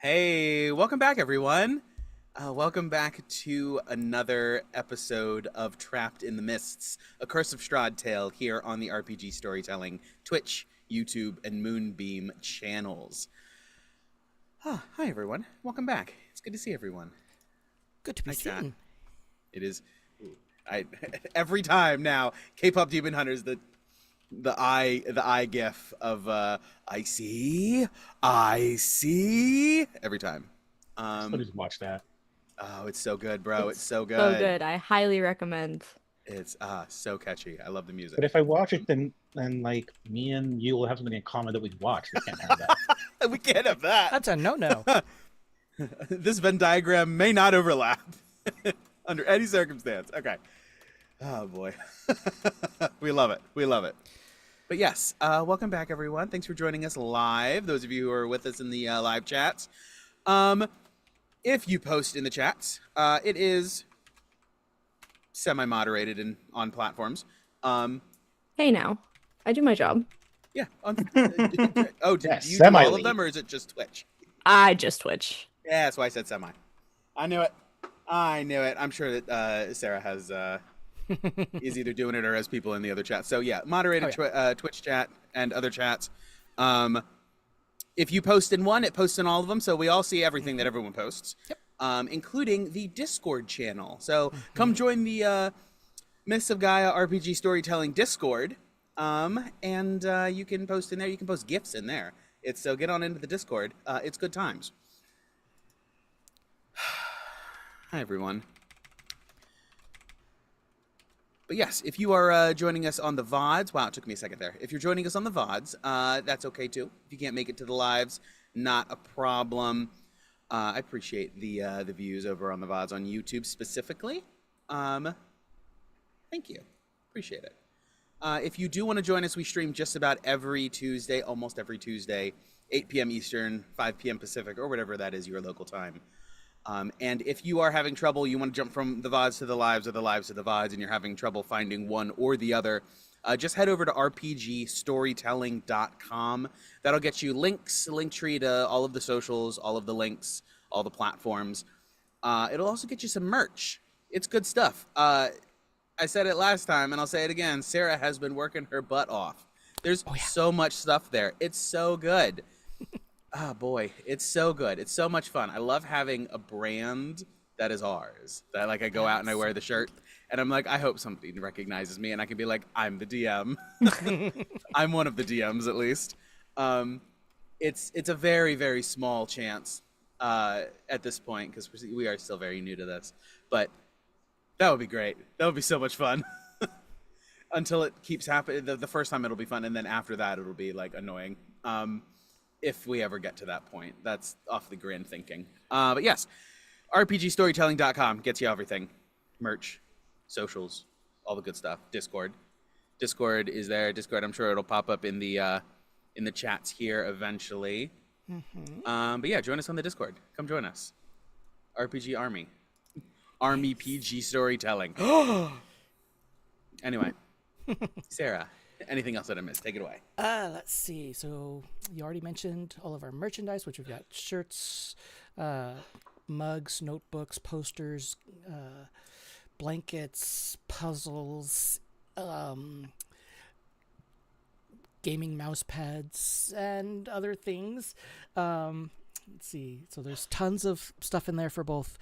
Hey, welcome back, everyone. Welcome back to another episode of Trapped in the Mists, a Curse of Strahd tale here on the RPG Storytelling Twitch, YouTube, and Moonbeam channels. Hi, everyone. Welcome back. It's good to see everyone. Good to be seen. It is. Every time now, K-pop Demon Hunters, the eye gif of I see every time. Somebody's watch that. Oh, it's so good, bro. It's so good. So good. I highly recommend. It's so catchy. I love the music. But if I watch it, then like me and you will have something in common that we watch. We can't have that. We can't have that. That's a no-no. This Venn diagram may not overlap under any circumstance. Okay. Oh boy. We love it. We love it. But yes, welcome back, everyone. Thanks for joining us live. Those of you who are with us in the live chats. If you post in the chats, it is semi-moderated and on platforms. Hey, now. I do my job. Yeah. Did you do all of them, or is it just Twitch? I just Twitch. Yeah, that's why I said semi. I knew it. I'm sure that Sarah has is either doing it or has people in the other chat. So yeah, moderated Twitch chat and other chats. If you post in one, it posts in all of them, so we all see everything that everyone posts, including the Discord channel. So come join the Myths of Gaia RPG Storytelling Discord, and you can post in there. You can post GIFs in there. So get on into the Discord. It's good times. Hi, everyone. But yes, if you are joining us on the VODs, wow, it took me a second there. If you're joining us on the VODs, that's okay too. If you can't make it to the lives, not a problem. I appreciate the views over on the VODs on YouTube specifically. Thank you. Appreciate it. If you do want to join us, we stream just about every Tuesday, almost every Tuesday, 8 p.m. Eastern, 5 p.m. Pacific, or whatever that is your local time. And if you are having trouble, you want to jump from the VODs to the lives or the lives to the VODs, and you're having trouble finding one or the other, just head over to rpgstorytelling.com. That'll get you links, a link tree to all of the socials, all of the links, all the platforms. It'll also get you some merch. It's good stuff. I said it last time, and I'll say it again. Sarah has been working her butt off There's so much stuff there. It's so good. Oh boy, it's so good. It's so much fun. I love having a brand that is ours. That like I go out and I wear the shirt and I'm like, I hope somebody recognizes me and I can be like, I'm the DM. I'm one of the DMs at least. It's a very, very small chance at this point because we are still very new to this. But that would be great. That would be so much fun. Until it keeps happening. The first time it'll be fun, and then after that it'll be like annoying. If we ever get to that point. That's awfully grand thinking. But yes, RPGstorytelling.com gets you everything. Merch, socials, all the good stuff. Discord. Discord is there. Discord, I'm sure it'll pop up in the chats here eventually. But yeah, join us on the Discord. Come join us. RPG Army. Army PG Storytelling. Anyway, Sarah, anything else that I missed? Take it away. Let's see. So you already mentioned all of our merchandise, which we've got shirts, mugs, notebooks, posters, blankets, puzzles, gaming mouse pads, and other things. Let's see. So there's tons of stuff in there for both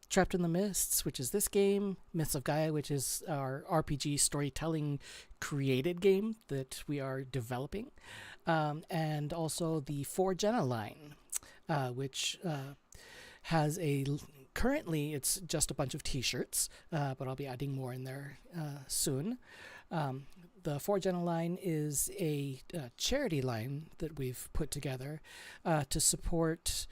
Trapped in the Mists, which is this game, Myths of Gaia, which is our RPG storytelling created game that we are developing, and also the For Jenna line, which has currently it's just a bunch of t-shirts, but I'll be adding more in there soon. The For Jenna line is a charity line that we've put together to support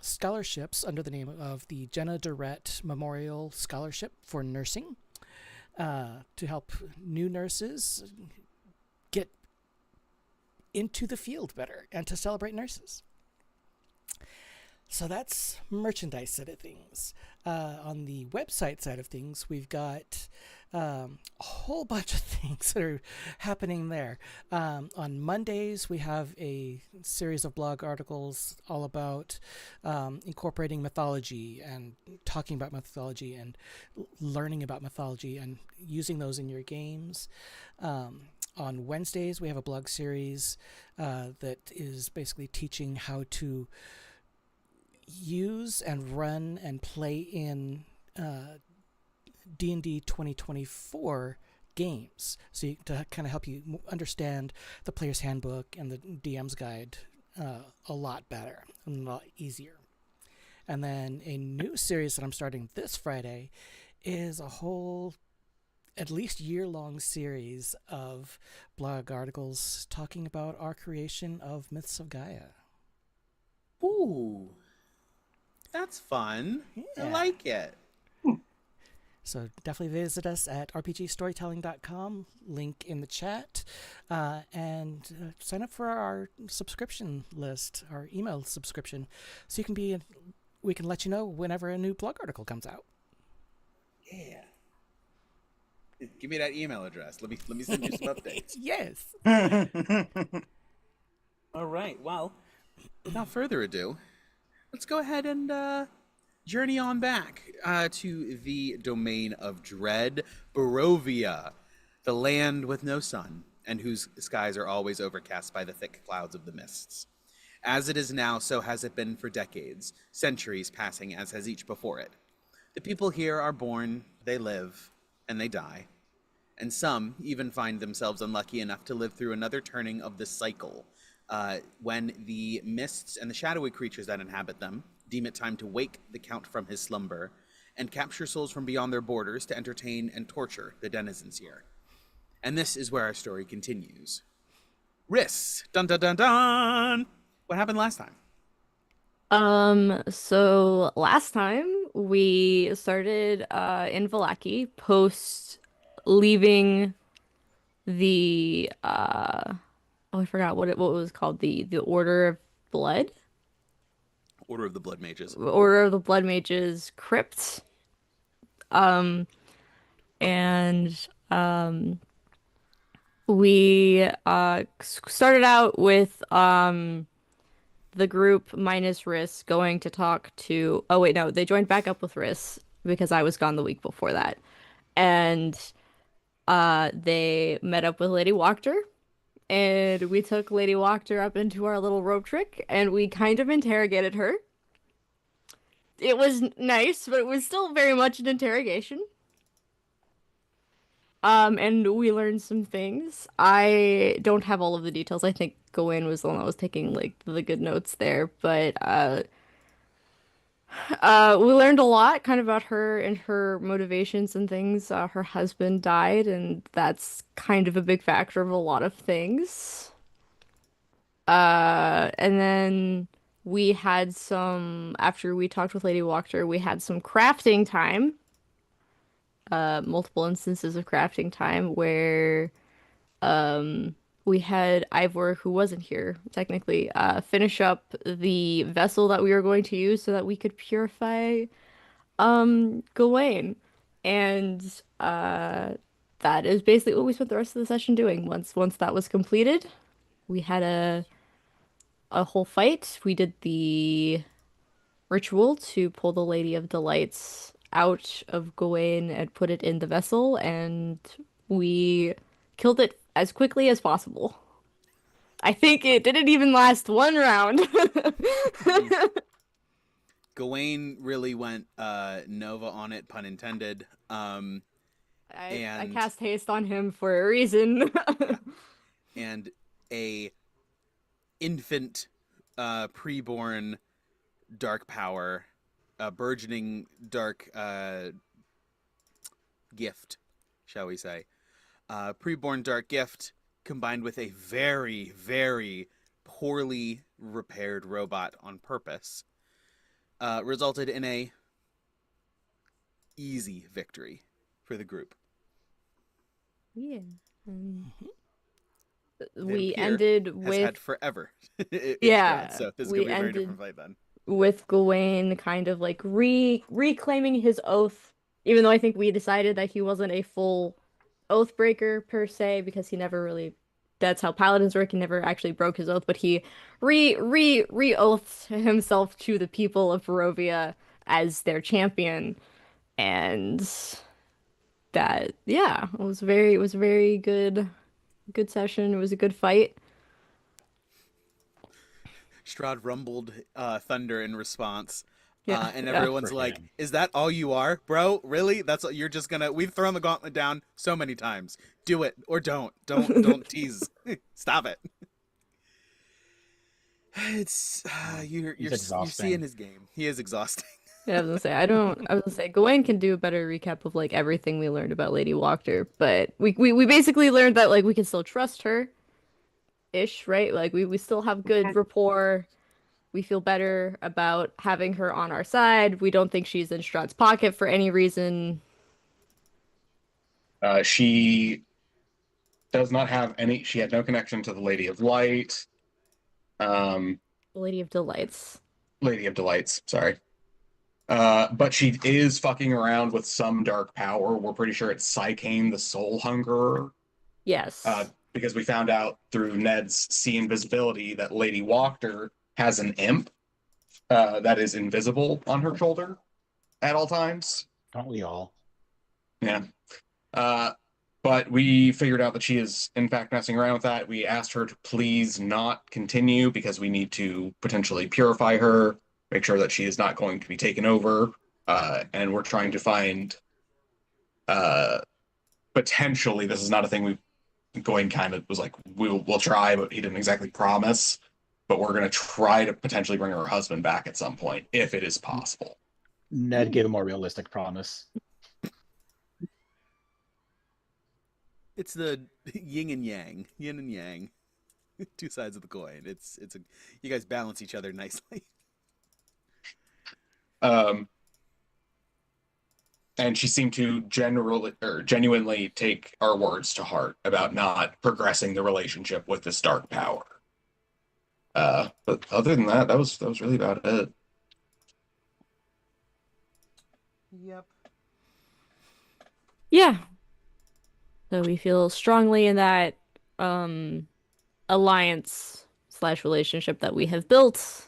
scholarships under the name of the Jenna Durrett Memorial Scholarship for Nursing, to help new nurses get into the field better and to celebrate nurses. So that's merchandise side of things. On the website side of things, we've got a whole bunch of things that are happening there. On Mondays, we have a series of blog articles all about incorporating mythology and talking about mythology and learning about mythology and using those in your games. On Wednesdays, we have a blog series that is basically teaching how to use and run and play in D&D 2024 games, so to kind of help you understand the player's handbook and the DM's guide a lot better and a lot easier. And then a new series that I'm starting this Friday is a whole at least year-long series of blog articles talking about our creation of Myths of Gaia. Ooh. That's fun. Yeah. I like it. So definitely visit us at rpgstorytelling.com, link in the chat, and sign up for our subscription list, our email subscription, so we can let you know whenever a new blog article comes out. Yeah. Give me that email address. Let me send you some updates. Yes. All right. Well, without further ado, let's go ahead and journey on back to the domain of dread, Barovia, the land with no sun, and whose skies are always overcast by the thick clouds of the mists. As it is now, so has it been for decades, centuries passing as has each before it. The people here are born, they live, and they die. And some even find themselves unlucky enough to live through another turning of the cycle, when the mists and the shadowy creatures that inhabit them deem it time to wake the Count from his slumber and capture souls from beyond their borders to entertain and torture the denizens here. And this is where our story continues. Riss! Dun dun dun dun! What happened last time? So last time we started in Vallaki post leaving the I forgot what it was called, the Order of Blood? Order of the Blood Mages. Order of the Blood Mages crypt. And we started out with the group minus Riss going to talk to, oh wait, no, they joined back up with Riss because I was gone the week before that. And they met up with Lady Wachter, and we took Lady Wachter up into our little rope trick, and we kind of interrogated her. It was nice, but it was still very much an interrogation. And we learned some things. I don't have all of the details. I think Gawain was the one that was taking like the good notes there, but we learned a lot kind of about her and her motivations and things. Her husband died, and that's kind of a big factor of a lot of things. And then we had some, after we talked with Lady Wachter, we had some crafting time. Multiple instances of crafting time where we had Ivor, who wasn't here technically, finish up the vessel that we were going to use so that we could purify Gawain. And that is basically what we spent the rest of the session doing. Once that was completed, we had a whole fight. We did the ritual to pull the Lady of Delights out of Gawain and put it in the vessel, and we killed it as quickly as possible. I think it didn't even last one round. Gawain really went Nova on it, pun intended. I And cast haste on him for a reason. and a infant, preborn dark power, a burgeoning dark gift, shall we say. Preborn dark gift combined with a very, very poorly repaired robot on purpose resulted in a easy victory for the group. Yeah. They We appear ended has with had forever. in yeah, Strahd, so this is we gonna be a very ended different fight then. with Gawain kind of like reclaiming his oath, even though I think we decided that he wasn't a full oath breaker per se, because he never really, that's how paladins work, he never actually broke his oath, but he re-oathed himself to the people of Barovia as their champion. And that, yeah, it was very good session. It was a good fight. Strahd rumbled thunder in response. Yeah. And Yeah. everyone's For like, him. "Is that all you are, bro? Really? That's you're just gonna? We've thrown the gauntlet down so many times. Do it or don't. Don't tease. Stop it." It's He's you're seeing exhausting. his game. He is exhausting. Yeah, I was gonna say Gawain can do a better recap of like everything we learned about Lady Wachter, but we basically learned that like we can still trust her ish, right? Like we still have good rapport. We feel better about having her on our side. We don't think she's in Strahd's pocket for any reason. She does not have any. She had no connection to the Lady of Light. Um, The Lady of Delights. Lady of Delights. Sorry. But she is fucking around with some dark power. We're pretty sure it's Psychane, the Soul Hungerer. Yes. Because we found out through Ned's see invisibility that Lady Wachter has an imp that is invisible on her shoulder at all times. Don't we all? Yeah. But we figured out that she is, in fact, messing around with that. We asked her to please not continue because we need to potentially purify her, make sure that she is not going to be taken over. And we're trying to find potentially, this is not a thing we've going kind of was like, we'll try, but he didn't exactly promise. But we're going to try to potentially bring her husband back at some point, if it is possible. Ned gave a more realistic promise. It's the yin and yang, two sides of the coin. You guys balance each other nicely. And she seemed to genuinely take our words to heart about not progressing the relationship with this dark power. But other than that, that was really about it. Yep. Yeah. So we feel strongly in that alliance slash relationship that we have built.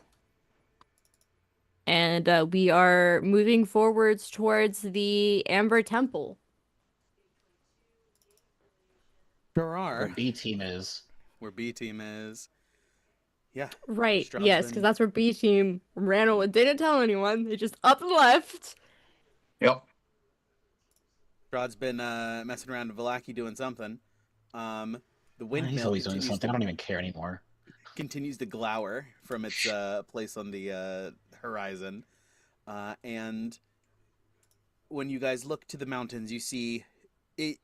And we are moving forwards towards the Amber Temple. Sure Where are. B team is. Where B team is. Yeah. Right. Strahd's Yes, been- because that's where B team ran away. Didn't tell anyone. They just up and left. Yep. Strahd's been messing around in Vallaki doing something. The He's windmill always doing something. I don't even care anymore. continues to glower from its place on the horizon. And when you guys look to the mountains, you see it.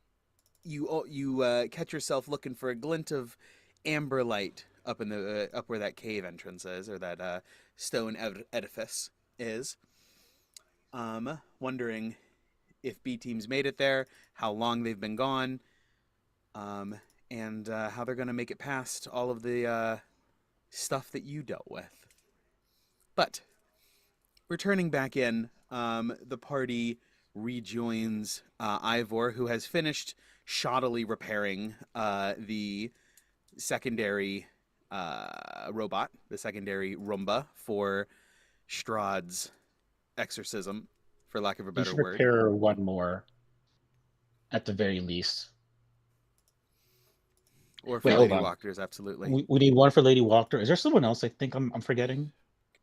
You catch yourself looking for a glint of amber light up in the up where that cave entrance is, or that stone edifice is. Wondering if B team's made it there, how long they've been gone, and how they're going to make it past all of the stuff that you dealt with. But returning back in, the party rejoins Ivor, who has finished shoddily repairing the secondary robot, the secondary Roomba for Strahd's exorcism, for lack of a You better should word. prepare one more, at the very least. Or for Wait, Lady hold on. Walkers, absolutely. We need one for Lady Walker. Is there someone else I think I'm forgetting?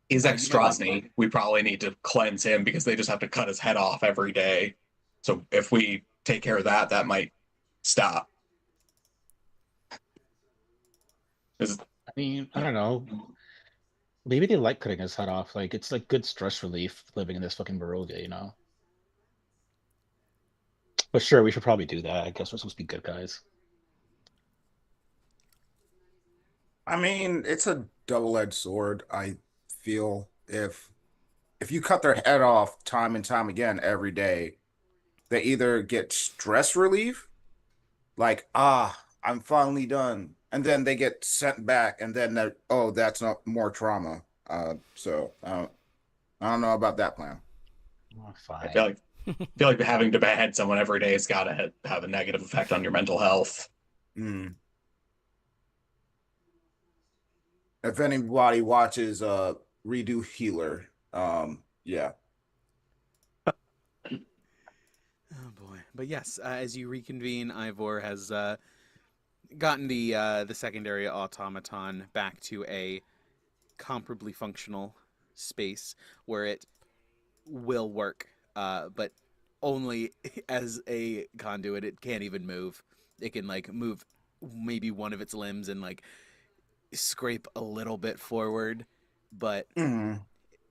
He's You might Extrosny. We probably need to cleanse him because they just have to cut his head off every day. So if we take care of that, that might stop. Is I mean, I don't know. Maybe they like cutting his head off. Like, it's like good stress relief living in this fucking Barovia, you know? But sure, we should probably do that. I guess we're supposed to be good guys. I mean, it's a double-edged sword. I feel if you cut their head off time and time again every day, they either get stress relief, like, I'm finally done, and then they get sent back, and then that's not more trauma. So I don't know about that plan. Oh, I fine. feel like having to behead someone every day has got to have a negative effect on your mental health. Hmm. If anybody watches Redo Healer, yeah. Oh boy! But yes, as you reconvene, Ivor has gotten the secondary automaton back to a comparably functional space where it will work, but only as a conduit. It can't even move. It can like move maybe one of its limbs and like scrape a little bit forward, but Mhm.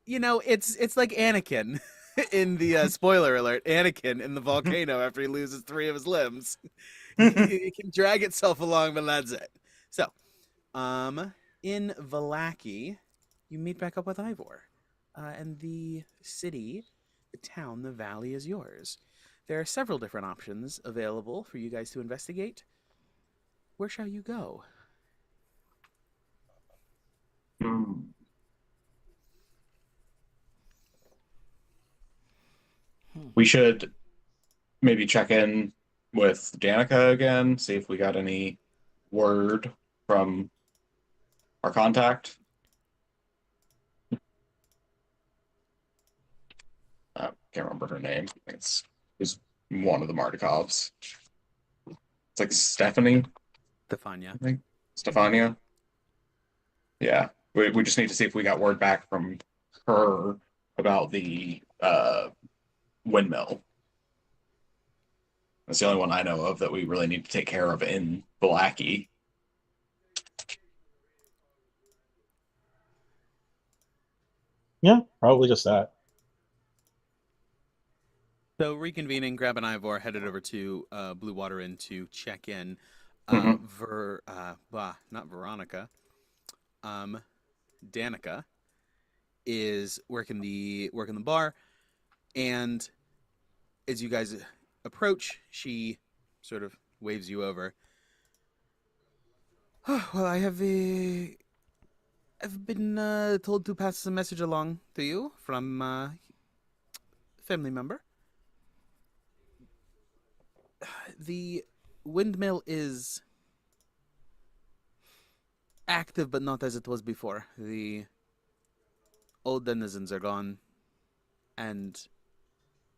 you know, it's like Anakin in the spoiler alert, Anakin in the volcano after he loses 3 of his limbs. It can drag itself along, but that's it. So, in Vallaki, you meet back up with Ivor, and the city, the town, the valley is yours. There are several different options available for you guys to investigate. Where shall you go? We should maybe check in with Danica again, see if we got any word from our contact. Can't remember her name. It's one of the Mardikovs. It's like Stephanie, Stefania. I think. Stefania. Yeah. We just need to see if we got word back from her about the windmill. That's the only one I know of that we really need to take care of in Vallaki. Yeah, probably just that. So reconvening, Grab and Ivor headed over to Blue Water Inn to check in. Mhm. Not Veronica. Danica is working the bar, and as you guys approach, she sort of waves you over. Oh, well, I've been told to pass a message along to you from a family member. The windmill is active, but not as it was before. The old denizens are gone, and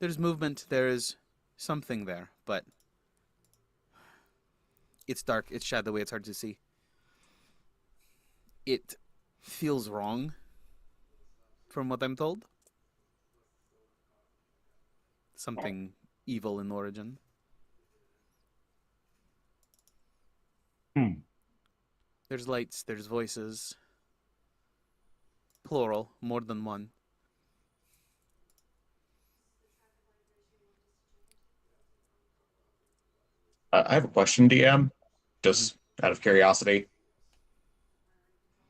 there's movement. There is something there, but It's dark. It's shadowy. It's hard to see. It feels wrong, from what I'm told. Something evil in origin. There's lights. There's voices. Plural, more than one. I have a question, DM, just out of curiosity.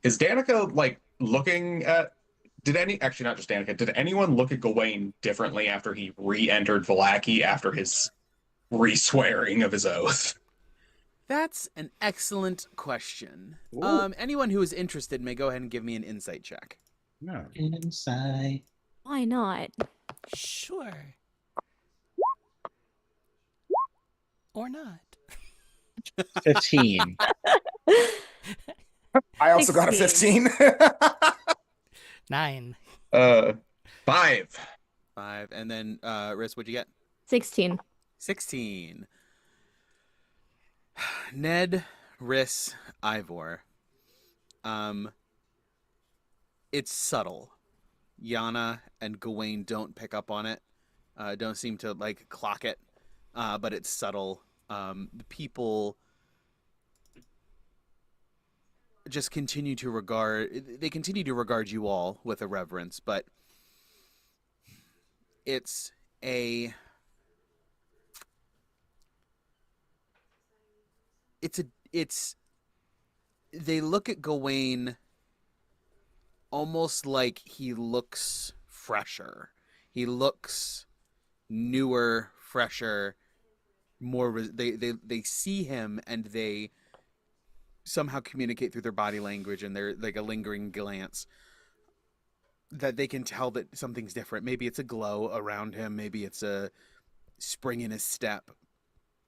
Is Danica like looking at? Actually not just Danica? Did anyone look at Gawain differently after he re-entered Vallaki after his re-swearing of his oath? That's an excellent question. Ooh. Anyone who is interested may go ahead and give me an insight check. Yeah. Inside. Why not? Sure. Or not. 15. I also got a 16. 15. 9. 5. 5. And then, Riss, what'd you get? 16. 16. Ned, Riss, Ivor. It's subtle. Yana and Gawain don't pick up on it. Don't seem to, like, clock it. But it's subtle. The people just continue to regard you all with a reverence, but it's they look at Gawain almost like he looks fresher. He looks newer, fresher, more they see him and they somehow communicate through their body language and their like a lingering glance that they can tell that something's different. Maybe it's a glow around him, maybe it's a spring in his step.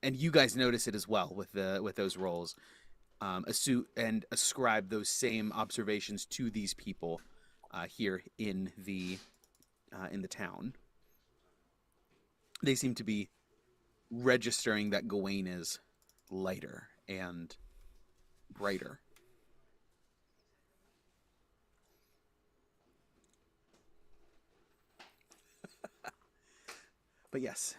And you guys notice it as well with those roles. Ascribe those same observations to these people here in the town. They seem to be registering that Gawain is lighter and brighter. But yes,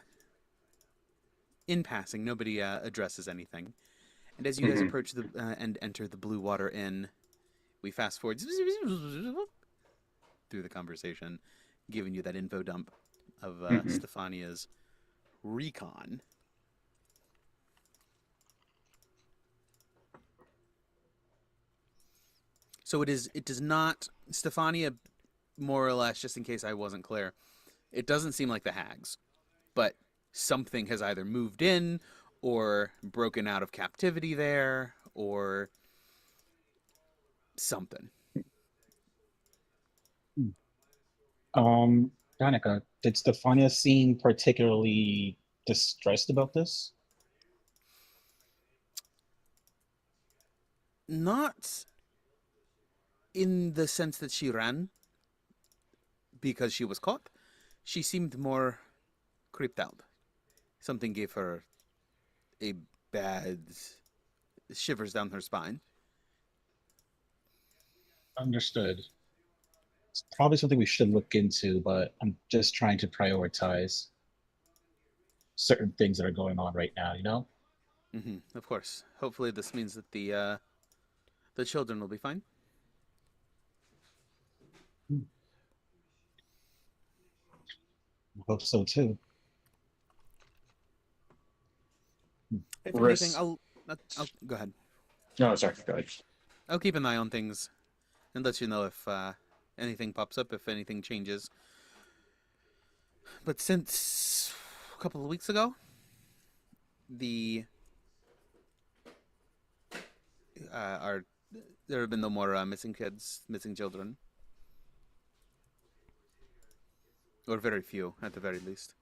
in passing, nobody addresses anything. And as you guys approach and enter the Blue Water Inn, we fast forward through the conversation, giving you that info dump of Stefania's recon. So it does not, Stefania, more or less, just in case I wasn't clear, it doesn't seem like the hags, but something has either moved in or broken out of captivity there or something. Danica, did Stefania seem particularly distressed about this? Not in the sense that she ran because she was caught. She seemed more creeped out. Something gave her a bad shivers down her spine. Understood. It's probably something we should look into, but I'm just trying to prioritize certain things that are going on right now, you know? Of course. Hopefully this means that the children will be fine. I hope so too. If anything, I'll go ahead. No, sorry. Go ahead. I'll keep an eye on things and let you know if anything pops up, if anything changes. But since a couple of weeks ago, there have been no more missing children. Or very few, at the very least.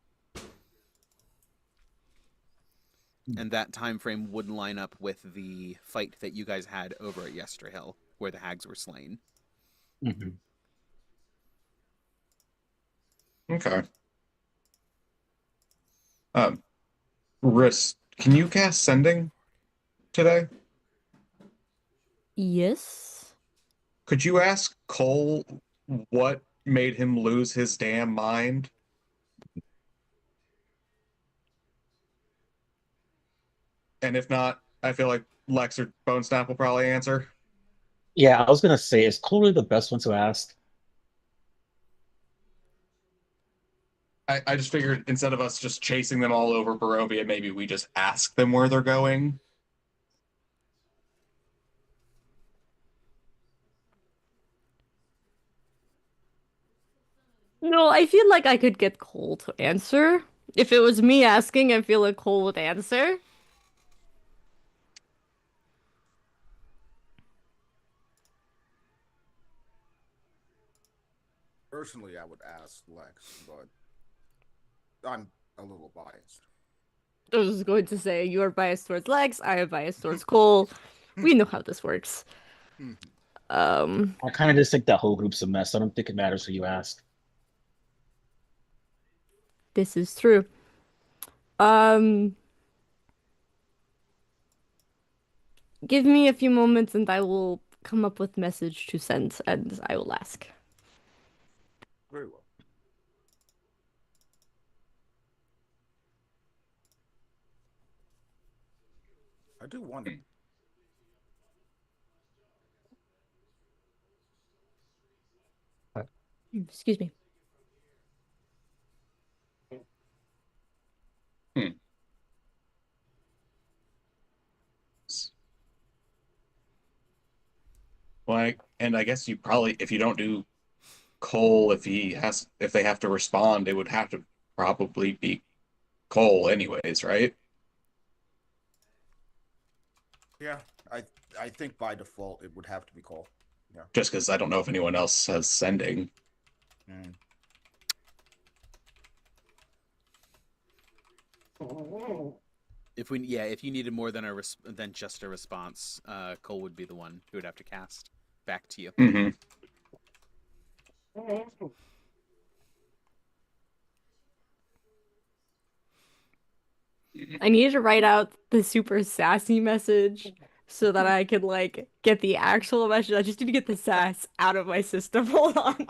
And that time frame would line up with the fight that you guys had over at Yesterhill, where the hags were slain. Okay. Riss, can you cast Sending? today? Yes. Could you ask Cole what made him lose his damn mind? And if not, I feel like Lex or Bone Snap will probably answer. Yeah, I was gonna say, is Cole really the best one to ask? I just figured instead of us just chasing them all over Barovia, maybe we just ask them where they're going. No, I feel like I could get Cole to answer. If it was me asking, I feel like Cole would answer. Personally, I would ask Lex, but I'm a little biased. I was going to say you are biased towards Lex, I am biased towards Cole. We know how this works. I kind of just think that whole group's a mess. I don't think it matters who you ask. This is true. Give me a few moments and I will come up with message to send and I will ask. Very well. I do wonder. Excuse me. Hmm. Like, and I guess you probably, if you don't do Cole, if they have to respond, it would have to probably be Cole anyways, right? Yeah, I think by default it would have to be Cole. Yeah. Just because I don't know if anyone else has sending. Mm. If you needed more than than just a response, Cole would be the one who would have to cast back to you. Mm-hmm. I need to write out the super sassy message so that I could like get the actual message. I just need to get the sass out of my system. Hold on.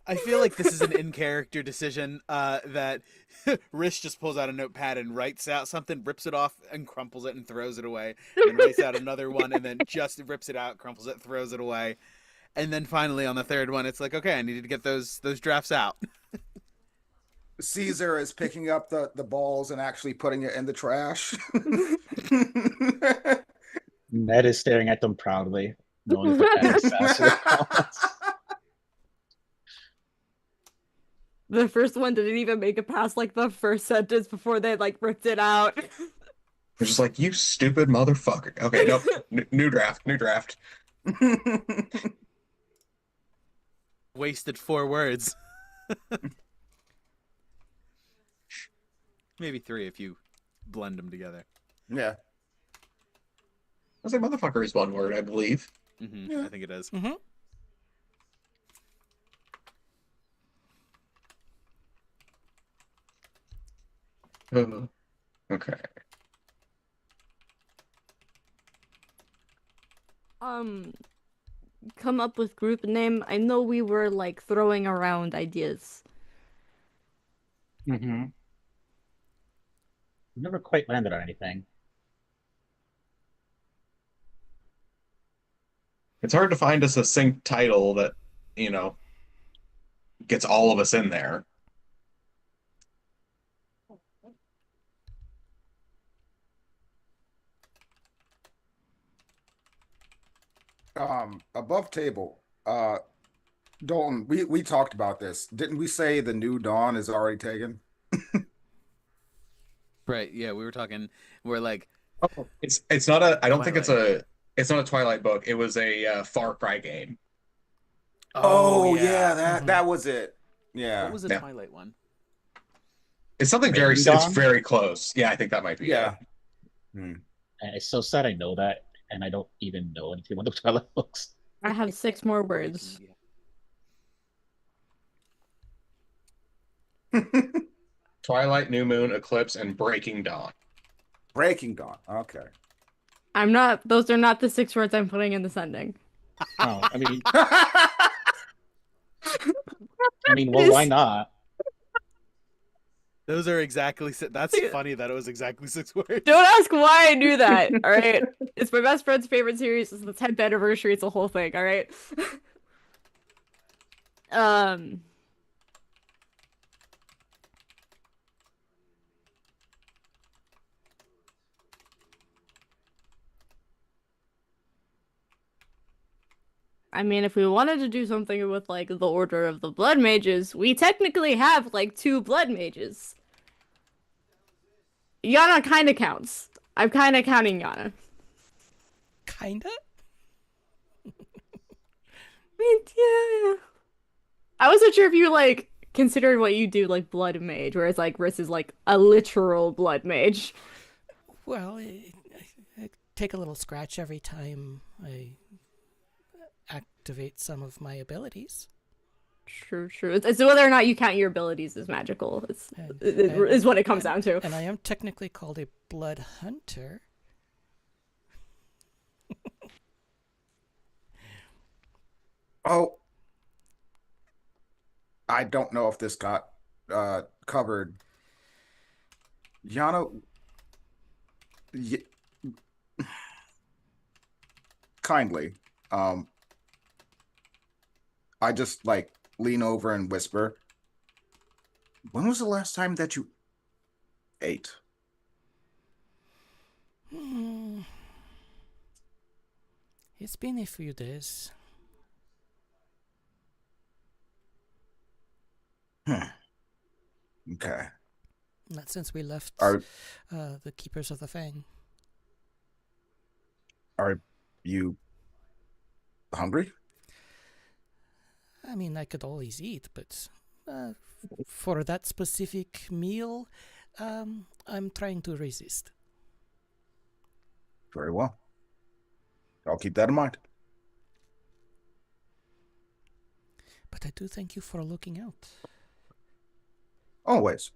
I feel like this is an in-character decision that Rish just pulls out a notepad and writes out something, rips it off, and crumples it and throws it away. And then writes out another one and then just rips it out, crumples it, throws it away. And then finally on the third one, it's like, okay, I needed to get those drafts out. Cesar is picking up the balls and actually putting it in the trash. Ned is staring at them proudly, knowing that that is faster. The first one didn't even make it past like the first sentence before they like ripped it out. They're just like, you stupid motherfucker. Okay, nope. New draft. Wasted 4 words. Maybe 3 if you blend them together. Yeah. I say motherfucker is 1 word, I believe. Mm-hmm. Yeah. I think it is. Mm-hmm. Okay. Come up with group name. I know we were like throwing around ideas. Mm-hmm. We never quite landed on anything. It's hard to find a succinct title that, gets all of us in there. Above table. Dalton, we talked about this. Didn't we say the new dawn is already taken? Right, yeah, we were talking, we're like... Oh, it's not a, I don't think Twilight. it's not a Twilight book. It was a Far Cry game. Oh yeah, that was it. Yeah. What was the Yeah. Twilight one? It's something very, Breaking it's Dawn? very close. Yeah, I think that might be Yeah. it. And it's so sad I know that, and I don't even know anything about the Twilight books. I have 6 more words. Twilight, New Moon, Eclipse, and Breaking Dawn. Breaking Dawn. Okay. I'm not. Those are not the 6 words I'm putting in the sending. Oh, It well, why is- not? Those are exactly. That's funny that it was exactly 6 words. Don't ask why I knew that. All right. It's my best friend's favorite series. It's the 10th anniversary. It's a whole thing. All right. um. I mean, if we wanted to do something with like the Order of the Blood Mages, we technically have like 2 Blood Mages. Yana kind of counts. I'm kind of counting Yana. Kinda? I mean, yeah. I wasn't sure if you like considered what you do like Blood Mage, whereas like versus like a literal Blood Mage. Well, I take a little scratch every time I activate some of my abilities. True, true. It's whether or not you count your abilities as magical. Is what it comes down to. And I am technically called a blood hunter. Oh, I don't know if this got covered. Yana, kindly, I just like lean over and whisper, when was the last time that you ate? It's been a few days. Okay. Not since we left Are the Keepers of the Fang. are you hungry? I mean, I could always eat, but for that specific meal, I'm trying to resist. Very well. I'll keep that in mind. But I do thank you for looking out. Always.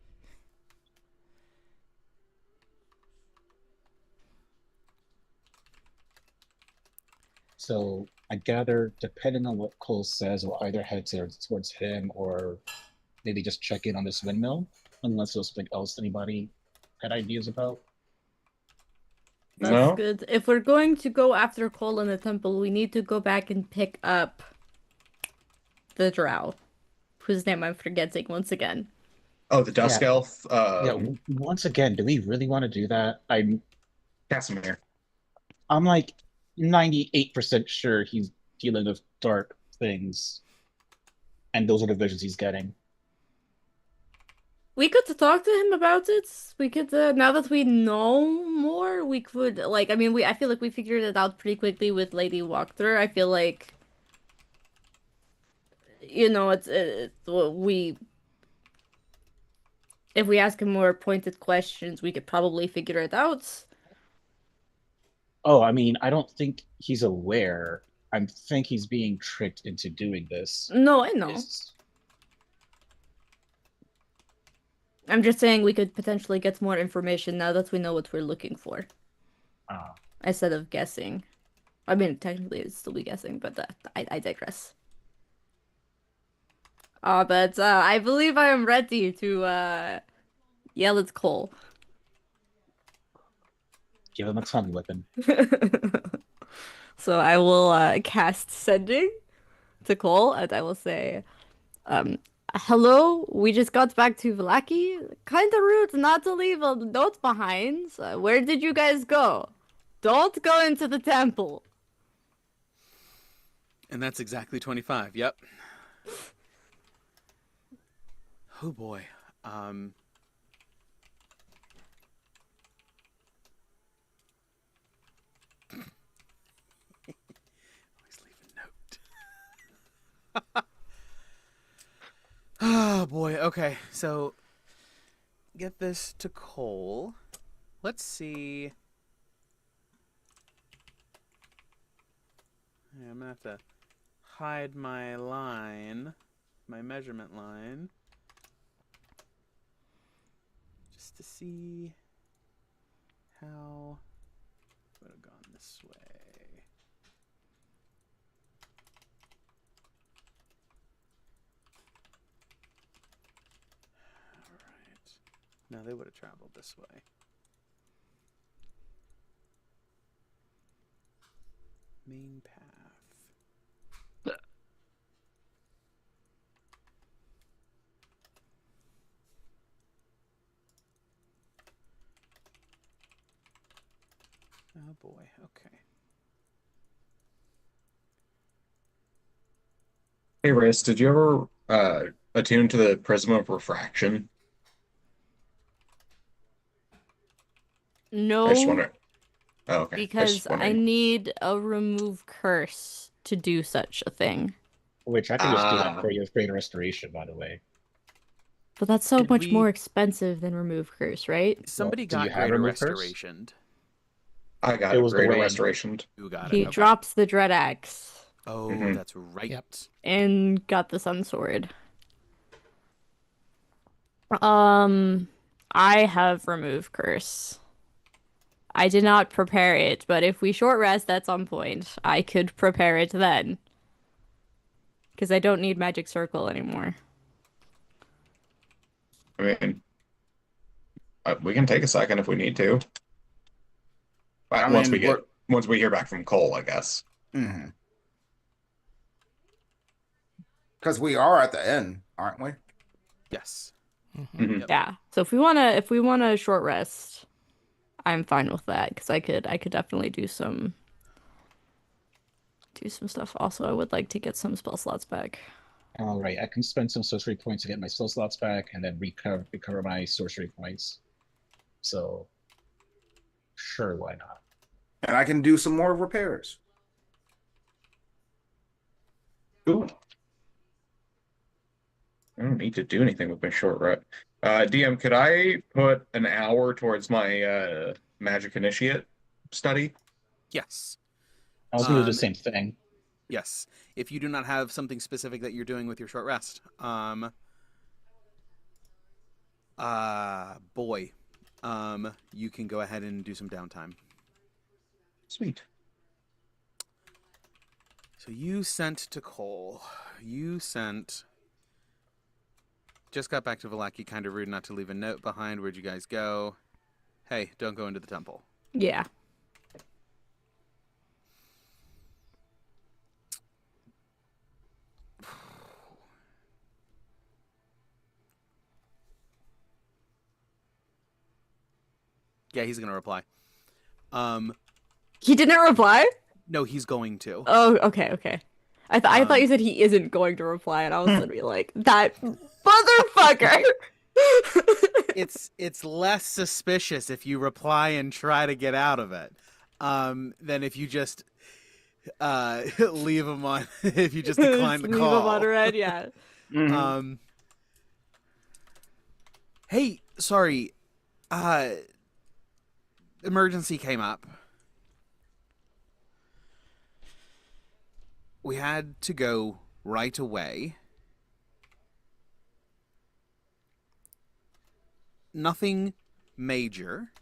So I gather, depending on what Cole says, we'll either head towards him or maybe just check in on this windmill, unless there's something else anybody had ideas about. That's No? good. If we're going to go after Cole in the temple, we need to go back and pick up the drow, whose name I'm forgetting once again. Oh, the Dusk Yeah. Elf. Once again, do we really want to do that? Casimir. I'm like 98% sure he's dealing with dark things, and those are the visions he's getting. We could talk to him about it. We could, now that we know more, we could, like, I mean, I feel like we figured it out pretty quickly with Lady Walkthrough. I feel like, you know, if we ask him more pointed questions, we could probably figure it out. Oh, I mean, I don't think he's aware. I think he's being tricked into doing this. No, I know. It's- I'm just saying we could potentially get more information now that we know what we're looking for, instead of guessing. I mean, technically it'd still be guessing, but I digress. But I believe I am ready to yell at Cole. Give him a tongue whipping. So I will cast sending to Cole, and I will say, hello, we just got back to Vallaki. Kinda rude not to leave a note behind. Where did you guys go? Don't go into the temple. And that's exactly 25. Yep. Oh boy. Always leave a note. Oh boy. Okay. So get this to Cole. Let's see. Yeah, I'm gonna have to hide my line, my measurement line, just to see how would have gone this way. All right. No, they would have traveled this way. Main path. Oh boy, okay. Hey, Riz, did you ever attune to the Prism of Refraction? I just No, wonder. Oh, okay. because I need a remove curse to do such a thing. Which I can just do that Ah. for your greater restoration, by the way. But that's so Did much we- more expensive than remove curse, right? Somebody do you got have greater remove curse? restorationed. I got It a was the greater wind. restoration. Who got He it? Okay. drops the dread axe Oh, Mhm. that's right. Yep. and got the sun sword. I have remove curse. I did not prepare it, but if we short rest at some point, I could prepare it then. Because I don't need magic circle anymore. I mean, we can take a second if we need to. I Once mean, once we hear back from Cole, I guess. Because we are at the end, aren't we? Yes. Mhm. Yep. Yeah. So if we wanna short rest, I'm fine with that because I could definitely do some stuff. Also, I would like to get some spell slots back. All right, I can spend some sorcery points to get my spell slots back, and then recover my sorcery points. So, sure, why not? And I can do some more repairs. Ooh. I don't need to do anything with my short rest. DM, could I put an hour towards my magic initiate study? Yes. I was going to do the Um, same thing. Yes. If you do not have something specific that you're doing with your short rest, you can go ahead and do some downtime. Sweet. So you sent to Cole. Just got back to Vallaki. Kind of rude not to leave a note behind. Where'd you guys go? Hey, don't go into the temple. Yeah. Yeah, he's gonna reply. He didn't reply? No, he's going to. Oh, okay. I thought you said he isn't going to reply, and I was gonna be like, that motherfucker. It's less suspicious if you reply and try to get out of it, than if you just leave him on. If you just decline the Leave call. him on red, yeah. Hey, sorry. Emergency came up. We had to go right away. Nothing major.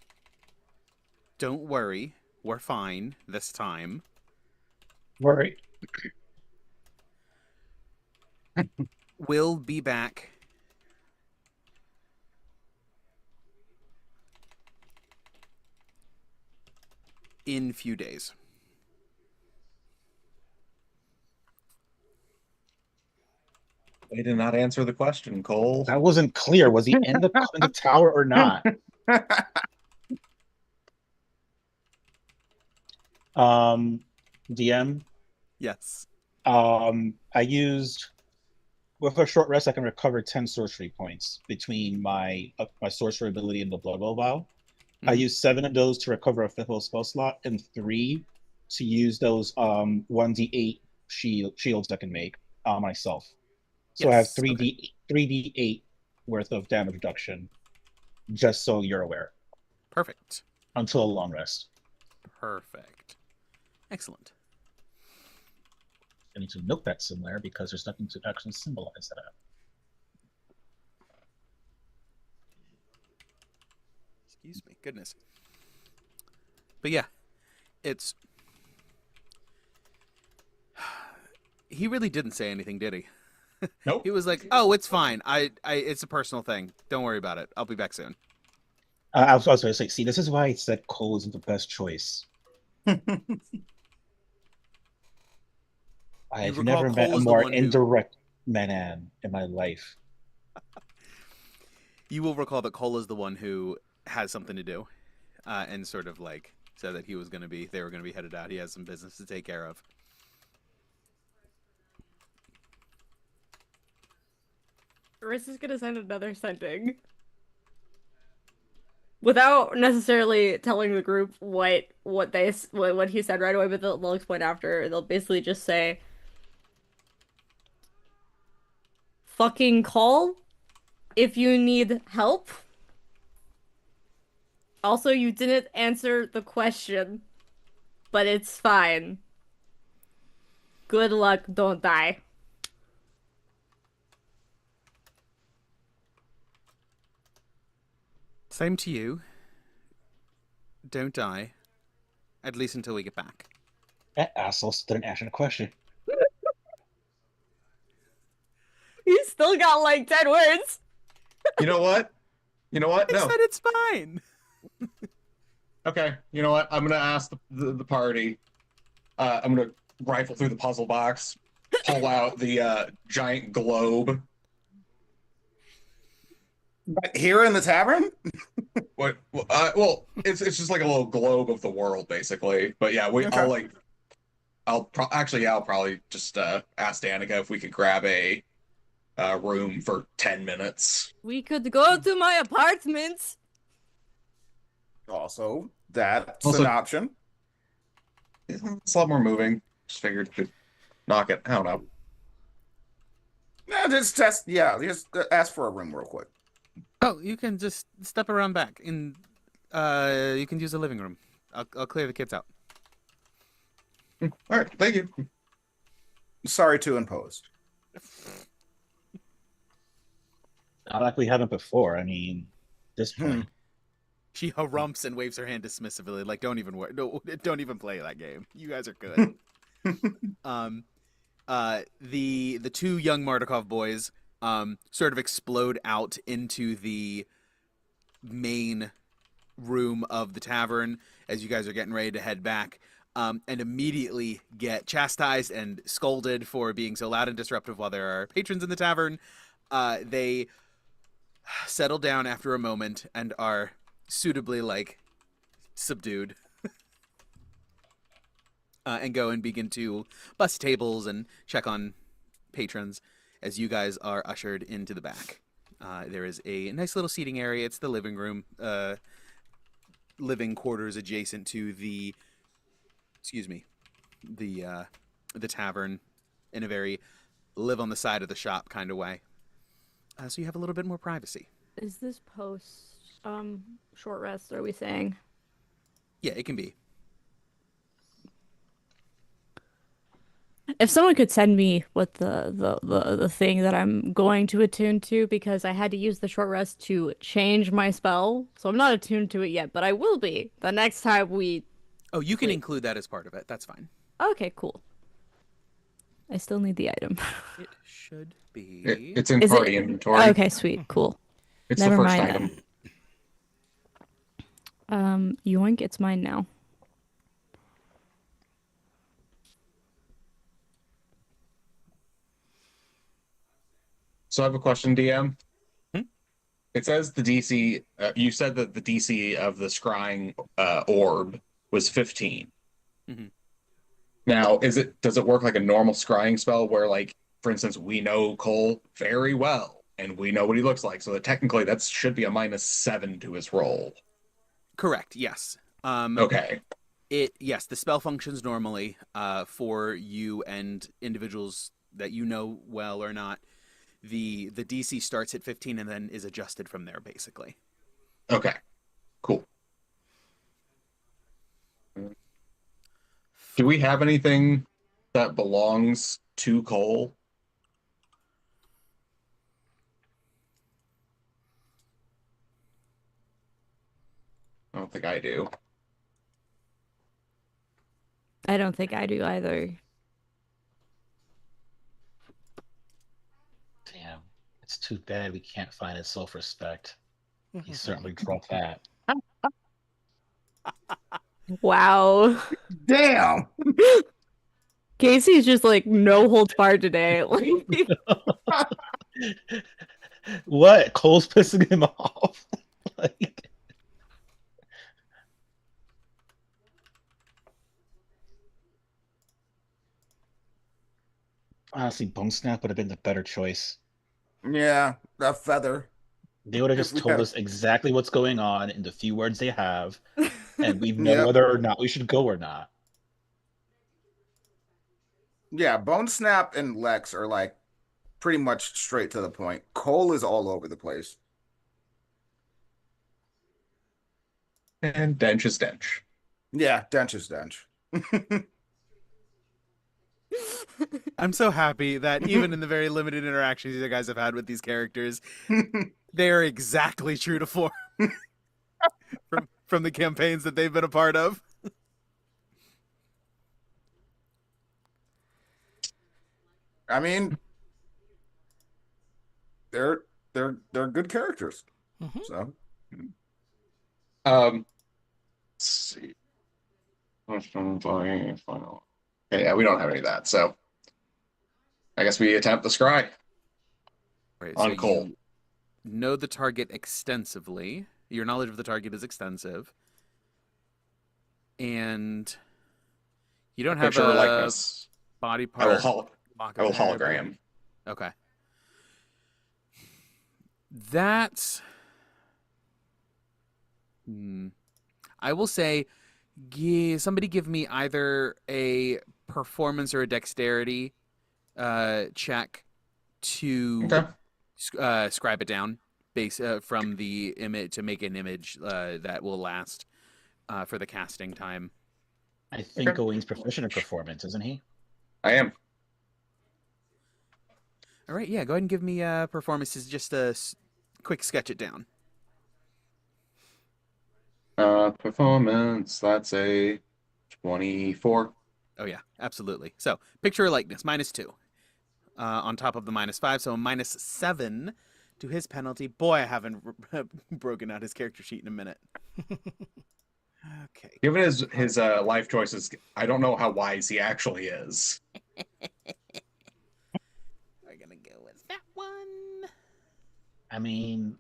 Don't worry. We're fine this time. Right. We'll be back. In a few days. They did not answer the question, Cole. That wasn't clear. Was he in the tower or not? DM. Yes. I used with a short rest. I can recover 10 sorcery points between my sorcery ability and the Blood Bowl Vow. I used 7 of those to recover a 5th level spell slot, and 3 to use those 1d8 shields I can make myself. So I have Yes, 3d8 worth of damage reduction, just so you're aware. Perfect. Until a long rest. Perfect. Excellent. I need to note that somewhere because there's nothing to actually symbolize that. Excuse me. Goodness. But yeah, it's He really didn't say anything, did he? Nope. He was like, "Oh, it's fine. It's a personal thing. Don't worry about it. I'll be back soon." I was going to say, see, this is why I said Cole isn't the best choice. I've recall never met Cole a is the more one who- indirect man in my life. You will recall that Cole is the one who has something to do, and sort of like said that they were going to be headed out. He has some business to take care of. Riss is gonna send another sending. Without necessarily telling the group what he said right away, but they'll explain after. They'll basically just say, "Fucking call if you need help." Also, you didn't answer the question, but it's fine. Good luck, don't die. Same to you. Don't die. At least until we get back. That asshole didn't answer the question. You still got like 10 words. You know what? You know what? I No. said it's fine. Okay. You know what? I'm gonna ask the party. I'm gonna rifle through the puzzle box, pull out the giant globe. But here in the tavern? What? Well, it's just like a little globe of the world, basically. But yeah, Okay. I'll probably just ask Danica if we could grab a room for 10 minutes. We could go to my apartment. Also, that's Also- an option. It's a lot more moving. Just figured to knock it. I don't know. No, just test. Yeah, just ask for a room real quick. Oh, you can just step around back. You can use the living room. I'll clear the kids out. All right. Thank you. Sorry to impose. Not like we haven't before. I mean, this point. She harumphs and waves her hand dismissively, like, "Don't even worry. No, don't even play that game. You guys are good." The two young Mardukov boys sort of explode out into the main room of the tavern as you guys are getting ready to head back, and immediately get chastised and scolded for being so loud and disruptive while there are patrons in the tavern. They settle down after a moment and are suitably subdued, and go and begin to bus tables and check on patrons as you guys are ushered into the back. There is a nice little seating area. It's the living room, living quarters adjacent to the tavern, in a very live on the side of the shop kind of way. So you have a little bit more privacy. Is this post short rest, are we saying? Yeah, it can be. If someone could send me what the thing that I'm going to attune to, because I had to use the short rest to change my spell, so I'm not attuned to it yet, but I will be the next time we... Oh, you can include that as part of it. That's fine. Okay, cool. I still need the item. It should be. It's in Is party it- inventory. Okay, sweet, cool. It's Never the first mind item. Yoink, it's mine now. So I have a question, DM. Hmm? It says the DC. You said that the DC of the scrying orb was 15. Mhm. Now, does it work like a normal scrying spell, where, like, for instance, we know Cole very well and we know what he looks like, so that technically that should be a -7 to his roll. Correct. Yes. Okay. Yes, the spell functions normally for you and individuals that you know well or not. The DC starts at 15 and then is adjusted from there, basically. Okay. Cool. Do we have anything that belongs to Cole? I don't think I do. I don't think I do either. too bad we can't find his self-respect. He certainly dropped that. Wow. Damn. Casey's just like no holds barred today. What? Cole's pissing him off. Like, honestly, Bone Snap would have been the better choice. Yeah, that feather. They would have If just we told had, us exactly what's going on in the few words they have, and we know yep, whether or not we should go or not. yeah. Bone Snap and Lex are like pretty much straight to the point. Cole is all over the place. And Dench is Dench. Yeah, Dench is Dench. I'm so happy that even in the very limited interactions you guys have had with these characters, they are exactly true to form from the campaigns that they've been a part of. I mean, they're good characters. Mhm. So Let's see. Final. Okay, yeah, we don't have any of that, so I guess we attempt the scry Right, on so Cole. you know the target extensively. Your knowledge of the target is extensive. And you don't have Picture a likeness. body I will part. mock I will of it. hologram. Okay. That's... I will say, somebody give me either a performance or a dexterity check to Okay. scribe it down from the image to make an image that will last for the casting time. I think Okay. Gawain's proficient in performance, isn't he? I am. All right, yeah, go ahead and give me performances. Just a quick sketch it down. Performance, that's a 24. Oh yeah, absolutely. So picture likeness -2 on top of the -5, so a -7 to his penalty. Boy, I haven't broken out his character sheet in a minute. Okay. Given his life choices, I don't know how wise he actually is. We're gonna go with that one. I mean,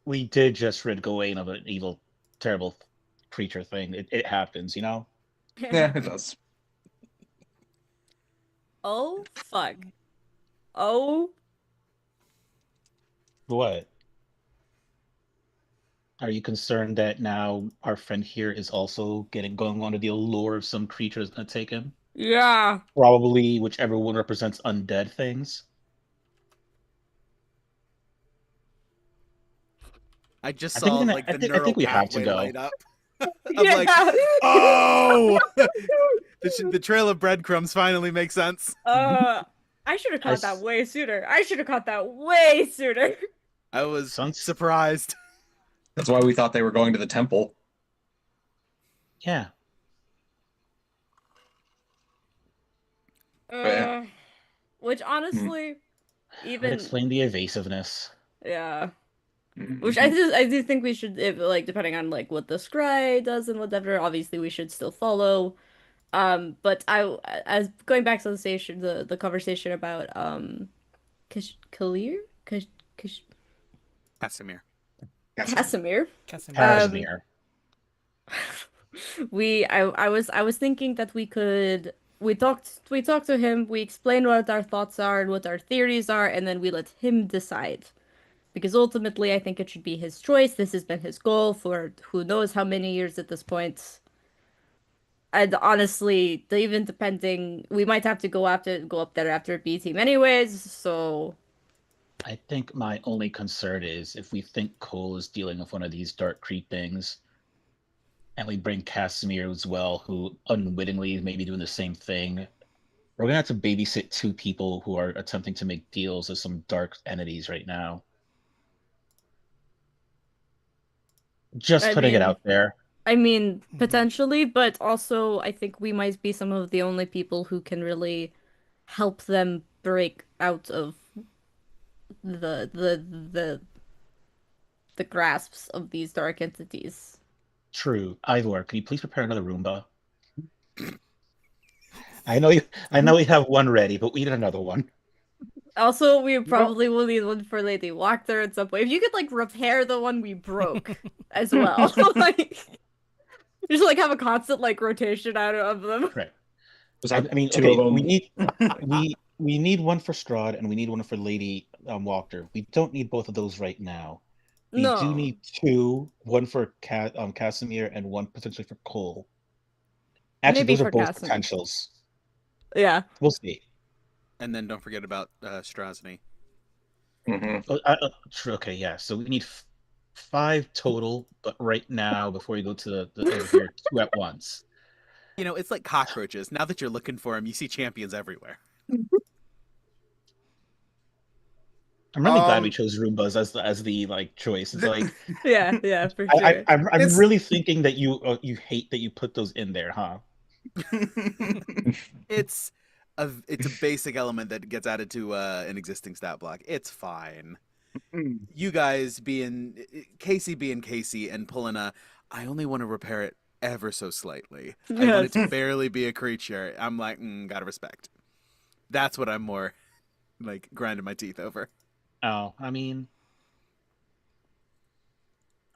we did just rid Gawain of an evil, terrible creature thing. It happens, you know? Yeah, it does. Oh fuck. Oh. What? Are you concerned that now our friend here is also going under the allure of some creature that's going to take him? Yeah. Probably whichever one represents undead things. I just I think saw we're gonna- like I the think- I neural think we have to pathway go. light up. I'm Yeah. like, oh, the trail of breadcrumbs finally makes sense. I should have caught that way sooner. I should have caught that way sooner. I was Sounds- surprised. That's why we thought they were going to the temple. Yeah. Yeah. Which honestly, Would even explain the evasiveness. yeah. Mm-hmm. Which I do think we should, if, like, depending on like what the scry does and whatever. Obviously, we should still follow. But as going back to the station, the conversation about Kalir, Casimir. Casimir. Casimir. I was thinking that we talked to him, we explained what our thoughts are and what our theories are, and then we let him decide. Because ultimately, I think it should be his choice. This has been his goal for who knows how many years at this point. And honestly, even depending, we might have to go up there after B team anyways. So I think my only concern is if we think Cole is dealing with one of these dark creepings, and we bring Casimir as well, who unwittingly may be doing the same thing, we're gonna have to babysit two people who are attempting to make deals with some dark entities right now. Just I putting it mean- out there. I mean, potentially, but also I think we might be some of the only people who can really help them break out of the grasps of these dark entities. True. Ivor, can you please prepare another Roomba? I know we have one ready, but we need another one. Also, we probably will need one for Lady Wachter at some point. If you could like repair the one we broke as well, like just like have a constant like rotation out of them. Right. Was I that mean, two okay, of them? we need one for Strahd and we need one for Lady Walker. We don't need both of those right now. We do No, need two, one for Casimir and one potentially for Cole. Actually, maybe those are for both Casimir. potentials. Yeah. We'll see. And then don't forget about Strasny. Mhm. Oh, true. Okay, yeah. So we need 5 total, but right now, before you go to the over here, 2 at once. You know, it's like cockroaches. Now that you're looking for them, you see champions everywhere. I'm really glad we chose Roombas as the like choice. It's like Yeah, for sure. I'm It's- really thinking that you hate that you put those in there, huh? It's a basic element that gets added to an existing stat block. It's fine. You guys being Casey and pulling I only want to repair it ever so slightly. I want it to barely be a creature. I'm like, gotta respect. That's what I'm more like grinding my teeth over. Oh, I mean,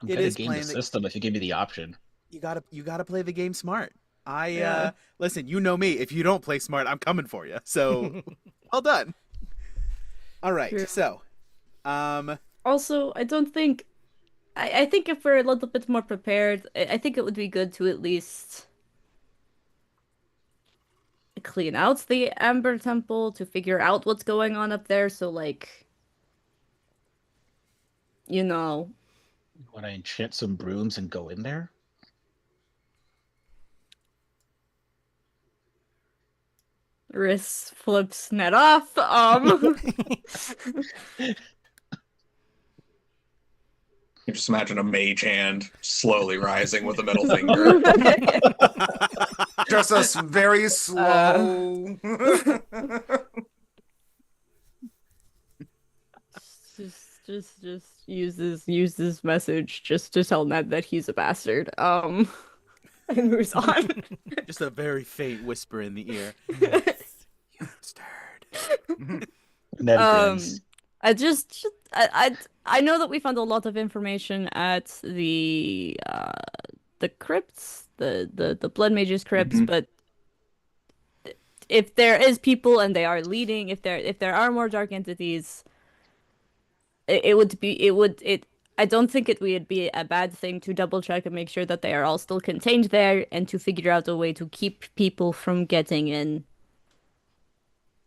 I'm It gonna is game the playing the- system if you give me the option. You gotta play the game smart. Yeah. Listen, you know me. If you don't play smart, I'm coming for you. So, well done. All right. True. So, Also, I don't think. I think if we're a little bit more prepared, I think it would be good to at least clean out the Amber Temple to figure out what's going on up there. So, like, you know, Want to enchant some brooms and go in there? Riss flips Ned off. You just imagine a mage hand slowly rising with a middle finger. Just a very slow. just use this message just to tell Ned that he's a bastard. And moves on. just a very faint whisper in the ear. You stirred. Ned grins. I know that we found a lot of information at the crypts, the blood mages crypts, Mhm. but if there is people and they are leading, if there are more dark entities, I don't think it would be a bad thing to double check and make sure that they are all still contained there and to figure out a way to keep people from getting in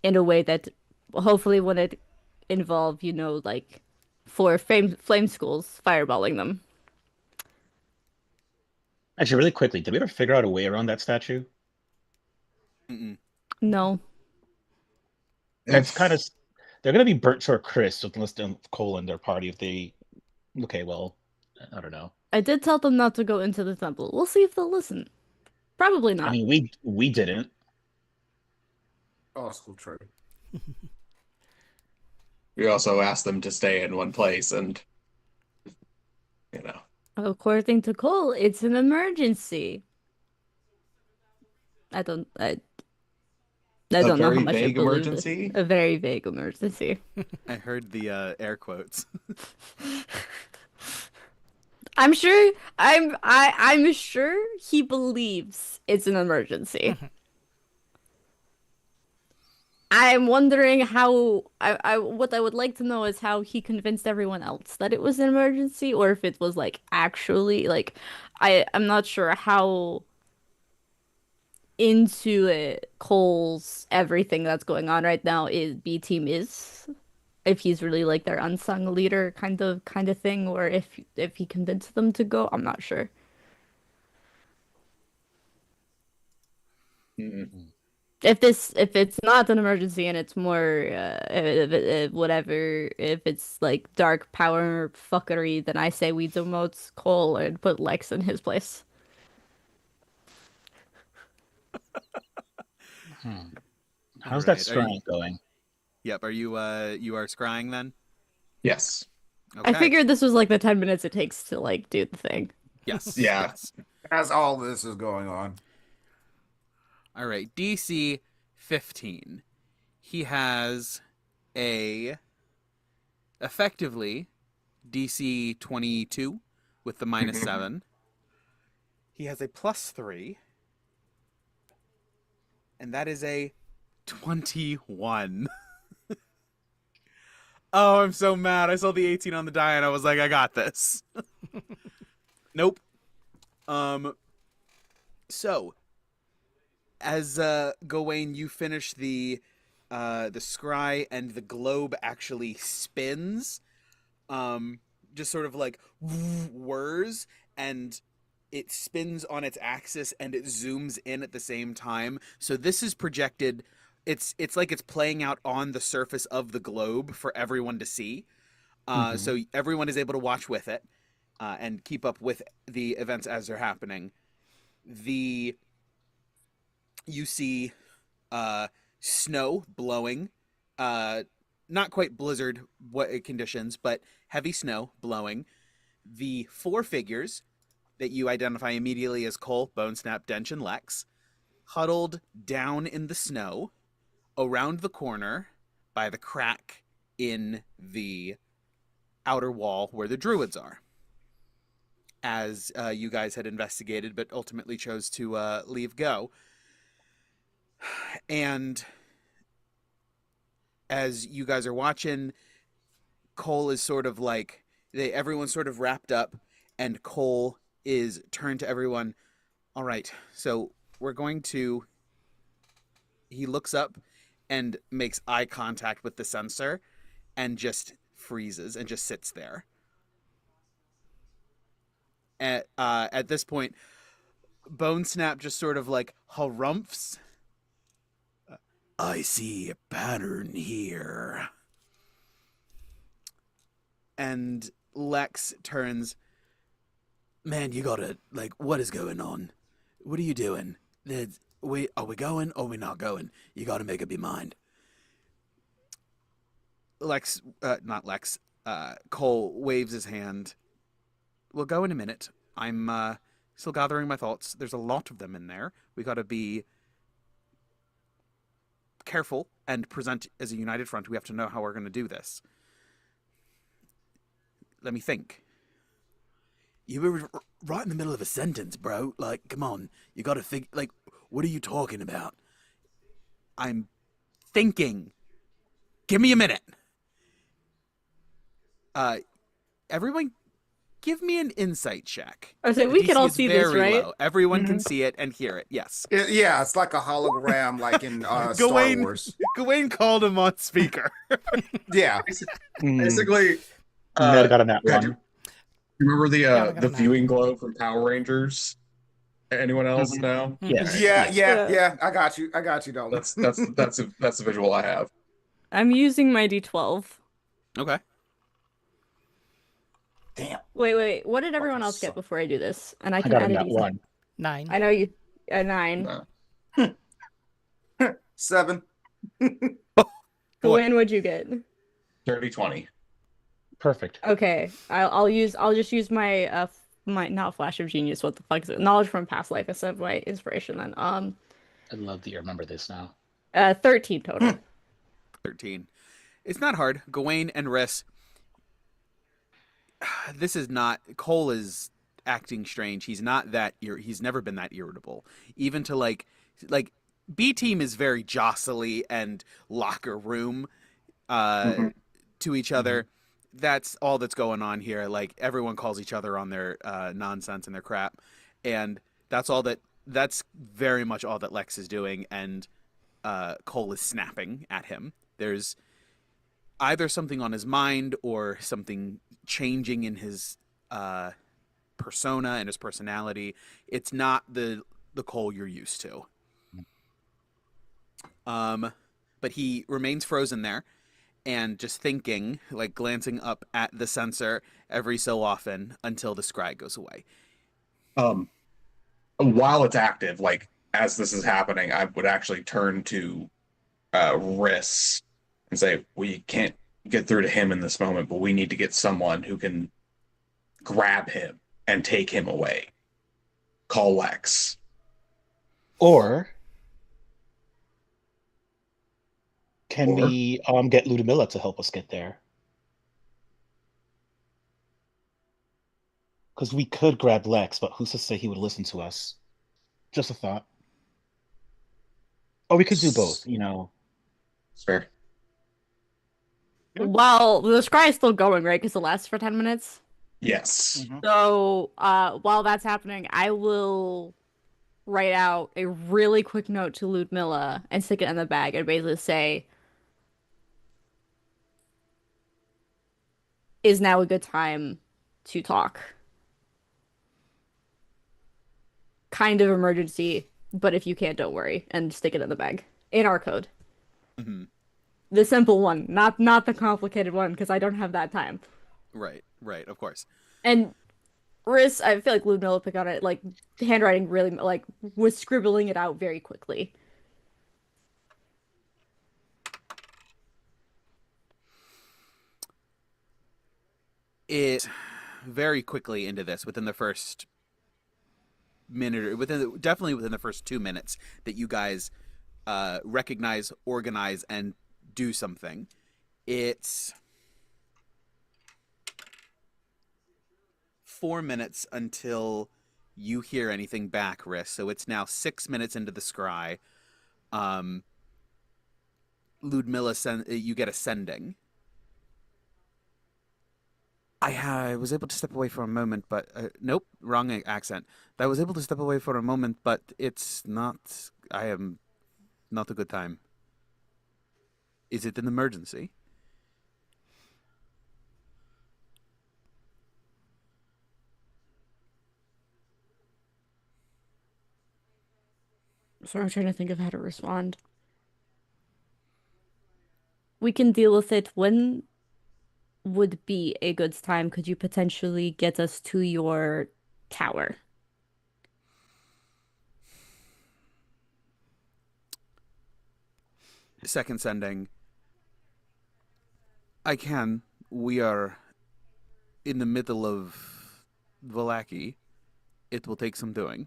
a way that hopefully wouldn't involve, like 4 flame schools fireballing them. Actually, really quickly, did we ever figure out a way around that statue? Mm-mm. No. It's kind of they're gonna be burnt to a crisp unless Cole and their party if they. Okay, well, I don't know. I did tell them not to go into the temple. We'll see if they'll listen. Probably not. I mean, we didn't. Oh, school trade. We also asked them to stay in one place, and According to Cole, it's an emergency. I don't know how very much I vague believe emergency? this. A very vague emergency. I heard the air quotes. I'm sure I'm sure he believes it's an emergency. I'm wondering how what I would like to know is how he convinced everyone else that it was an emergency, or if it was like actually like I'm not sure how into it Cole's everything that's going on right now is B team is. If he's really like their unsung leader kind of thing, or if he convinced them to go, I'm not sure. Mm-mm. If it's not an emergency and it's more whatever, if it's like dark power fuckery, then I say we demote Cole and put Lex in his place. How's Right, that scrying going? Yep. Are you scrying then? Yes. Okay. I figured this was like the 10 minutes it takes to like do the thing. Yes. Yeah. Yes. As all this is going on. All right. DC 15. He has a effectively DC 22 with the minus 7. He has a +3. And that is a 21. Oh, I'm so mad. I saw the 18 on the die and I was like, I got this. Nope. So as Gawain, you finish the scry and the globe actually spins, just sort of like whirs, and it spins on its axis and it zooms in at the same time. So this is projected. It's like it's playing out on the surface of the globe for everyone to see. So everyone is able to watch with it and keep up with the events as they're happening. You see snow blowing, not quite blizzard conditions, but heavy snow blowing. The 4 figures that you identify immediately as Cole, Bonesnap, Dench, and Lex, huddled down in the snow around the corner by the crack in the outer wall where the druids are. As you guys had investigated, but ultimately chose to leave go. And as you guys are watching, Cole is sort of like, everyone's sort of wrapped up, and Cole is turned to everyone. All right, so we're going to... He looks up and makes eye contact with the sensor and just freezes and just sits there. At this point, Bonesnap just sort of like harumphs. I see a pattern here. And Lex turns, man, you gotta, like, what is going on? What are you doing? Are we going or are we not going? You gotta make up your mind. Cole waves his hand. We'll go in a minute. I'm still gathering my thoughts. There's a lot of them in there. We gotta be careful and present as a united front. We have to know how we're going to do this. Let me think. You were right in the middle of a sentence, bro. Like, come on. You got to think. Like, what are you talking about? I'm thinking. Give me a minute. Everyone, give me an insight check. I was like, we DC can all is see this, very right? low. Everyone can see it and hear it. Yes. Yeah, it's like a hologram, like in Star Gawain, Wars. Gawain called him on speaker. Yeah. Basically, Ned got a nat God, one. you remember I got the a nat. viewing globe from Power Rangers? Anyone else know? Yes. Yeah. I got you, Dalton. That's the visual I have. I'm using my D12. Okay. Damn. Wait. What did everyone else get before I do this? And I I can got a add a nat D6. one. 9. I know you. A 9. No. 7. Gawain, what'd you get? 30-20. Perfect. Okay, I'll just use my my not flash of genius. What the fuck is it? Knowledge from past life instead of my inspiration. Then I love that you remember this now. 13 total. 13. It's not hard. Gawain and Riss. This is not... Cole is acting strange. He's not that... He's never been that irritable. Even to, like... B-Team is very jostly and locker room to each other. That's all that's going on here. Like, everyone calls each other on their nonsense and their crap. And that's very much all that Lex is doing. And Cole is snapping at him. There's either something on his mind or something changing in his persona and his personality. It's not the Cole you're used to. But he remains frozen there and just thinking, like glancing up at the sensor every so often until the scry goes away. While it's active, like as this is happening, I would actually turn to Riss and say, we can't get through to him in this moment, but we need to get someone who can grab him and take him away. Call Lex. Or can we get Ludmilla to help us get there? Because we could grab Lex, but who's to say he would listen to us? Just a thought. Or we could do both, you know. It's fair. While the scry is still going, right? Because it lasts for 10 minutes. Yes. Mm-hmm. So while that's happening, I will write out a really quick note to Ludmilla and stick it in the bag and basically say, is now a good time to talk? Kind of emergency, but if you can't, don't worry, and stick it in the bag. In our code. Mm-hmm. The simple one, not the complicated one, because I don't have that time. Right, of course. And Riss, I feel like Ludmilla picked on it, like, handwriting really, like, was scribbling it out very quickly. It very quickly into this, within the first minute, or definitely within the first 2 minutes, that you guys recognize, organize, and do something. It's 4 minutes until you hear anything back, Riss. So it's now 6 minutes into the scry. Ludmilla, you get a sending. I was able to step away for a moment, but nope, wrong accent. I was able to step away for a moment, but it's not. I am not a good time. Is it an emergency? So I'm trying to think of how to respond. We can deal with it. When would be a good time? Could you potentially get us to your tower? Second sending. I can. We are in the middle of Vallaki. It will take some doing.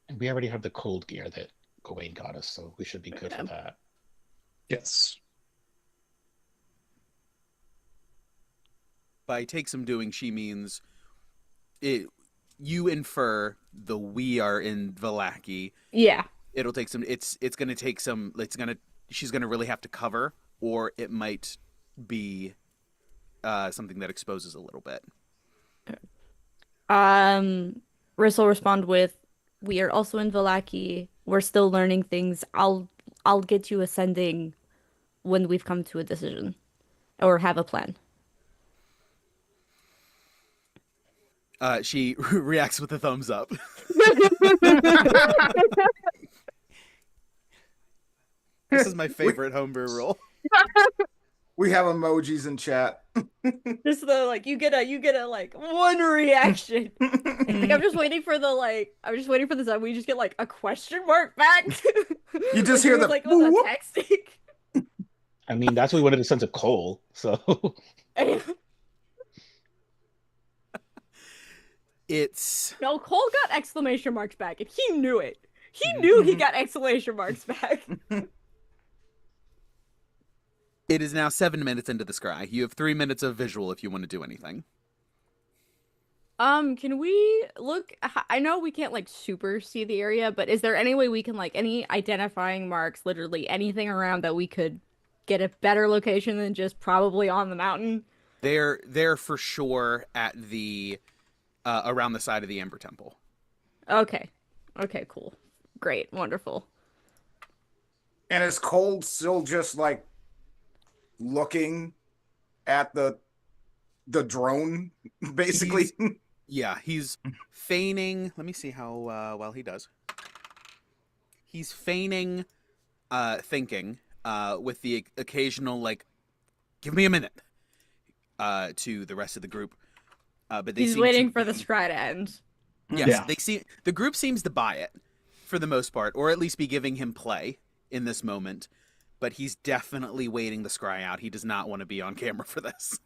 And we already have the cold gear that Gawain got us, so we should be good for that. Yes. By take some doing, she means it. You infer the we are in Vallaki. Yeah. It'll take some. It's going to take some. She's going to really have to cover, or it might be something that exposes a little bit. Riss will respond with, "We are also in Vallaki. We're still learning things. I'll get you a sending when we've come to a decision or have a plan." She reacts with a thumbs up. This is my favorite homebrew rule. We have emojis in chat. Just the like you get a like one reaction. Like, I'm just waiting for the time we just get like a question mark back. You just hear the like whoop. texting. I mean, that's what we wanted to send to Cole, so It's No, Cole got exclamation marks back, and he knew it. He knew he got exclamation marks back. It is now 7 minutes into the scry. You have 3 minutes of visual if you want to do anything. Can we look? I know we can't like super see the area, but is there any way we can like any identifying marks, literally anything around that we could get a better location than just probably on the mountain? They're for sure at the around the side of the Amber Temple. Okay, cool, great, wonderful. And is Cole still just like looking at the drone, basically? He's feigning. Let me see how well he does. He's feigning thinking with the occasional like, give me a minute to the rest of the group. But he's waiting for the scry to end. Yes, they see the group seems to buy it. for the most part, or at least be giving him play in this moment. But he's definitely waiting the scry out. He does not want to be on camera for this.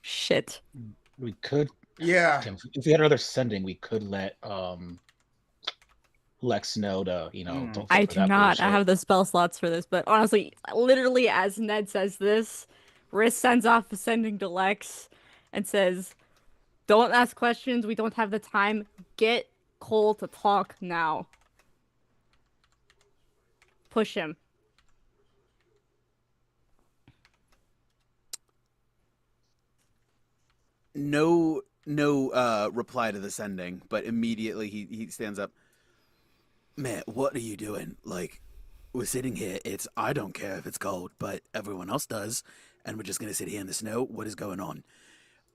Shit. We could, Yeah. if we had another sending, we could let Lex know to, don't fall I for do that not. bullshit. I have the spell slots for this, but honestly, literally as Ned says this, Riss sends off a sending to Lex and says, "Don't ask questions. We don't have the time. Get Cole to talk now. Push him." No reply to the sending, but immediately he stands up. Man, what are you doing? Like, we're sitting here. I don't care if it's cold, but everyone else does, and we're just gonna sit here in the snow. What is going on?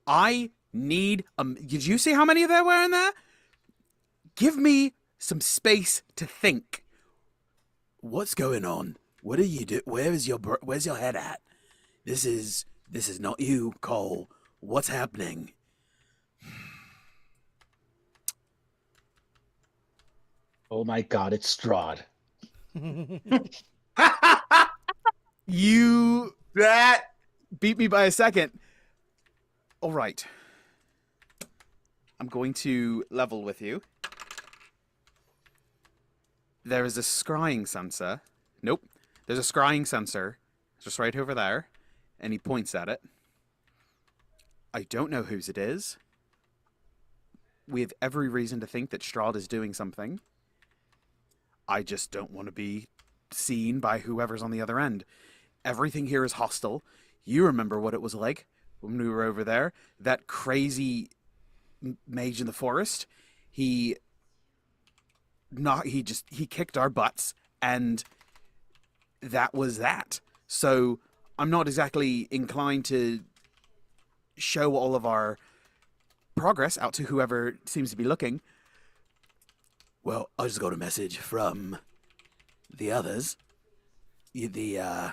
I need did you see how many there were in there? Give me some space to think. What's going on? What are you do? Where's your head at? This is not you, Cole. What's happening? Oh my god, it's Strahd. You That beat me by a second. All right. I'm going to level with you. There is a scrying sensor. Nope. There's a scrying sensor just right over there, and he points at it. I don't know whose it is. We have every reason to think that Strahd is doing something. I just don't want to be seen by whoever's on the other end. Everything here is hostile. You remember what it was like when we were over there? That crazy mage in the forest. He kicked our butts, and that was that. So I'm not exactly inclined to show all of our progress out to whoever seems to be looking. Well, I just got a message from the others. I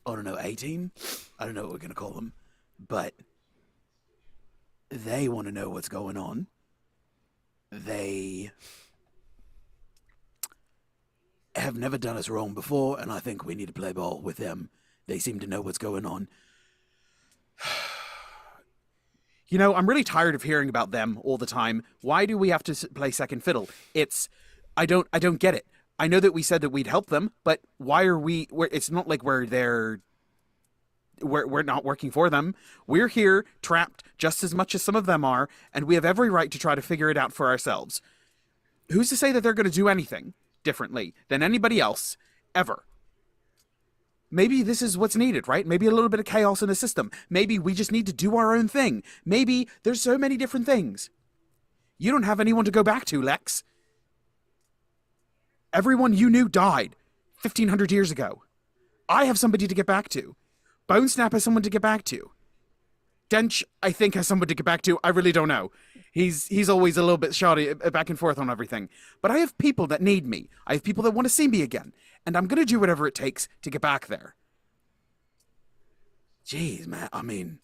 don't know, 18? I don't know what we're going to call them. But they want to know what's going on. They have never done us wrong before, and I think we need to play ball with them. They seem to know what's going on. You know, I'm really tired of hearing about them all the time. Why do we have to play second fiddle? I don't get it. I know that we said that we'd help them, but why are it's not like we're not working for them. We're here trapped just as much as some of them are, and we have every right to try to figure it out for ourselves. Who's to say that they're going to do anything differently than anybody else ever? Maybe this is what's needed, right? Maybe a little bit of chaos in the system. Maybe we just need to do our own thing. Maybe there's so many different things. You don't have anyone to go back to, Lex. Everyone you knew died 1,500 years ago. I have somebody to get back to. Bone Snap has someone to get back to. Dench, I think, has someone to get back to. I really don't know. He's always a little bit shoddy, back and forth on everything. But I have people that need me. I have people that want to see me again. And I'm going to do whatever it takes to get back there. Jeez, man. I mean,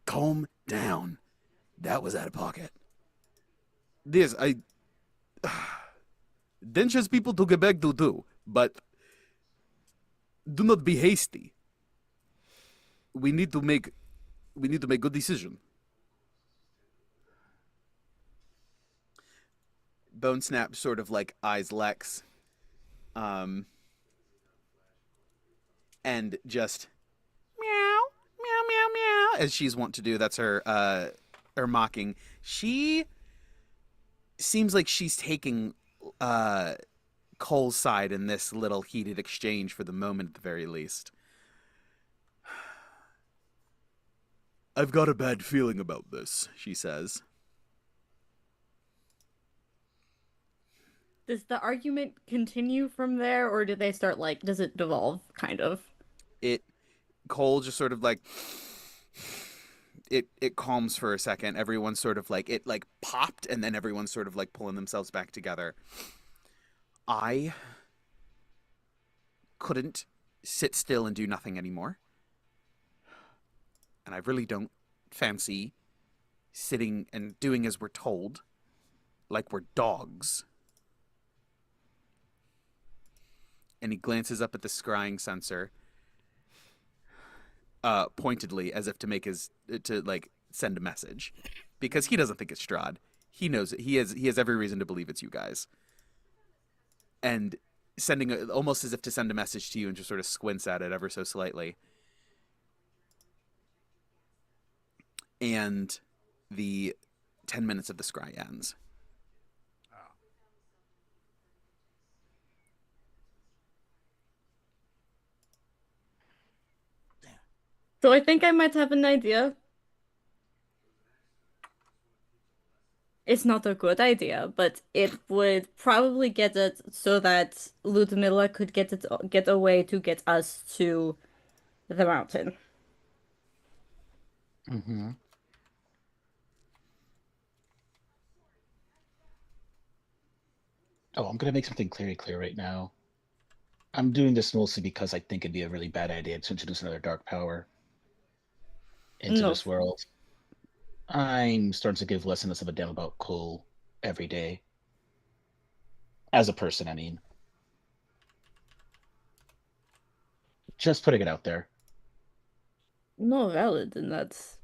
calm down. That was out of pocket. Dench has people to get back to too. But do not be hasty. We need to make good decision. Bone Snap sort of like eyes Lex, and just meow, meow, meow, meow, as she's wont to do. That's her mocking. She seems like she's taking Cole's side in this little heated exchange for the moment, at the very least. I've got a bad feeling about this, she says. Does the argument continue from there, or do they start, does it devolve, kind of? Cole just sort of it calms for a second. Everyone's sort of it popped, and then everyone's sort of pulling themselves back together. I couldn't sit still and do nothing anymore. And I really don't fancy sitting and doing as we're told. like we're dogs. And he glances up at the scrying sensor, pointedly, as if to make send a message, because he doesn't think it's Strahd. He knows it. He has every reason to believe it's you guys. And sending almost as if to send a message to you, and just sort of squints at it ever so slightly. And the 10 minutes of the scry ends. So I think I might have an idea. It's not a good idea, but it would probably get it so that Ludmilla could get a way to get us to the mountain. Mm-hmm. Oh, I'm gonna make something clear right now. I'm doing this mostly because I think it'd be a really bad idea to introduce another dark power into this world. I'm starting to give less and less of a damn about Cole every day. As a person, I mean. Just putting it out there. No, valid, and that's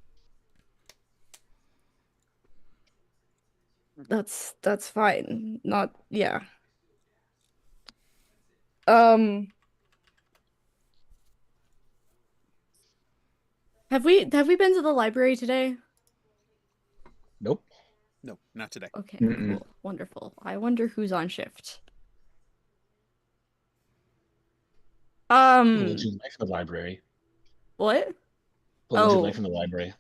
fine. Not, yeah. Have we been to the library today? Nope. No, not today. Okay, Mm-mm. cool. Wonderful. I wonder who's on shift. We'll do life from the library. What? We'll do Oh. life from the library.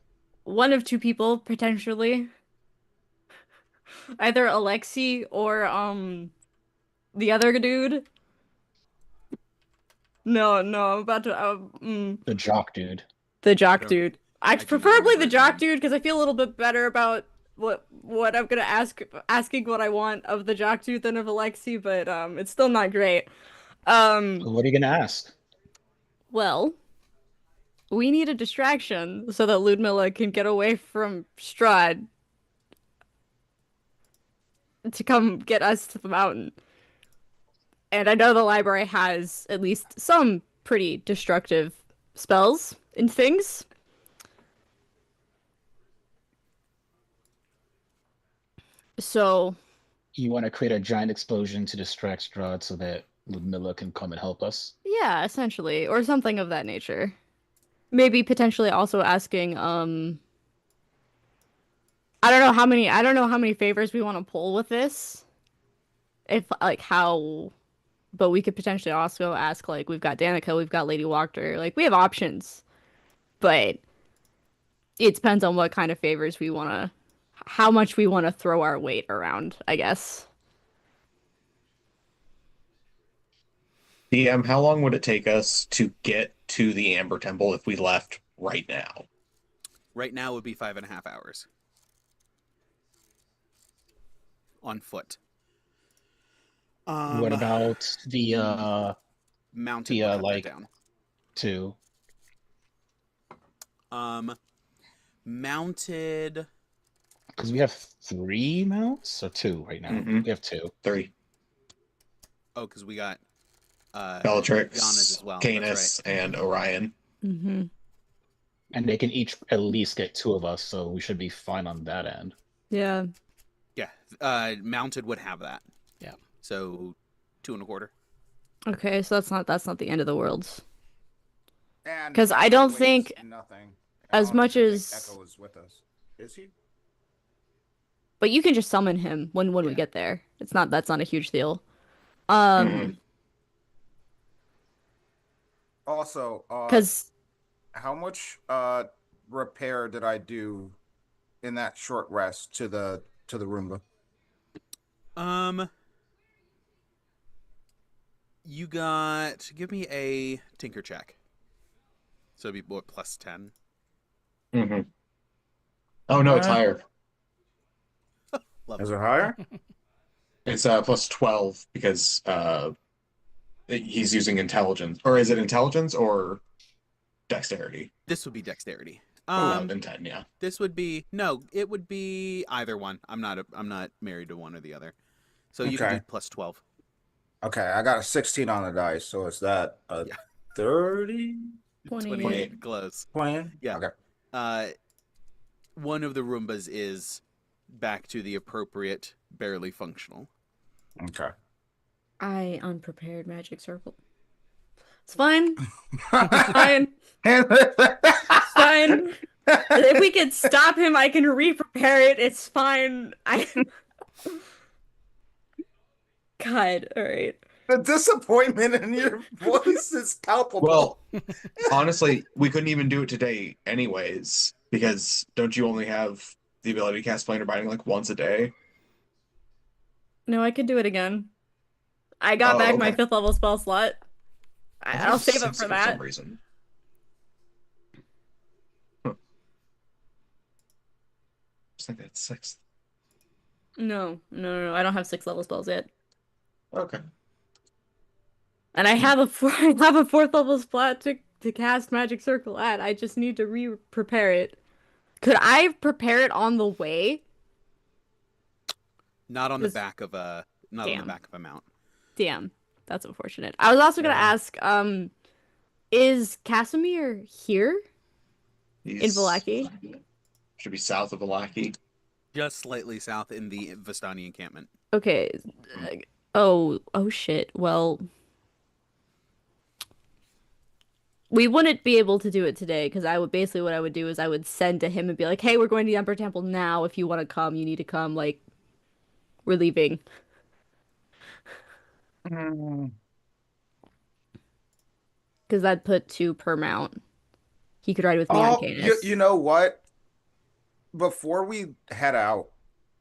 One of two people, potentially. Either Alexi or, the other dude. No, I'm about to, The jock dude. The jock don't- dude. I do not Preferably remember the his jock name. dude, because I feel a little bit better about what I'm gonna asking what I want of the jock dude than of Alexi, but it's still not great. What are you gonna ask? Well, we need a distraction so that Ludmilla can get away from Strahd to come get us to the mountain. And I know the library has at least some pretty destructive spells and things. So, You want to create a giant explosion to distract Strahd so that Ludmilla can come and help us? yeah, essentially, or something of that nature. Maybe potentially also asking, I don't know how many favors we want to pull with this. If, like, how, but we could potentially also ask, like, we've got Danica, we've got Lady Wachter, like, we have options. But it depends on what kind of favors we want to, how much we want to throw our weight around, I guess. DM, how long would it take us to get to the Amber Temple if we left right now? Right now would be 5.5 hours. On foot. What about the mounted? the, We'll cut that like- down. two? Mounted. Because we have 3 mounts or 2 right now. Mhm. We have 2. 3. Oh, because we got Bellatrix, Yana's as well. Canis, That's right. and Orion. Mm-hmm. And they can each at least get 2 of us, so we should be fine on that end. Yeah. Yeah, mounted would have that. Yeah. So 2.25. Okay, so that's not the end of the world. And 'Cause I don't Echo think weighs nothing. as I don't much even as- think Echo is with us. Is he? But you can just summon him when we get there. That's not a huge deal. Mhm. Also, Because how much repair did I do in that short rest to the Roomba? You got. Give me a tinker check. So it'd be what, plus 10. Mm-hmm. Oh no, it's Uh, higher. Love Is it. it higher? It's plus 12 because he's using intelligence. Or is it intelligence or dexterity? This would be dexterity. Then 10, yeah. This would be it would be either one. I'm not married to one or the other. So you can do plus 12. Okay, I got a 16 on the dice, so is that a 30? 28. Close. 20? Yeah. Okay. One of the Roombas is back to the appropriate, barely functional. Okay. I unprepared magic circle. It's fine. Fine. It's fine. If we could stop him, I can re-prepare it. It's fine. God, all right. The disappointment in your voice is palpable. Well, honestly, we couldn't even do it today anyways, because don't you only have the ability to cast Planar Binding like once a day? No, I could do it again. I got back my 5th level spell slot. I'll save it for that. For some reason. Huh. I think that's 6th. No. I don't have 6th level spells yet. Okay. And I have a 4th level spot to cast Magic Circle at. I just need to re-prepare it. Could I prepare it on the way? Not on the back of a on the back of a mount. Damn. That's unfortunate. I was also gonna ask, is Casimir here? In Vallaki? Should be south of Vallaki. Just slightly south in the Vistani encampment. Okay. Oh shit. Well, we wouldn't be able to do it today because basically what I would do is I would send to him and be like, "Hey, we're going to the Emperor Temple now. If you want to come, you need to come. Like, we're leaving." Because that'd put 2 per mount. He could ride with me on Canis. You know what? Before we head out,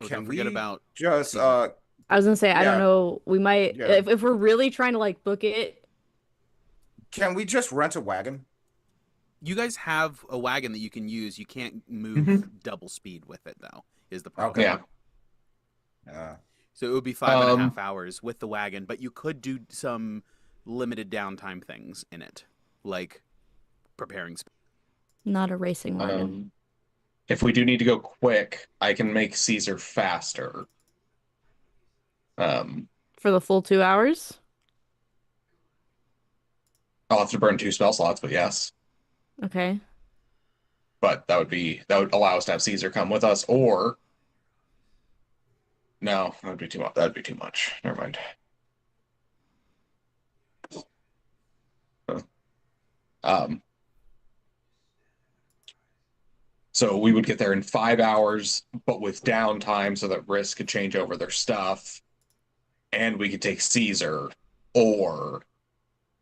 Can we forget about just I was gonna say, I don't know. We might if we're really trying to like book it. Can we just rent a wagon? You guys have a wagon that you can use. You can't move double speed with it, though, is the problem. Okay. Yeah. So it would be 5.5 hours with the wagon, but you could do some limited downtime things in it, like preparing. Not a racing wagon. If we do need to go quick, I can make Cesar faster. For the full 2 hours? I'll have to burn 2 spell slots, but yes. Okay. But that would allow us to have Cesar come with us, or no, that would be too much. That'd be too much. Never mind. So we would get there in 5 hours, but with downtime so that Risk could change over their stuff, and we could take Cesar, or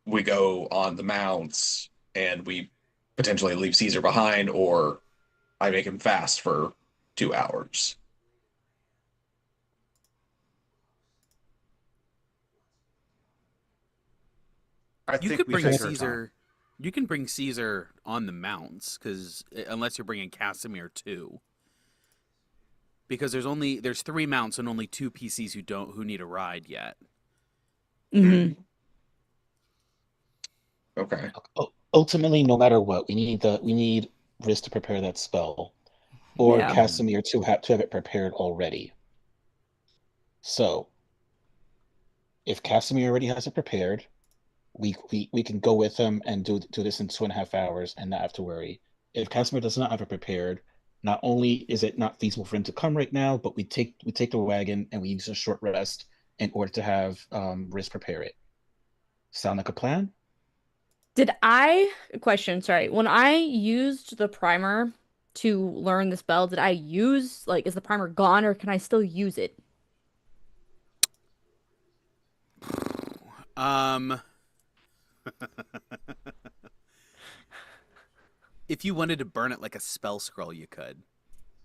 we go on the mounts and we potentially leave Cesar behind, or I make him fast for 2 hours. You could bring Cesar. You can bring Cesar on the mounts, because unless you're bringing Casimir too, because there's 3 mounts and only 2 PCs who need a ride yet. Mm-hmm. Okay. Ultimately, no matter what, we need Riz to prepare that spell, or Casimir to have it prepared already. So, if Casimir already has it prepared, we can go with him and do this in 2.5 hours and not have to worry. If Casimir does not have it prepared, not only is it not feasible for him to come right now, but we take the wagon and we use a short rest in order to have Riz prepare it. Sound like a plan? Sorry, when I used the primer to learn the spell, did I use, like, is the primer gone or can I still use it? If you wanted to burn it like a spell scroll, you could.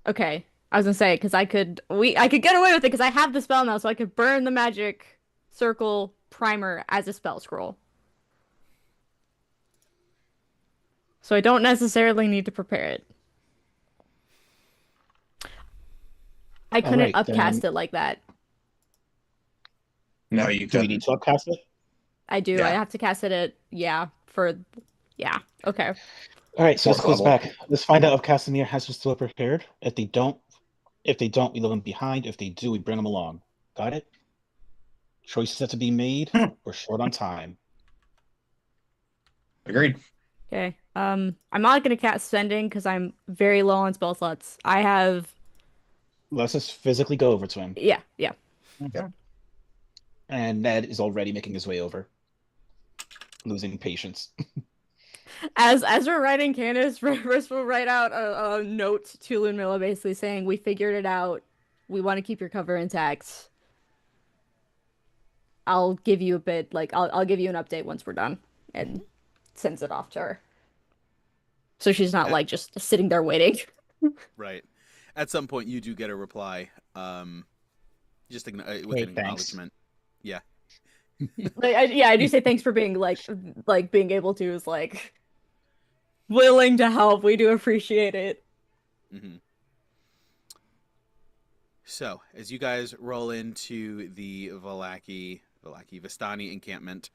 Okay. I was gonna say, because I could get away with it because I have the spell now, so I could burn the magic circle primer as a spell scroll. So I don't necessarily need to prepare it. I couldn't upcast it like that. No, you do. We need to upcast it. I do. Yeah. I have to cast it at okay. All right, so this Fourth goes level. back. Let's find out if Casimir has his store prepared. If they don't, we leave them behind. If they do, we bring them along. Got it? Choices have to be made. We're short on time. Agreed. Okay. I'm not gonna cast sending because I'm very low on spell slots. I have Let's just physically go over to him. yeah, yeah. Mhm. And Ned is already making his way over, losing patience. As we're writing Candace, Riss will write out a note to Lunmilla basically saying we figured it out. We want to keep your cover intact. I'll give you a bit like I'll give you an update once we're done and sends it off to her. So she's not like just sitting there waiting. Right. At some point, you do get a reply, just with Hey, an thanks. acknowledgement. Yeah. Like, I do say thanks for being like being able to is like willing to help. We do appreciate it. Mm-hmm. So, as you guys roll into the Vistani encampment,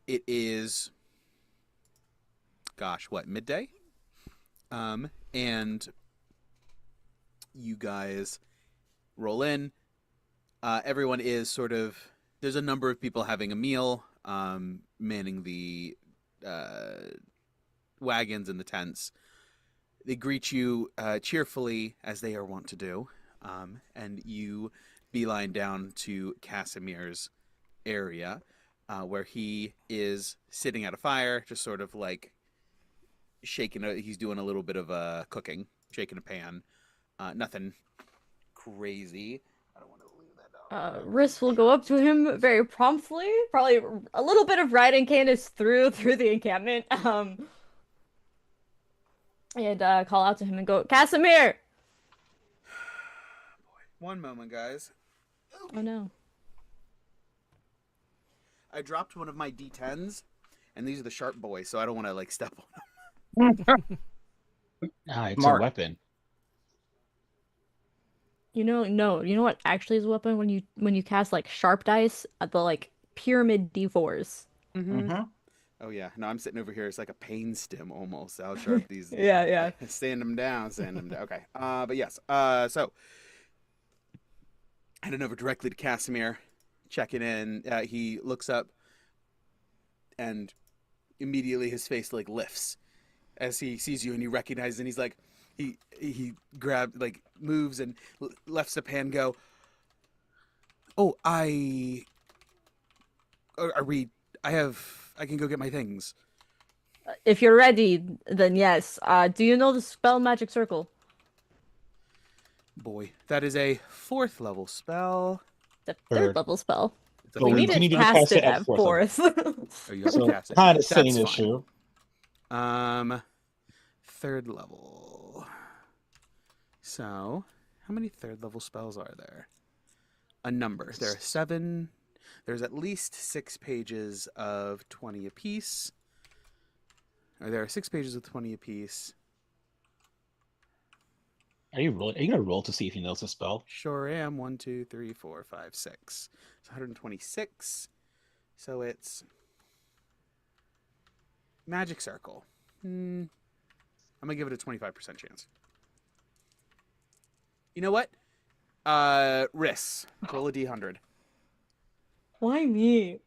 it is, gosh, what, midday? And you guys roll in. Everyone is sort of, there's a number of people having a meal, manning the wagons and the tents. They greet you cheerfully, as they are wont to do, and you beeline down to Casimir's area, where he is sitting at a fire, just sort of like he's doing a little bit of cooking, shaking a pan. Nothing crazy. I don't want to leave that down. Riss will go up to him very promptly, probably a little bit of riding Candace through the encampment, and call out to him and go, Casimir! One moment, guys. Oh no. I dropped one of my D10s, and these are the sharp boys, so I don't want to like step on them. It's Mark. a weapon. No, you know what actually is a weapon when you cast like sharp dice at the like pyramid D4s. Mm-hmm. Oh yeah, no, I'm sitting over here. It's like a pain stim almost. How sharp these. Yeah. Stand them down. Okay. But yes. So heading over directly to Casimir, checking in. He looks up, and immediately his face like lifts as he sees you, and he recognizes, and he's like, he grabbed, like, moves and lets the pan go. Oh, are we? I can go get my things. If you're ready, then yes. Do you know the spell Magic Circle? Boy, that is a 4th level spell. The Third. third level spell. It's a But We we need to continue to cast cast it it at at fourth fourth. Oh, you have So to cast it. kind of same That's fine. issue. 3rd level. So, how many 3rd level spells are there? A number. There are 7. There's at least 6 pages of 20 apiece. Or there are 6 pages of 20 apiece. Are you gonna roll to see if he knows the spell? Sure am. 1, 2, 3, 4, 5, 6. It's 126. So it's Magic Circle. I'm gonna give it a 25% chance. You know what? Riss. Roll a d100. Why me?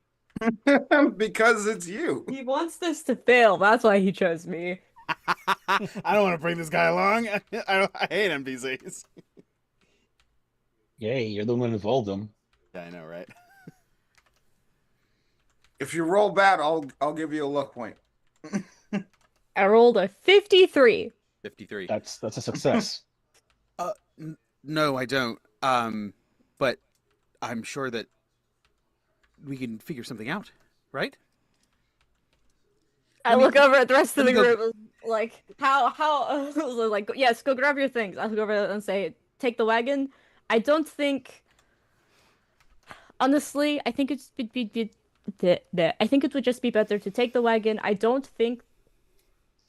Because it's you. He wants this to fail. That's why he chose me. I don't want to bring this guy along. I hate NPCs. Yay, you're the one who involved him. Yeah, I know, right? If you roll bad, I'll give you a luck point. I rolled a 53. 53. That's a success. No, I don't. But I'm sure that we can figure something out, right? I look over at the rest of let the me go- group, like, how, like, yes, go grab your things. I look over and say, take the wagon. I don't think, honestly, I think I think it would just be better to take the wagon. I don't think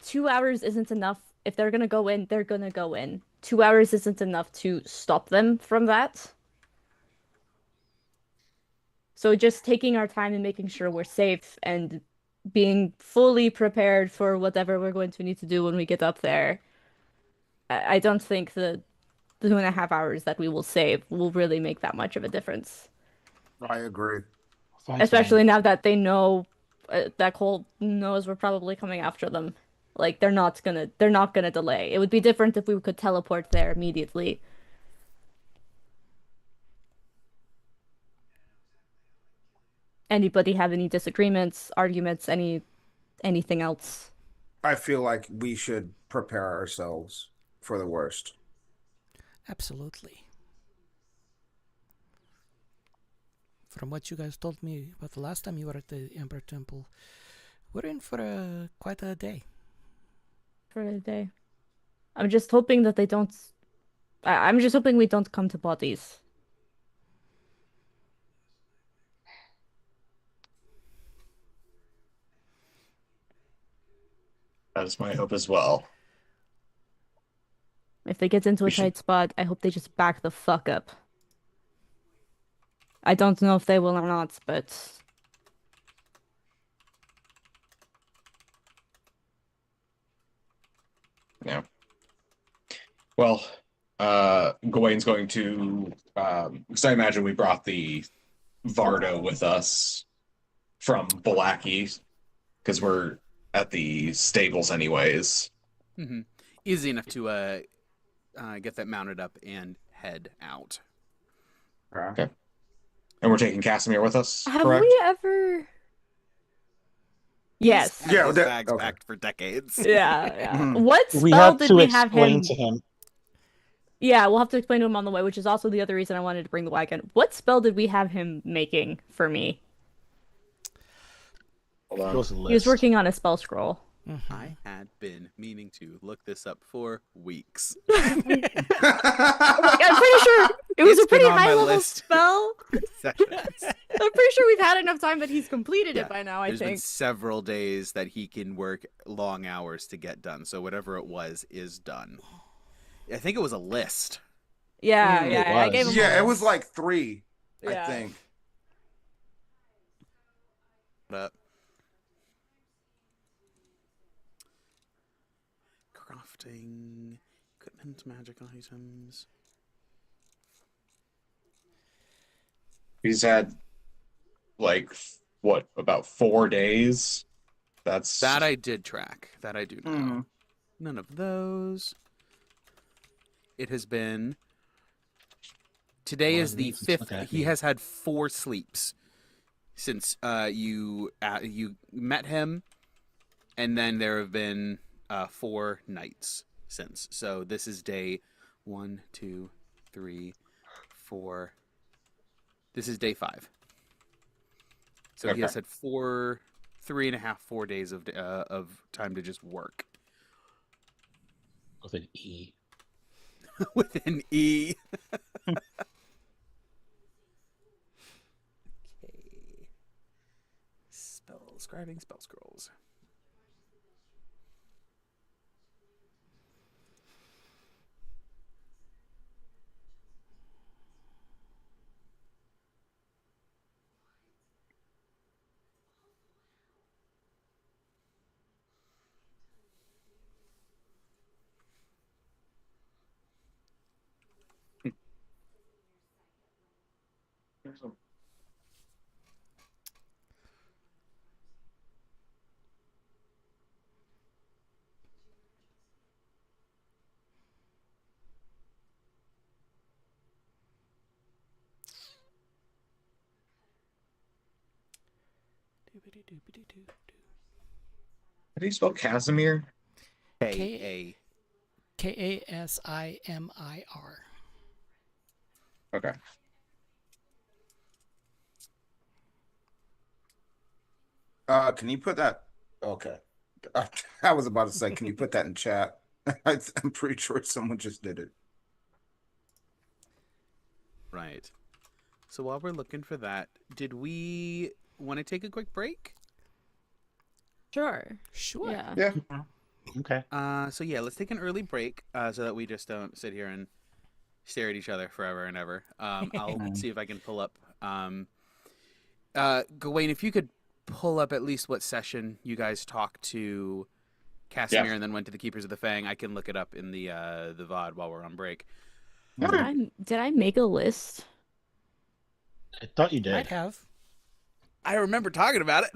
2 hours isn't enough. If they're gonna go in, they're gonna go in. 2 hours isn't enough to stop them from that. So just taking our time and making sure we're safe and being fully prepared for whatever we're going to need to do when we get up there, I don't think the 2.5 hours that we will save will really make that much of a difference. I agree. Especially now that they know that Cole knows we're probably coming after them. Like they're not gonna delay. It would be different if we could teleport there immediately. Anybody have any disagreements, arguments, anything else? I feel like we should prepare ourselves for the worst. Absolutely. From what you guys told me about the last time you were at the Emperor Temple, we're in for quite a day. For a day. I'm just hoping that they don't. I'm just hoping we don't come to bodies. That is my hope as well. If they get into a We should- tight spot, I hope they just back the fuck up. I don't know if they will or not, but Yeah. Well, Gawain's going to, because I imagine we brought the Vardo with us from Balaki, because we're at the stables anyways. Mm-hmm. Easy enough to get that mounted up and head out. Okay. And we're taking Casimir with us, have correct? we ever? Yes. Had Yeah, those that- bags okay. packed for decades. Yeah. Mhm. What We spell have did to we have explain him? to him. Yeah, we'll have to explain to him on the way, which is also the other reason I wanted to bring the wagon. What spell did we have him making for me? Hold on. Goes to the He was list. working on a spell scroll. I had been meaning to look this up for weeks. I'm pretty sure it was It's a pretty been on my high level list. spell. Sessions. I'm pretty sure we've had enough time that he's completed Yeah, it by now, I There's been think. several days that he can work long hours to get done. So whatever it was is done. I think it was a list. Yeah, It yeah, I gave him was. a Yeah, it list. was like 3, Yeah. I think. But crafting, equipment, magic items. He's had, like, what, about 4 days? That's... That I did track. That I do know. Mhm. None of those. It has been. Today is the 5th. He has had 4 sleeps since you met him, and then there have been 4 nights since. So this is day 1, 2, 3, 4. This is day 5. So he has Okay. had 3.5, 4 days of time to just work With an E. with an E. Okay. Scribing spell scrolls. How do you spell Casimir? K-A. Kasimir. Okay. Can you put that? Okay. I was about to say, can you put that in chat? I'm pretty sure someone just did it. Right. So while we're looking for that, did we want to take a quick break? Sure. Sure. Yeah. Yeah. Okay. So yeah, let's take an early break so that we just don't sit here and stare at each other forever and ever. I'll see if I can pull up. Gawain, if you could pull up at least what session you guys talked to Casimir and then went to the Keepers of the Fang. I can look it up in the VOD while we're on break. Did I make a list? I thought you did. Might have. I remember talking about it.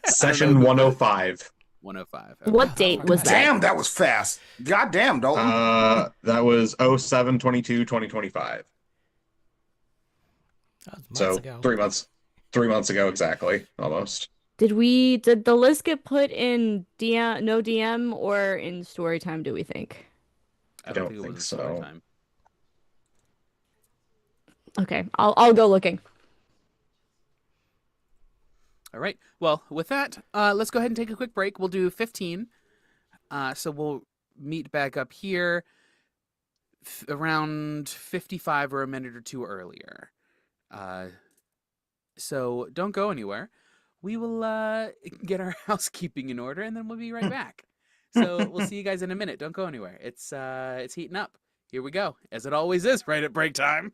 Session 105. 105. Okay. What date was that? Damn, that was fast. God damn, Dalton. That was 07/22/2025. That was months So ago. 3 months. 3 months ago, exactly, almost. Did the list get put in DM, no DM, or in story time, do we think? I don't think it think was so. story time. Okay, I'll go looking. All right. Well, with that, let's go ahead and take a quick break. We'll do 15. So we'll meet back up here around 55 or a minute or two earlier. So don't go anywhere. We will get our housekeeping in order, and then we'll be right back. So we'll see you guys in a minute. Don't go anywhere. It's heating up. Here we go, as it always is, right at break time.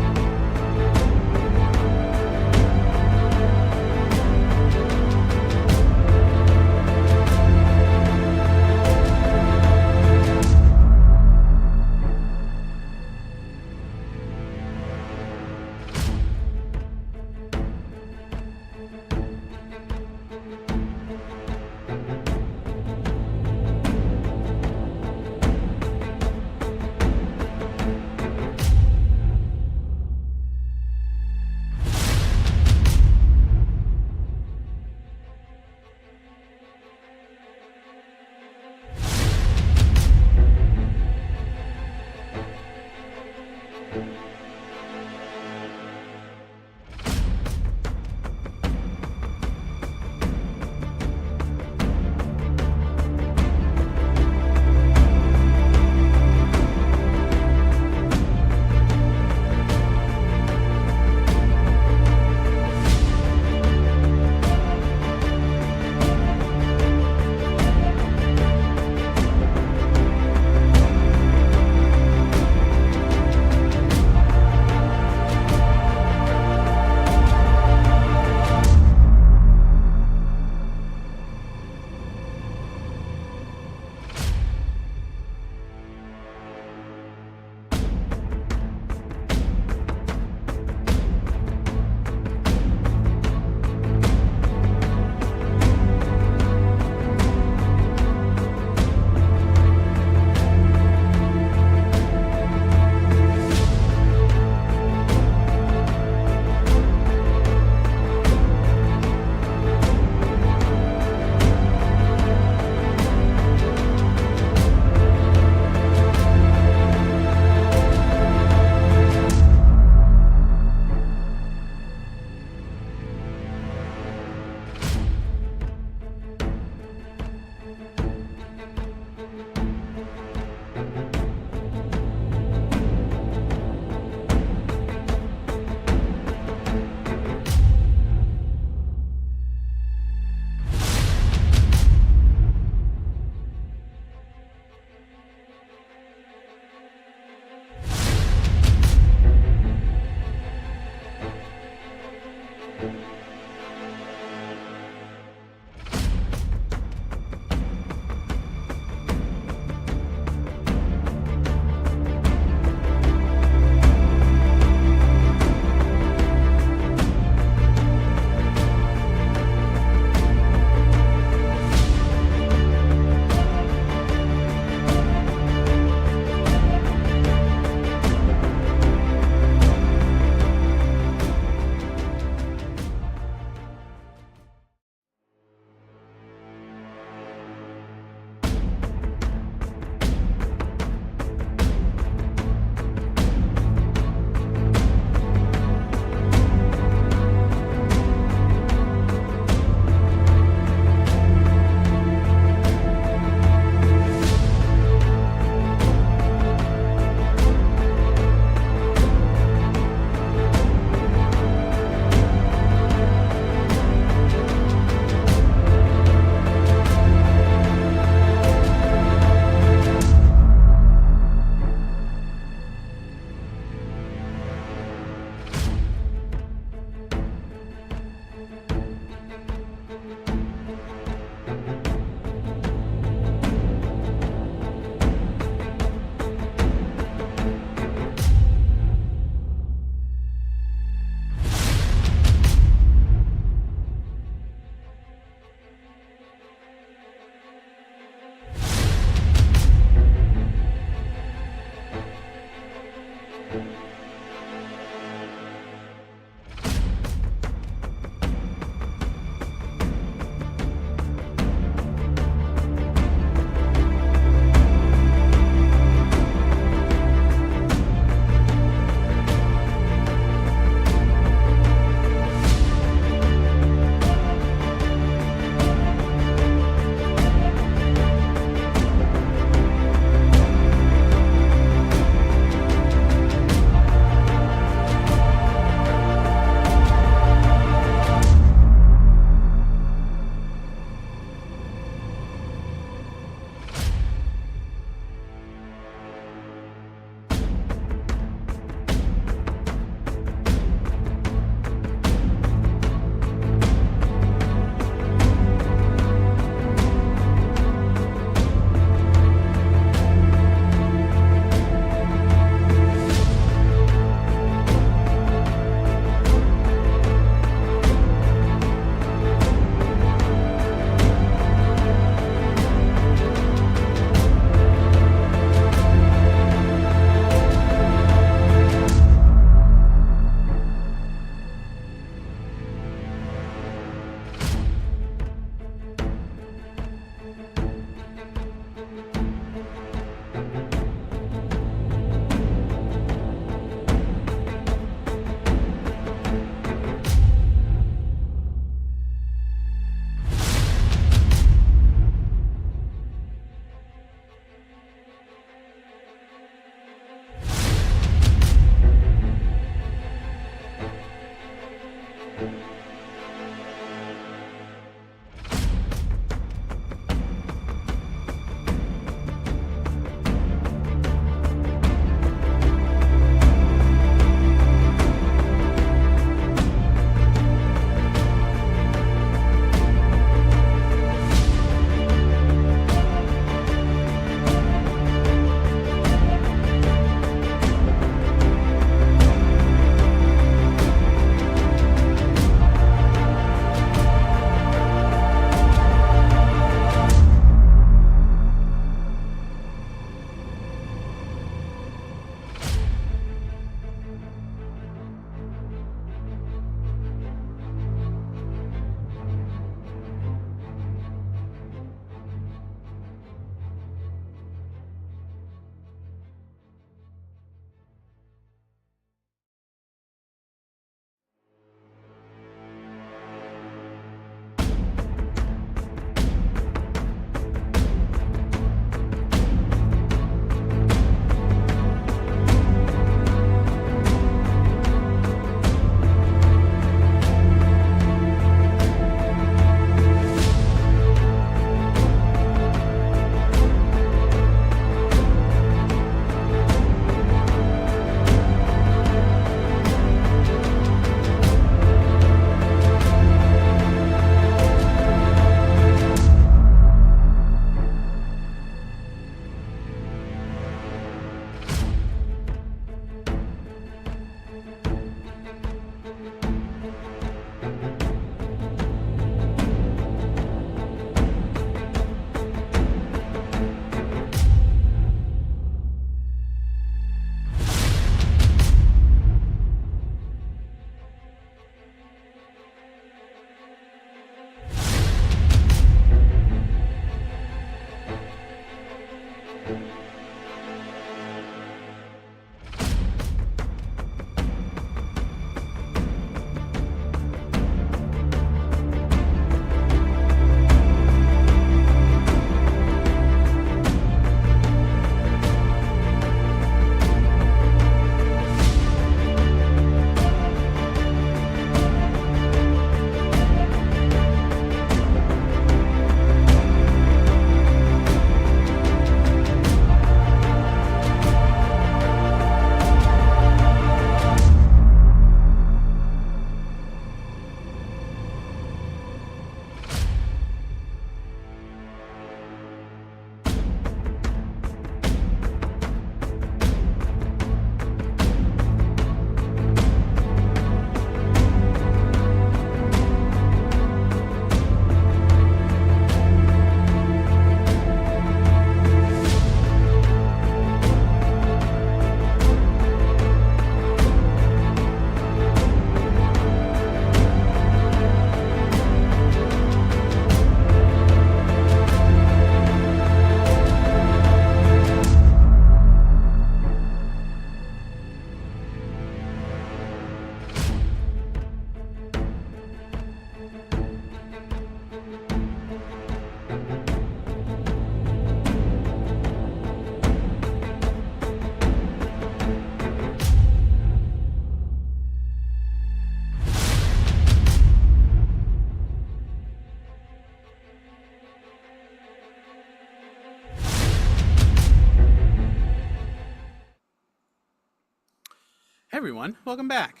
everyone, welcome back.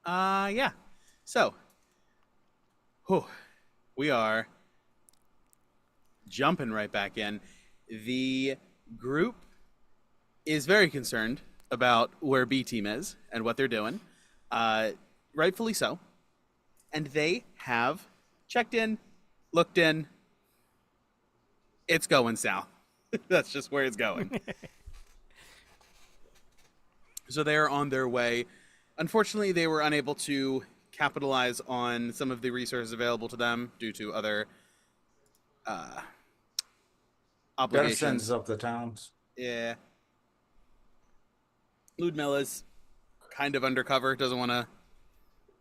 Yeah. So, we are jumping right back in. The group is very concerned about where B team is and what they're doing. Rightfully so. And they have checked in, looked in. It's going south. That's just where it's going. So they are on their way. Unfortunately, they were unable to capitalize on some of the resources available to them due to other obligations. Denizens of the towns. Yeah. Ludmilla's kind of undercover, doesn't want to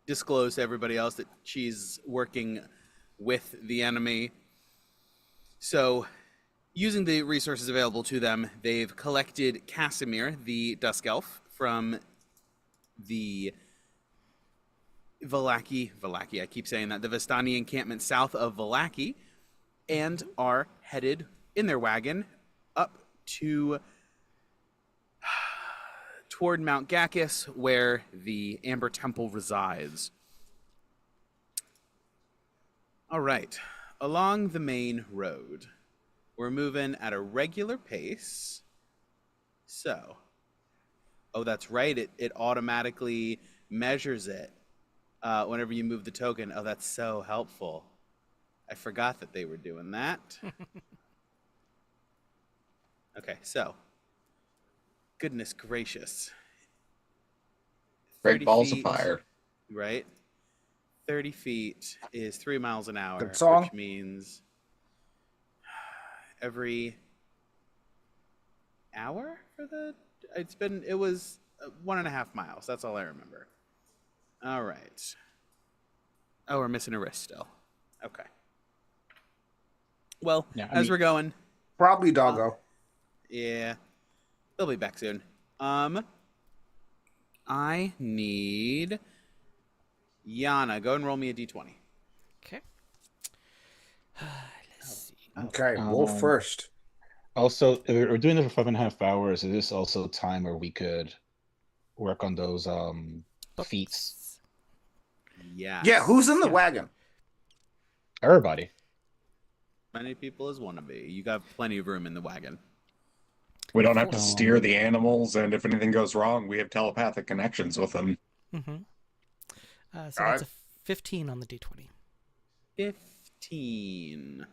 disclose to everybody else that she's working with the enemy. So, using the resources available to them, they've collected Casimir, the Dusk Elf, from the Vallaki, I keep saying that, the Vistani encampment south of Vallaki, and are headed in their wagon up toward Mount Gacchus, where the Amber Temple resides. All right, along the main road, we're moving at a regular pace. So, oh, that's right, it automatically measures it whenever you move the token. Oh, that's so helpful. I forgot that they were doing that. Okay, so, goodness gracious. Great balls of feet, fire. Right? 30 feet is 3 miles an hour, Good song. which means every hour for it was 1.5 miles. That's all I remember. All right. Oh, we're missing a wrist still. Okay. Well, we're going. Probably doggo. Yeah. They'll be back soon. I need Yana. Go and roll me a d20. Okay. Let's see. Okay, wolf first. Also, if we're doing it for 5.5 hours, is this also time where we could work on those feats? Yeah. Yeah, who's in the wagon? Everybody. Many people as want to be. You got plenty of room in the wagon. We don't have to steer the animals, and if anything goes wrong, we have telepathic connections with them. Mm-hmm. So that's a 15 on the d20. 15.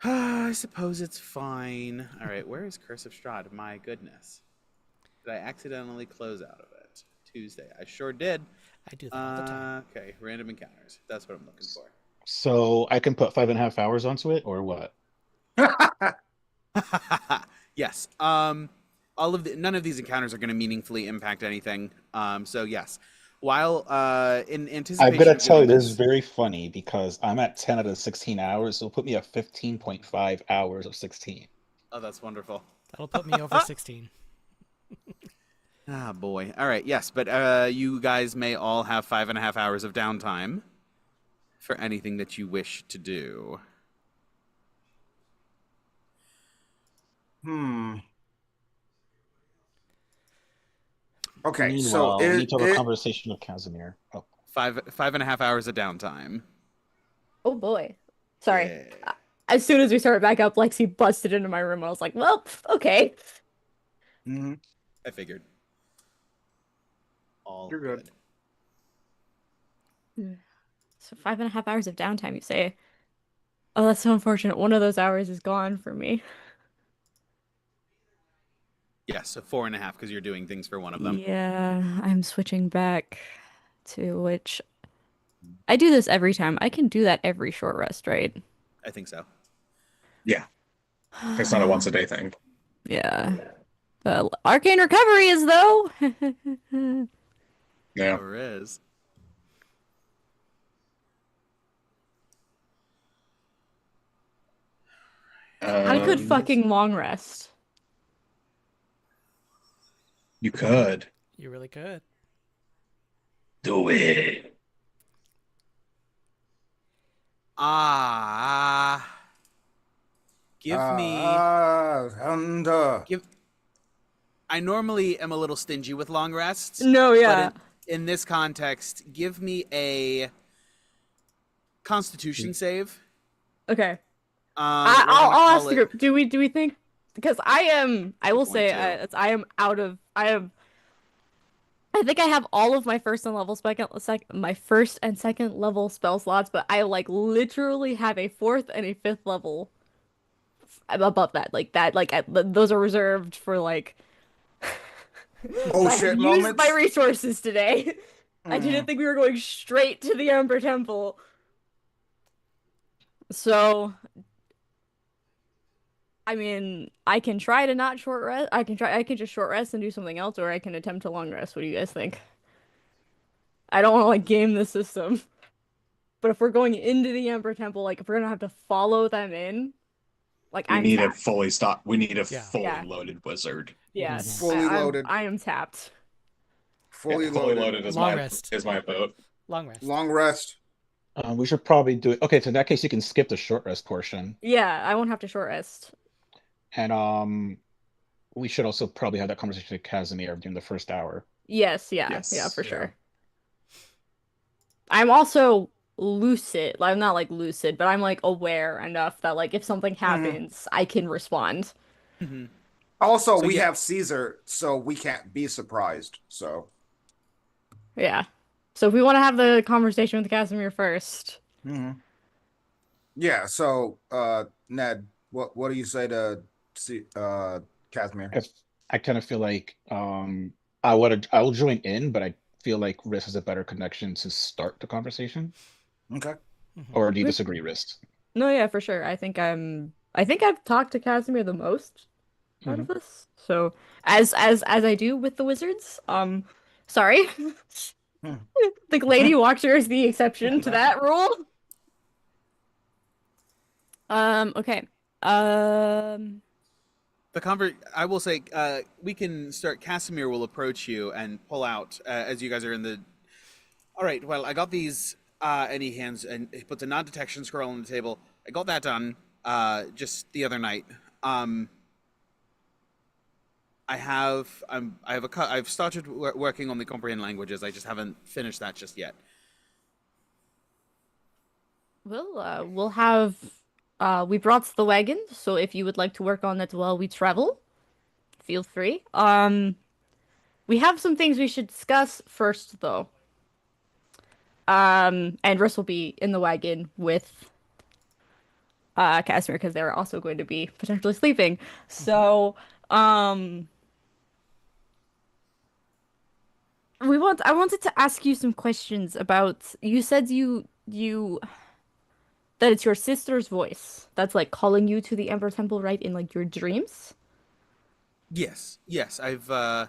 I suppose it's fine. All right, where is Curse of Strahd? My goodness. Did I accidentally close out of it? Tuesday. I sure did. I do that all the time. Okay, random encounters. That's what I'm looking for. So I can put 5.5 hours onto it, or what? Yes. None of these encounters are going to meaningfully impact anything. So yes. While in anticipation, I'm gonna tell you this is very funny because I'm at 10 out of 16 hours, so it'll put me at 15.5 hours of 16. Oh, that's wonderful. That'll put me over 16. Ah, boy. All right. Yes, but you guys may all have 5.5 hours of downtime for anything that you wish to do. Okay, Meanwhile, so we need to have a conversation with Casimir. Oh. 5.5 hours of downtime. Oh boy. Sorry. Yeah. As soon as we started back up, Lexi busted into my room. I was like, well, okay. Mm-hmm. I figured. All You're good. So 5.5 hours of downtime, you say? Oh, that's so unfortunate. One of those hours is gone for me. Yeah, so 4.5 because you're doing things for one of them. Yeah, I'm switching back to which I do this every time. I can do that every short rest, right? I think so. Yeah. It's not a once-a-day thing. Yeah. But arcane recovery is, though. Yeah. Sure is. I could fucking long rest. You could. You really could. Do it. Give me... And Give... I normally am a little stingy with long rests. No, yeah. But in this context, give me a Constitution save. Okay. We're I'll gonna ask call the it. group. Do we think? Because I will say, 2.2. I am out of. I think I have all of my my first and second level spell slots, but I like literally have a fourth and a fifth level above that. Like that, those are reserved for like. Oh I shit have used moments. my resources today. I didn't Mm. think we were going straight to the Ember Temple. So, I mean, I can try to not short rest. I can just short rest and do something else, or I can attempt to long rest. What do you guys think? I don't want to like game the system. But if we're going into the Ember Temple, like if we're gonna have to follow them in, like We I'm need a tapped. fully stock. We need a Yeah. fully Yeah. loaded wizard. Yes. Fully loaded. I am tapped. Fully Yeah, fully loaded. is Long my rest. vote. Long rest. Long rest. We should probably do it. Okay, so in that case, you can skip the short rest portion, Yeah, I won't have to short rest. and we should also probably have that conversation with Casimir during the first hour. Yes, yeah, Yes. for Yeah. sure. I'm also lucid. I'm not like lucid, but I'm like aware enough that like if something happens, I can respond. Mhm. Also, So, we yeah. have Cesar, so we can't be surprised. So, Yeah. So if we want to have the conversation with Casimir first. yeah. So, Ned, what do you say to Casimir? I kind of feel like I will join in, but I feel like Riss has a better connection to start the conversation. Okay. Or do you Okay. disagree, Riss? No, yeah, for sure. I think I've talked to Casimir the most out of this. So as I do with the wizards. Sorry. The Lady Watcher is the exception to that rule. Okay. I will say, we can start. Casimir will approach you and pull out as you guys are in the. All right. Well, I got these. And he hands and he puts a non-detection scroll on the table. I got that done just the other night. I've started working on the comprehend languages. I just haven't finished that just yet. We'll have we brought the wagon, so if you would like to work on that while we travel, feel free. We have some things we should discuss first though. And Russ will be in the wagon with Casimir because they're also going to be potentially sleeping. So, I wanted to ask you some questions about you said you that it's your sister's voice that's like calling you to the Ember Temple, right? In like your dreams? Yes. I've heard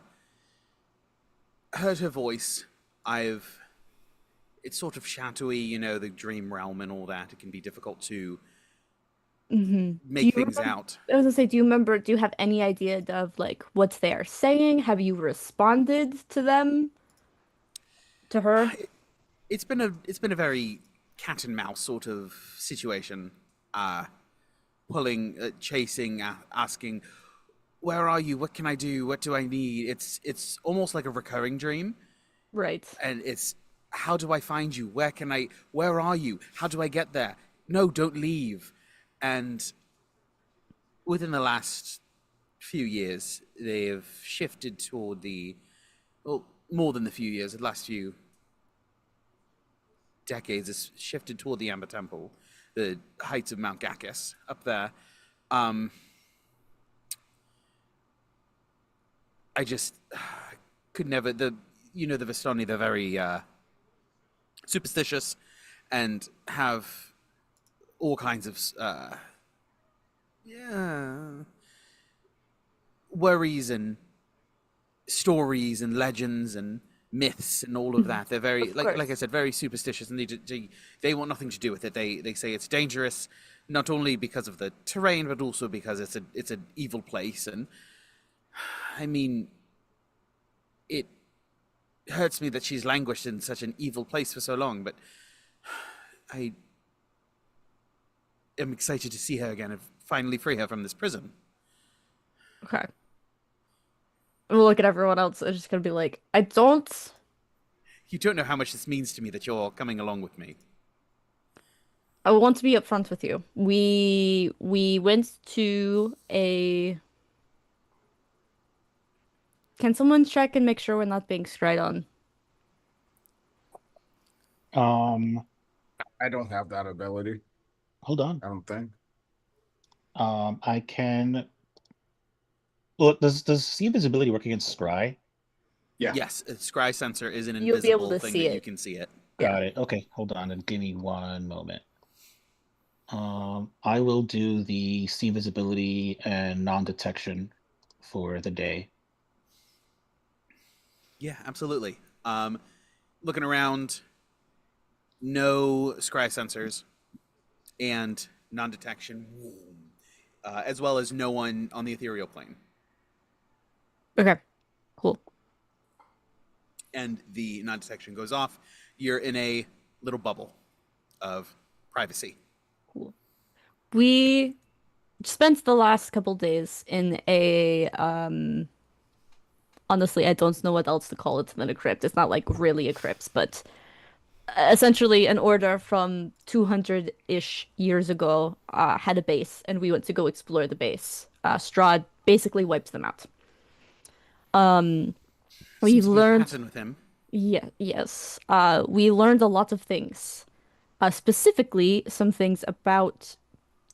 her voice. It's sort of shadowy, the dream realm and all that. It can be difficult to make things out. I was gonna say, do you have any idea of like what they are saying? Have you responded to them? To her? It's been a very cat and mouse sort of situation. Pulling, chasing, asking, "Where are you? What can I do? What do I need?" It's almost like a recurring dream. Right. And it's, how do I find you? Where are you? How do I get there? No, don't leave. And within the last few years, they have shifted toward more than the few years, the last few decades has shifted toward the Amber Temple, the heights of Mount Gakis up there. I just could never, the Vistani, they're very superstitious and have all kinds of worries and stories and legends and myths and all of that. They're very, like I said, very superstitious, and they want nothing to do with it. They say it's dangerous, not only because of the terrain, but also because it's an evil place. And I mean, it hurts me that she's languished in such an evil place for so long, but I am excited to see her again and finally free her from this prison. Okay. we'll look at everyone else and just gonna be like, I don't. You don't know how much this means to me that you're coming along with me. I want to be upfront with you. We went to a. Can someone check and make sure we're not being spied on? I don't have that ability. Hold on. I don't think. I can. Well, does see invisibility work against scry? Yeah. Yes, a scry sensor is an You'll be able invisible to thing see that it. you can see it. Yeah. Got it. Okay, hold on and give me one moment. I will do the see visibility and non-detection for the day. Yeah, absolutely. Looking around, no scry sensors and non-detection, as well as no one on the ethereal plane. Okay. Cool. And the non-detection goes off. You're in a little bubble of privacy. Cool. We spent the last couple days in a honestly, I don't know what else to call it than a crypt. It's not like really a crypt, but essentially an order from 200-ish years ago had a base, and we went to go explore the base. Strahd basically wiped them out. We Seems to be a learned, pattern with him. yeah, yes, we learned a lot of things. Specifically, some things about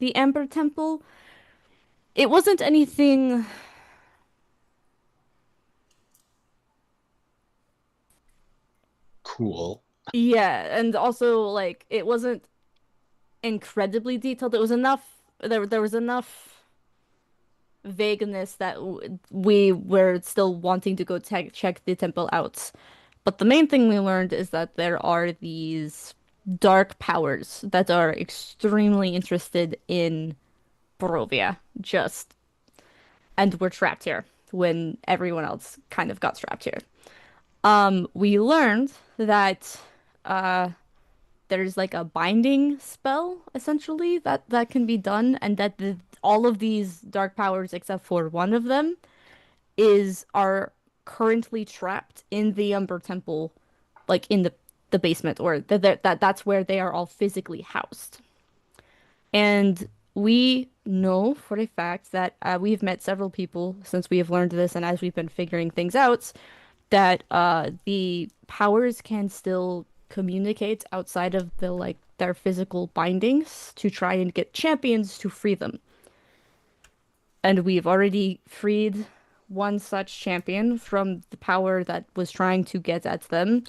the Amber Temple. It wasn't anything. Cool. Yeah, and also like it wasn't incredibly detailed. It was enough. There was enough vagueness that we were still wanting to go check the temple out. But the main thing we learned is that there are these dark powers that are extremely interested in Barovia, and we're trapped here when everyone else kind of got trapped here. We learned that there's like a binding spell essentially that can be done, and that all of these dark powers except for one of them are currently trapped in the Umber Temple, like in the basement, or that's where they are all physically housed. And we know for a fact that we've met several people since we have learned this, and as we've been figuring things out, that the powers can still communicate outside of their physical bindings to try and get champions to free them. And we've already freed one such champion from the power that was trying to get at them,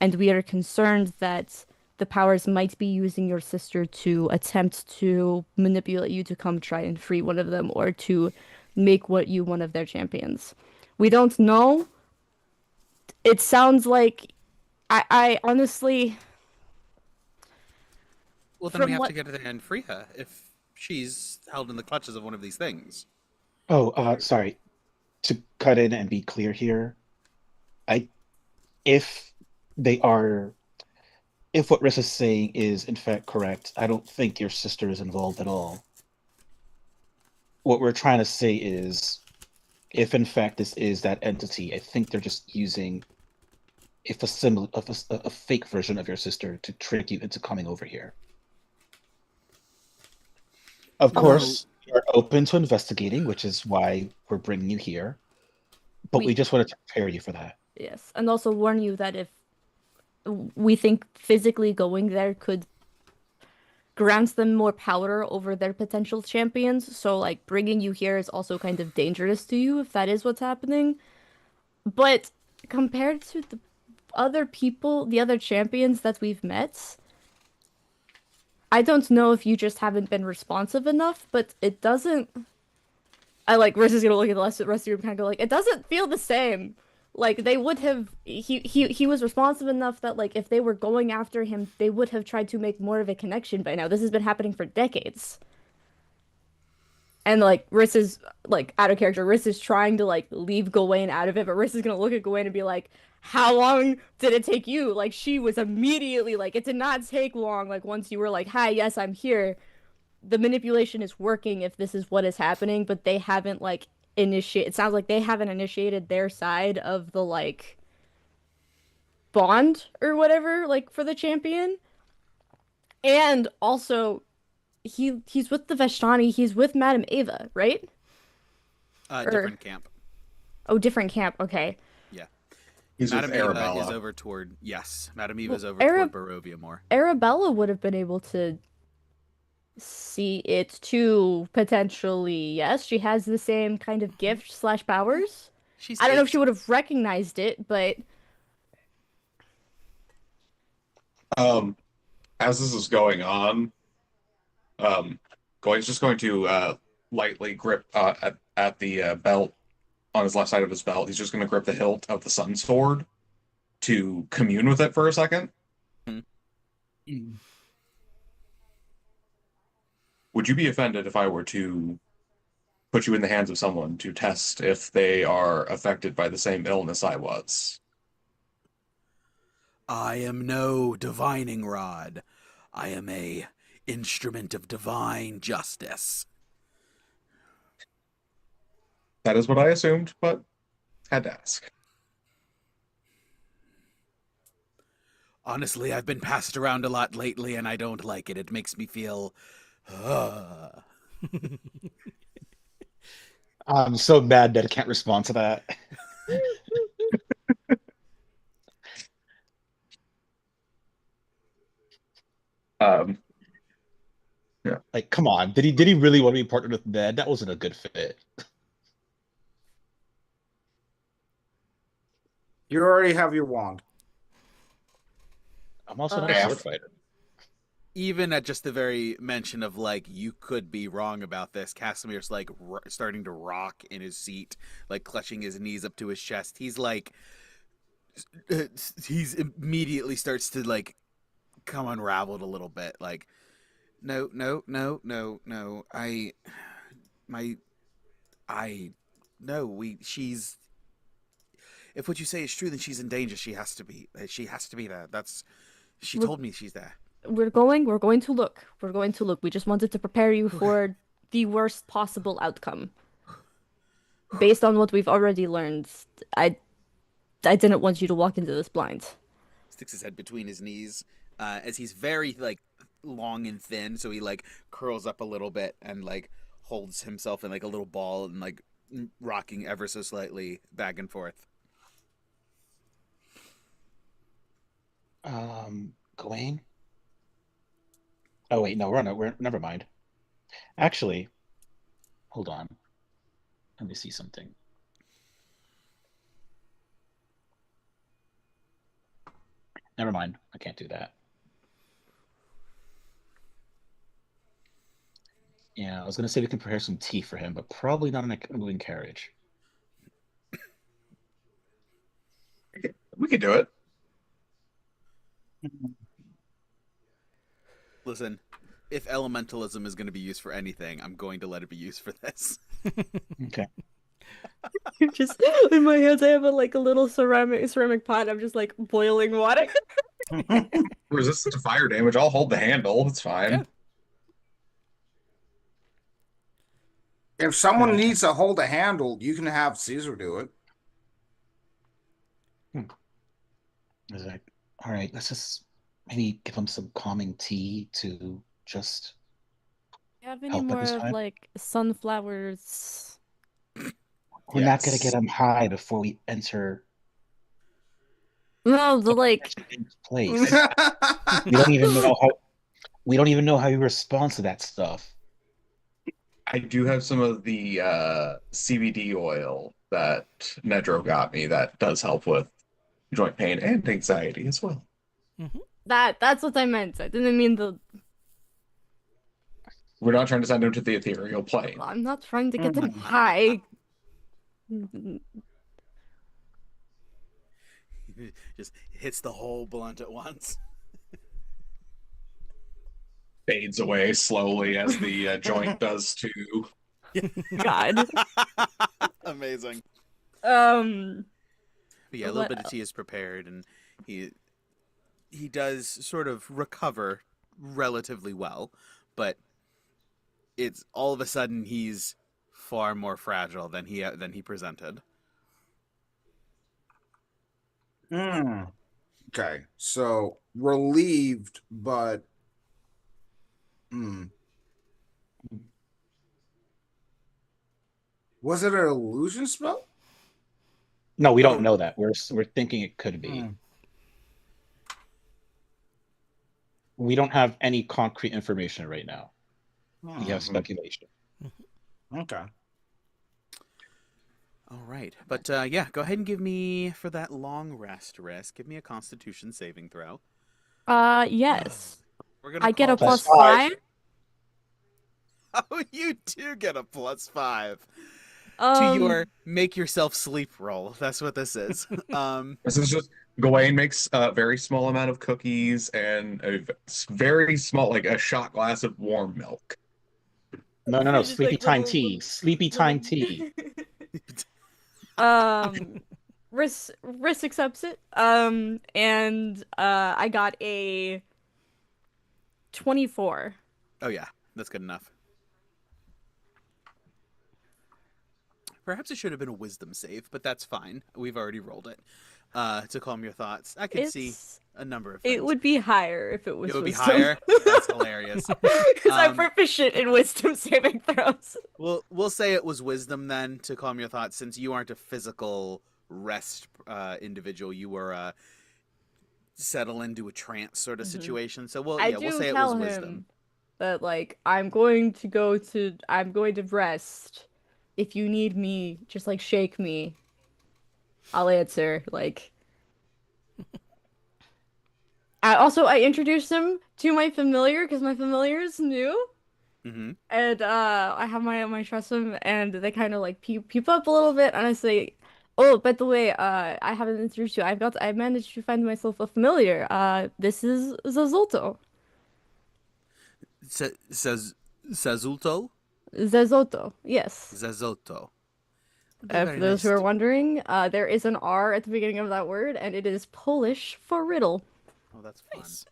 and we are concerned that the powers might be using your sister to attempt to manipulate you to come try and free one of them, or to make you one of their champions. We don't know. It sounds like I honestly. Well, then we have to get her there and free her if she's held in the clutches of one of these things. Oh, sorry. To cut in and be clear here, if what Riss is saying is in fact correct, I don't think your sister is involved at all. What we're trying to say is, if in fact this is that entity, I think they're just using a fake version of your sister to trick you into coming over here. Of course, you're open to investigating, which is why we're bringing you here. But we just wanted to prepare you for that. Yes, and also warn you that if we think physically going there could grant them more power over their potential champions, so like bringing you here is also kind of dangerous to you if that is what's happening. But compared to the other people, the other champions that we've met, I don't know if you just haven't been responsive enough, but it doesn't. Riss is gonna look at the rest of the room and kind of go like, it doesn't feel the same. Like they would have. He was responsive enough that like if they were going after him, they would have tried to make more of a connection by now. This has been happening for decades. And like Riss is like out of character. Riss is trying to like leave Gawain out of it, but Riss is gonna look at Gawain and be like, "How long did it take you?" Like she was immediately like, "It did not take long." Like once you were like, "Hi, yes, I'm here." The manipulation is working if this is what is happening, but they haven't like initiate. It sounds like they haven't initiated their side of the like bond or whatever, like for the champion. And also, he's with the Vestani. He's with Madame Ava, right? Or Different camp. oh, different camp. Okay. Yeah. He's with Madame Eva is Arabella. over toward Madame Eva Well, is over toward Barovia more. Arabella would have been able to see it too, potentially. Yes, she has the same kind of gift slash powers. She's I don't know if 8. she would have recognized it, but As this is going on, Gawain's just going to lightly grip at the belt on his left side of his belt. He's just going to grip the hilt of the sun sword to commune with it for a second. Would you be offended if I were to put you in the hands of someone to test if they are affected by the same illness I was? I am no divining rod. I am a instrument of divine justice. That is what I assumed, but had to ask. Honestly, I've been passed around a lot lately, and I don't like it. It makes me feel... I'm so mad that I can't respond to that. Yeah. Like, come on. Did he really want to be partnered with Ned? That wasn't a good fit. You already have your wand. I'm also not a Yeah. sword fighter. Even at just the very mention of, like, you could be wrong about this, Casimir's, like, starting to rock in his seat, like, clutching his knees up to his chest. He's, like... he's immediately starts to, like, come unraveled a little bit. Like, no. She's... If what you say is true, then she's in danger. She has to be there. She told me she's there. we're going to look. We're going to look. We just wanted to prepare you for the worst possible outcome. Based on what we've already learned, I didn't want you to walk into this blind. Sticks his head between his knees, as he's very, like, long and thin, so he, like, curls up a little bit and, like, holds himself in, like, a little ball and, like, rocking ever so slightly back and forth. Gawain? Oh wait, no, we're never mind. Actually, hold on. Let me see something. Never mind. I can't do that. Yeah, I was gonna say we can prepare some tea for him, but probably not in a moving carriage. We could do it. Listen, if elementalism is going to be used for anything, I'm going to let it be used for this. Okay. Just in my hands, I have a little ceramic pot. I'm just like boiling water. Resistance to fire damage. I'll hold the handle. It's fine. Yeah. If someone needs to hold a handle, you can have Cesar do it. Is like, all right, let's just maybe give him some calming tea to just Do you have any help at more this of time. like sunflowers? We're not gonna Yes. get him high before we enter No, the like. this place. We don't even know how he responds to that stuff. I do have some of the CBD oil that Nedro got me that does help with joint pain and anxiety as well. That's what I meant. I didn't mean the. We're not trying to send him to the ethereal plane. I'm not trying to get them high. Just hits the whole blunt at once. Fades away slowly as the joint does too. God. Amazing. What Yeah, a little bit of tea is prepared, and he does sort of recover relatively well, but it's all of a sudden he's far more fragile than he presented. Okay, so relieved, but was it an illusion spell? No, we don't know that. We're thinking it could be. We don't have any concrete information right now. We have speculation. Okay. All right, but yeah, go ahead and give me, for that long rest risk, give me a Constitution saving throw. Yes. We're gonna I get a call this- +5. Oh, you do get a +5 to Um, your make yourself sleep roll. That's what this is. This is just Gawain makes a very small amount of cookies and a very small, like a shot glass of warm milk. No. Just Sleepy like time little- tea. Sleepy time tea. Riss accepts it. And I got a 24. Oh yeah, that's good enough. Perhaps it should have been a wisdom save, but that's fine. We've already rolled it. To calm your thoughts. I could see a number of things. It would be higher if it was It would be wisdom. higher? That's hilarious. Because I'm proficient in wisdom saving throws. We'll say it was wisdom then, to calm your thoughts, since you aren't a physical rest individual. You were a settle into a trance sort of situation. So we'll say it was wisdom. That like I'm going to rest. If you need me, just like shake me. I'll answer. Like I introduced him to my familiar because my familiar is new. Mm-hmm. And I have my trust him, and they kind of like peep up a little bit, and I say, "Oh, by the way, I haven't introduced you. I managed to find myself a familiar. This is Zazulto." Zazulto? Zazulto, yes. Zazulto. For those who are wondering, there is an R at the beginning of that word, and it is Polish for riddle. Oh, that's fun. Nice.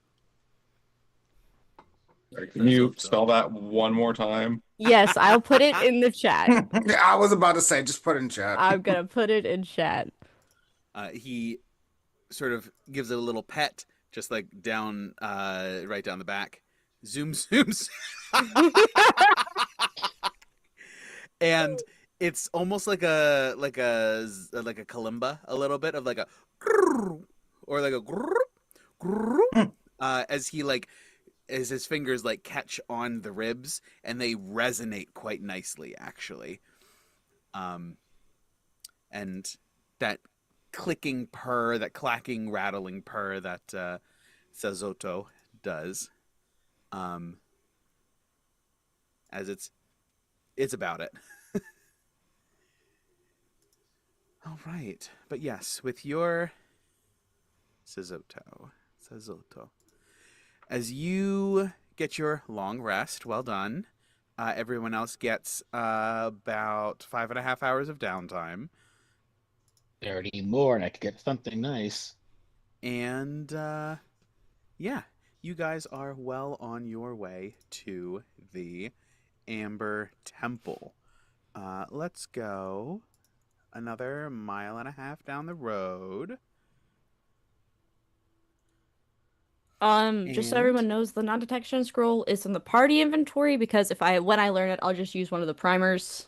Can you spell that one more time? Yes, I'll put it in the chat. I was about to say, just put it in chat. I'm gonna put it in chat. He sort of gives it a little pet, just like down, right down the back. Zooms. And it's almost like a kalimba, a little bit of like a or like a as his fingers like catch on the ribs, and they resonate quite nicely, actually. And that clicking purr, that clacking, rattling purr that Sazoto does, as it's about it. All right, but yes, with your Sazoto, as you get your long rest, well done. Everyone else gets about 5.5 hours of downtime. 30 more, and I could get something nice. And yeah, you guys are well on your way to the Amber Temple. Let's go another 1.5 miles down the road. Just so everyone knows, the non-detection scroll is in the party inventory, because when I learn it, I'll just use one of the primers.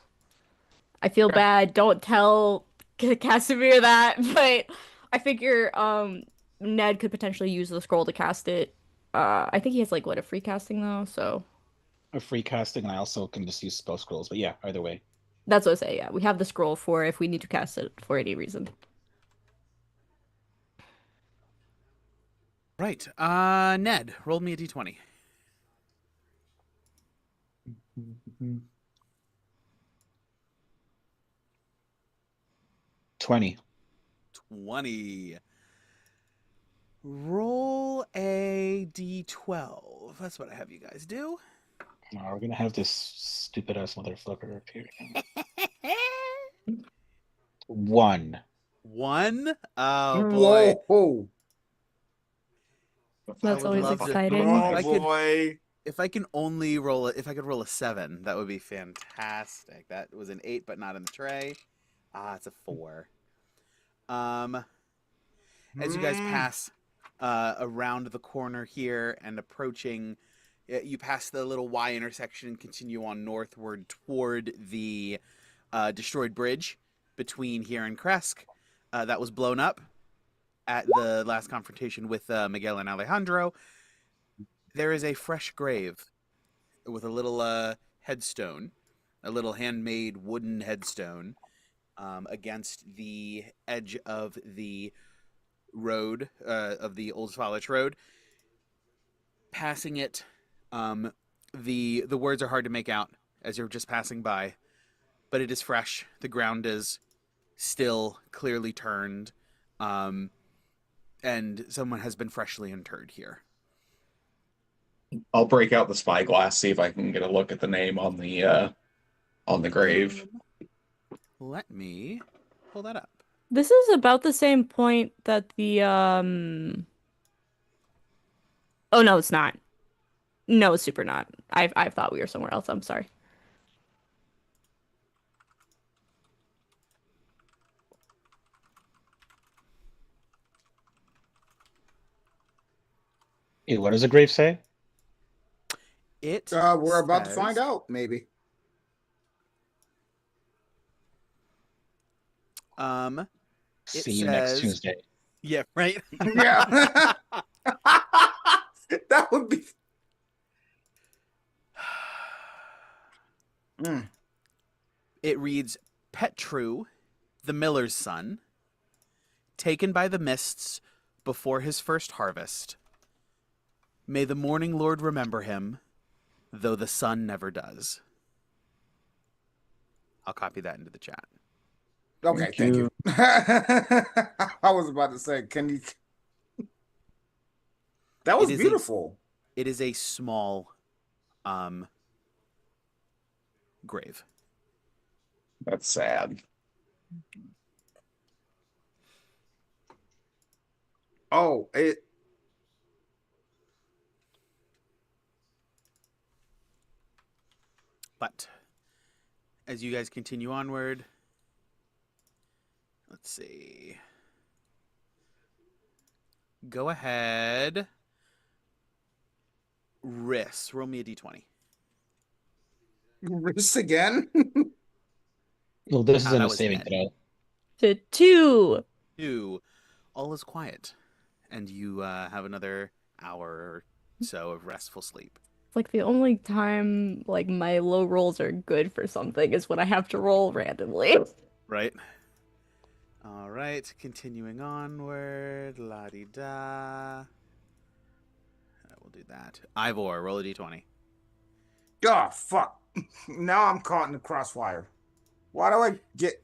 I feel bad. Don't tell Casimir that, but I figure Ned could potentially use the scroll to cast it. I think he has like a free casting though, so A free casting, and I also can just use spell scrolls. But yeah, either way. that's what I say. Yeah, we have the scroll for if we need to cast it for any reason. Right. Ned, roll me a d20. Mm-hmm. 20. 20. Roll a d12. That's what I have you guys do. Oh, we're gonna have this stupid ass motherfucker up here. 1. 1? Oh boy. Whoa. That's would always love to- exciting. Oh I could- boy. If I can only roll it, if I could roll a 7, that would be fantastic. That was an 8, but not in the tray. It's a 4. As you guys pass around the corner here and approaching, you pass the little Y intersection and continue on northward toward the destroyed bridge between here and Kresk that was blown up at the last confrontation with Miguel and Alejandro. There is a fresh grave with a little headstone, a little handmade wooden headstone against the edge of the road, of the Old Svalich Road. Passing it, the words are hard to make out as you're just passing by, but it is fresh. The ground is still clearly turned, and someone has been freshly interred here. I'll break out the spyglass, see if I can get a look at the name on the grave. Let me pull that up. This is about the same point that the Oh no, it's not. No, it's super not. I thought we were somewhere else. I'm sorry. Hey, what does the grave say? It We're about to says- find out, maybe. It See you next says- Tuesday. Yeah, right? Yeah. That would be. It reads, Petru, the miller's son, taken by the mists before his first harvest. May the morning lord remember him, though the sun never does. I'll copy that into the chat. Okay, thank you. I was about to say, can you? That was It is a- beautiful. It is a small grave. That's sad. Oh, it. But as you guys continue onward, let's see. Go ahead. Riss, roll me a d20. This again? Well, this Ah, isn't that a was saving Ned. throw. To 2. 2. All is quiet, and you have another hour or so of restful sleep. It's like the only time like my low rolls are good for something is when I have to roll randomly. Right? All right, continuing onward. La-di-da. We'll do that. Ivor, roll a d20. Oh, fuck. Now I'm caught in the crossfire. Why do I get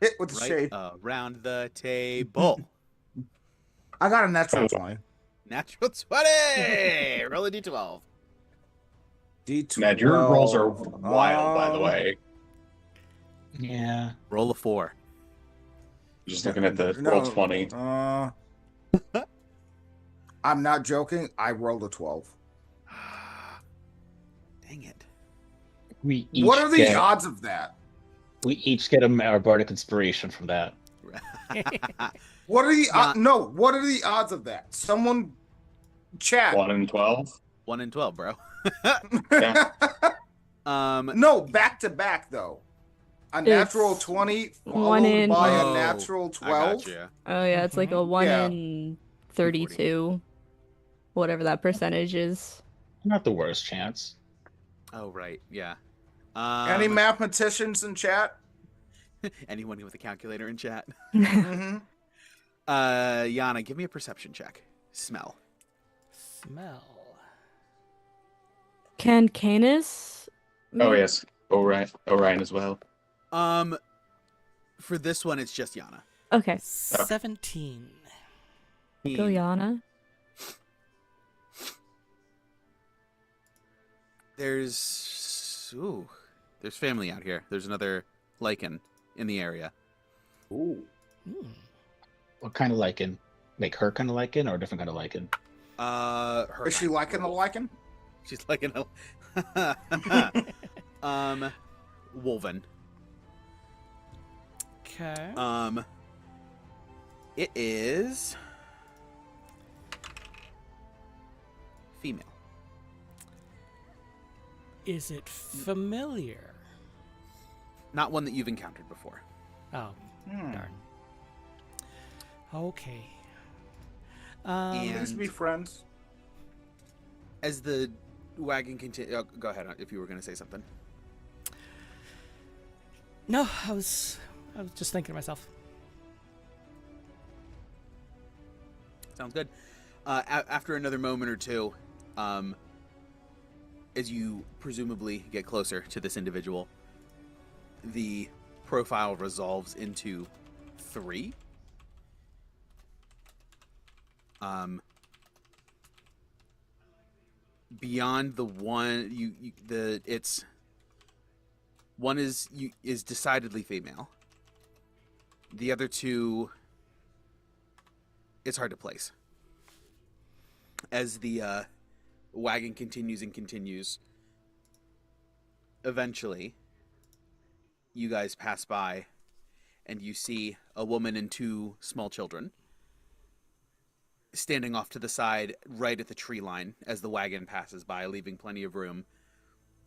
hit with the Right shade? around the table. I got a natural 20. Natural 20! Roll a d12. D12. Ned, your rolls are wild, by the way. Yeah. Roll a 4. Just looking at the No, roll 20. I'm not joking. I rolled a 12. Dang it. We each What are the get, odds of that? We each get our bardic inspiration from that. What are the Yeah. no? What are the odds of that? Someone chat. 1 in 12. 1 in 12, bro. Yeah. No, back to back though. A natural 20 one followed in- by Oh, a natural I 12. gotcha. Oh yeah, it's like a 1 Yeah. in 32. Whatever that percentage is. Not the worst chance. Oh, right. Yeah. Any mathematicians in chat? Anyone with a calculator in chat? Mm-hmm. Yana, give me a perception check. Smell. Smell. Can Canis? Oh, yes. Orion as well. For this one, it's just Yana. Okay. 17. Go Yana. There's family out here. There's another lichen in the area. Ooh. Hmm. What kind of lichen? Like her kind of lichen or a different kind of lichen? Her Is she kind. liking the lichen? She's like an Wolven. Okay. It is female. Is it familiar? Not one that you've encountered before. Oh, darn. Okay. Please be friends. As the wagon continues, oh, go ahead if you were going to say something. No, I was just thinking to myself. Sounds good. After another moment or two, as you presumably get closer to this individual, the profile resolves into 3. Beyond the one, one is decidedly female. The other 2, it's hard to place. As the wagon continues and continues, eventually, you guys pass by, and you see a woman and 2 small children standing off to the side right at the tree line as the wagon passes by, leaving plenty of room,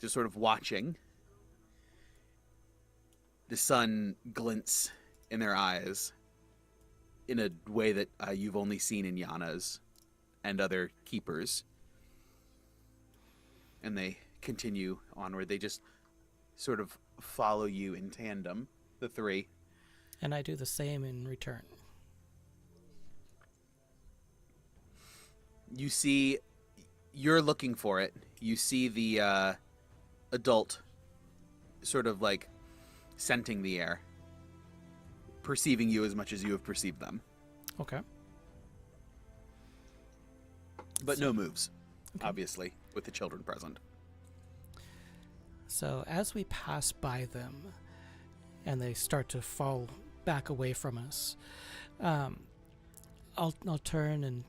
just sort of watching. The sun glints in their eyes in a way that you've only seen in Yana's and other keepers. And they continue onward. They just sort of follow you in tandem, the 3. And I do the same in return. You see, you're looking for it. You see the adult sort of like scenting the air, perceiving you as much as you have perceived them. Okay. But no moves, obviously, with the children present. So as we pass by them and they start to fall back away from us, I'll turn and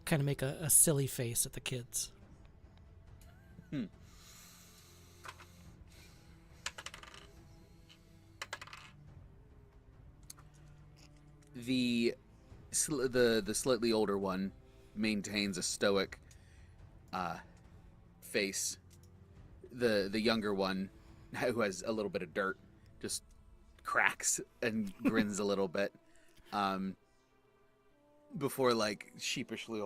kind of make a silly face at the kids. The slightly older one maintains a stoic face. The younger one, who has a little bit of dirt, just cracks and grins a little bit, before like sheepishly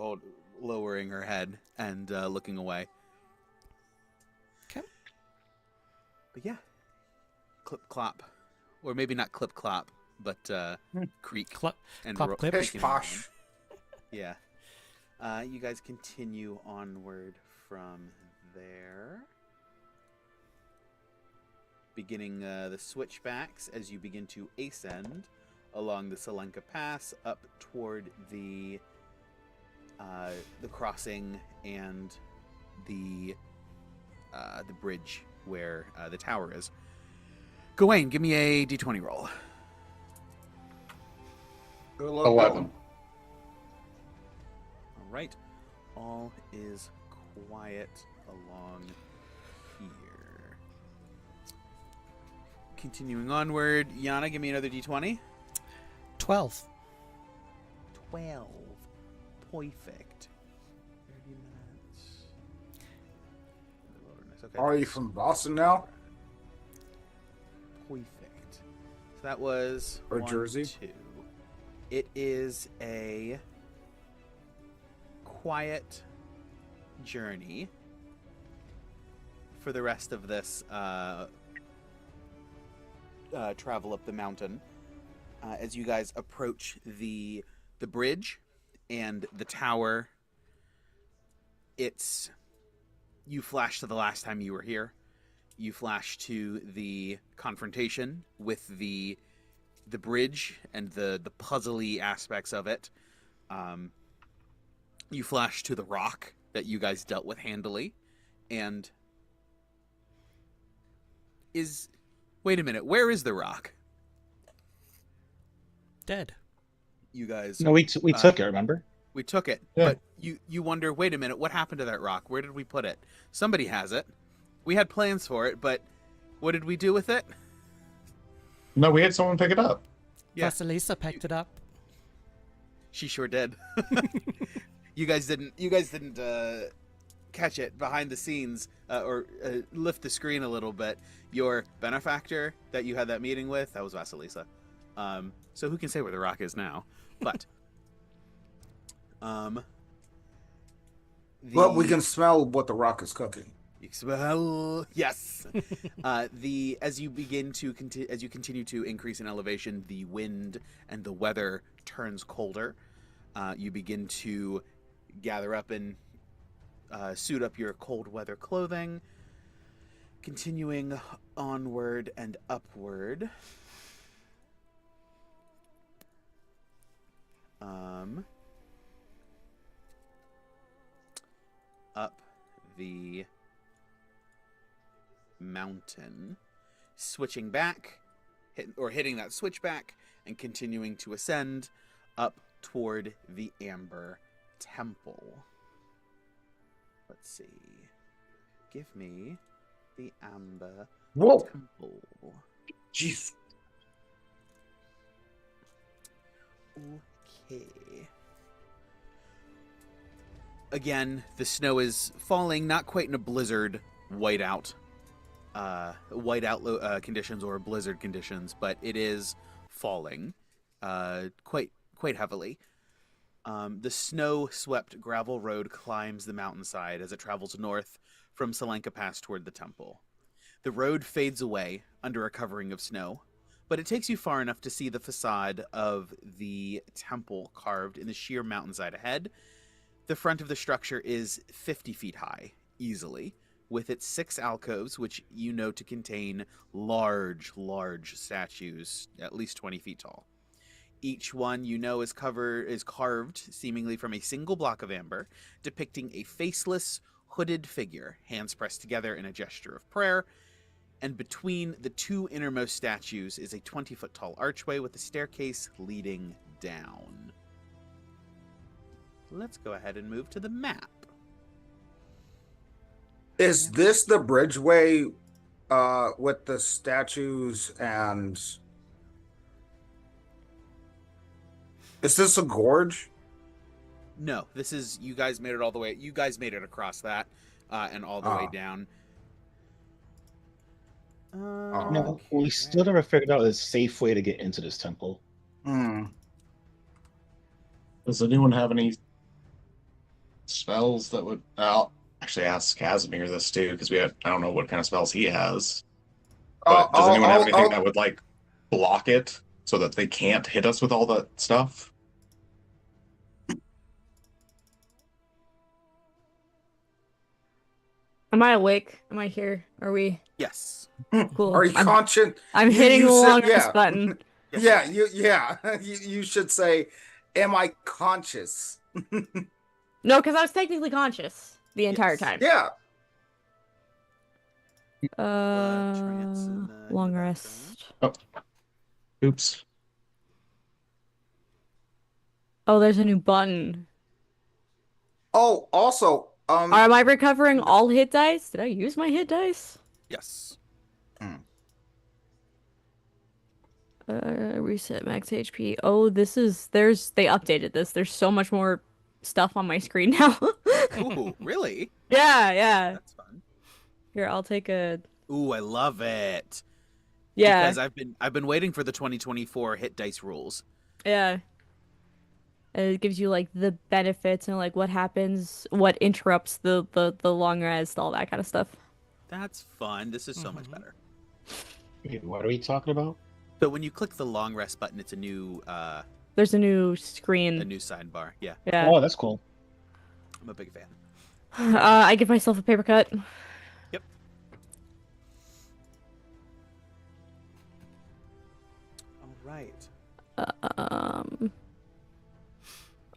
lowering her head and looking away. Okay. But yeah, clip clop, or maybe not clip clop, but creak and Clop, clip. Pish posh. Yeah. You guys continue onward from there, beginning the switchbacks as you begin to ascend along the Selenka Pass up toward the crossing and the bridge where the tower is. Gawain, give me a d20 roll. 11. All right. All is quiet along here. Continuing onward, Yana, give me another d20. 12. 12. Perfect. 30 minutes. Okay. Are you from Boston now? Perfect. So that was Or 1, Jersey? 2. It is a quiet journey for the rest of this travel up the mountain. As you guys approach the bridge and the tower, you flash to the last time you were here. You flash to the confrontation with the bridge and the puzzly aspects of it. You flash to the rock that you guys dealt with handily, and wait a minute, where is the rock? Dead. You guys No, we took it. Remember? We took it, Yeah. but you wonder, wait a minute, what happened to that rock? Where did we put it? Somebody has it. We had plans for it, but what did we do with it? No, we had someone pick it up. Yeah. Vasilisa picked it up. She sure did. You guys didn't catch it behind the scenes or lift the screen a little bit. Your benefactor that you had that meeting with, that was Vasilisa. So who can say where the rock is now? But But we can smell what the rock is cooking. you smell, yes. As you continue to increase in elevation, the wind and the weather turns colder. You begin to gather up and suit up your cold weather clothing, continuing onward and upward. Up the mountain, switching back, hitting that switchback, and continuing to ascend up toward the Amber Temple. Let's see. Give me the Amber Whoa! Temple. Jeez. Okay. Again, the snow is falling, not quite in a blizzard whiteout conditions or blizzard conditions, but it is falling quite heavily. The snow-swept gravel road climbs the mountainside as it travels north from Selenka Pass toward the temple. The road fades away under a covering of snow, but it takes you far enough to see the facade of the temple carved in the sheer mountainside ahead. The front of the structure is 50 feet high, easily, with its 6 alcoves, which you know to contain large statues, at least 20 feet tall. Each one, you know, is carved seemingly from a single block of amber, depicting a faceless, hooded figure, hands pressed together in a gesture of prayer. And between the 2 innermost statues is a 20-foot tall archway with a staircase leading down. Let's go ahead and move to the map. Is this the bridgeway with the statues and... Is this a gorge? No, this is, you guys made it all the way, you guys made it across that and all the way down. No, we still never figured out a safe way to get into this temple. Does anyone have any spells that would... I'll actually ask Casimir this too, because I don't know what kind of spells he has. But does anyone have anything that would, like, block it so that they can't hit us with all that stuff? Am I awake? Am I here? Are we? Yes. Cool. Are you conscious? I'm hitting the longest button. You should say, am I conscious? No, because I was technically conscious the entire time. Yeah. Long rest. Oh. Oops. Oh, there's a new button. Oh, also, Am I recovering all hit dice? Did I use my hit dice? Yes. Reset max HP. Oh, they updated this. There's so much more stuff on my screen now. Ooh, really? Yeah. That's fun. Here, I'll take a... Ooh, I love it. Yeah. Because I've been waiting for the 2024 hit dice rules. Yeah. It gives you, like, the benefits and, like, what happens, what interrupts the long rest, all that kind of stuff. That's fun. This is so much better. Wait, what are we talking about? So when you click the long rest button, it's a new There's a new screen. a new sidebar. Yeah. Yeah. Oh, that's cool. I'm a big fan. I give myself a paper cut. Yep. All right.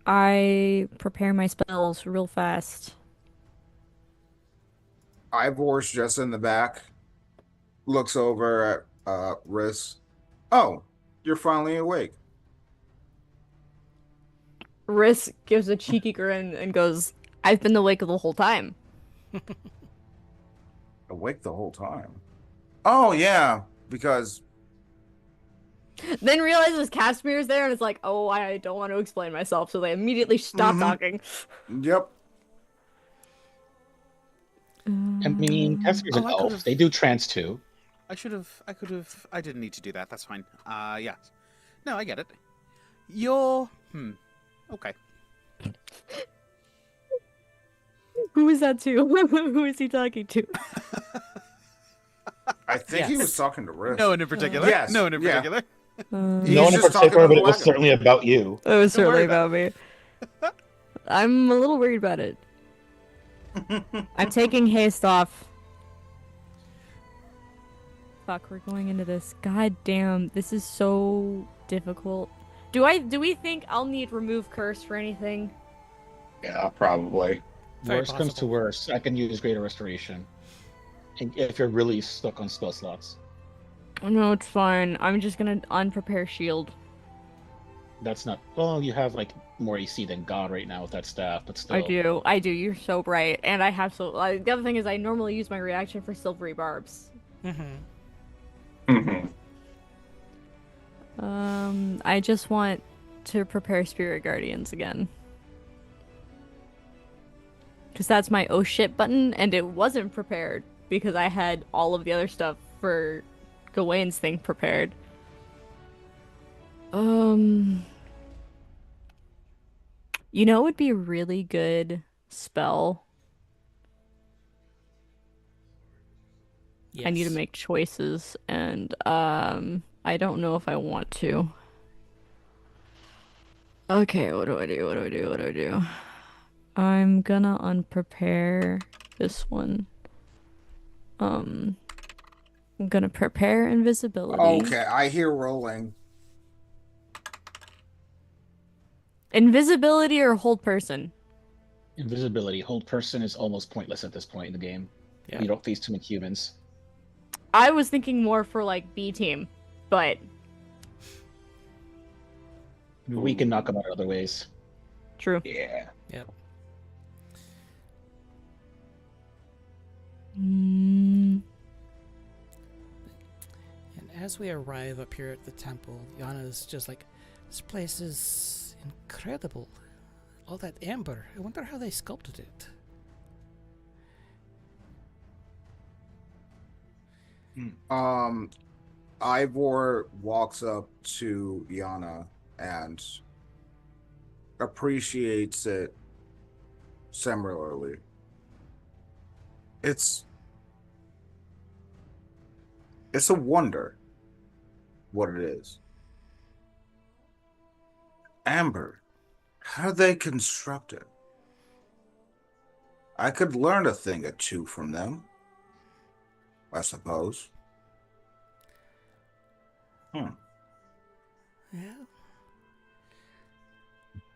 I prepare my spells real fast. Ivor's just in the back. Looks over at Riss. Oh, you're finally awake. Riss gives a cheeky grin and goes, "I've been awake the whole time." Awake the whole time. Oh yeah, because Then realizes Casimir's there and is like, "Oh, I don't want to explain myself," so they immediately stop talking. yep. I mean, Casimir's an I elf. could've- They do trance too. I could have. I didn't need to do that. That's fine. Yeah. No, I get it. You're. Okay. Who is that to? Who is he talking to? I think he Yes. was talking to Riss. No one in particular. Yes, No one in yeah. particular. He's No one in just talking particular, about but the it was wagon. certainly about you. It was Don't worry certainly about about me. I'm a little worried about it. I'm taking haste off. Fuck, we're going into this. God damn, this is so difficult. Do we think I'll need remove curse for anything? Yeah, probably. Very Worst comes to possible. worst, I can use Greater Restoration. And if you're really stuck on spell slots. No, it's fine. I'm just gonna unprepare shield. That's not. Well, you have like more AC than God right now with that staff, but still. I do. You're so bright, and I have so. The other thing is, I normally use my reaction for silvery barbs. Mm-hmm. I just want to prepare spirit guardians again, because that's my oh shit button, and it wasn't prepared because I had all of the other stuff for Gawain's thing prepared. You know, it would be a really good spell. Yes. I need to make choices, and I don't know if I want to. Okay, what do I do? I'm gonna unprepare this one. I'm gonna prepare invisibility. Okay, I hear rolling. Invisibility or hold person? Invisibility. Hold person is almost pointless at this point in the game. Yeah. You don't face too many humans. I was thinking more for like B team, but We can knock them out other ways. true. Yeah. Yep. Mm, And as we arrive up here at the temple, Yana's just like, this place is incredible. All that amber. I wonder how they sculpted it. Ivor walks up to Yana and appreciates it similarly. It's a wonder what it is. Amber, how they construct it. I could learn a thing or two from them, I suppose. Yeah.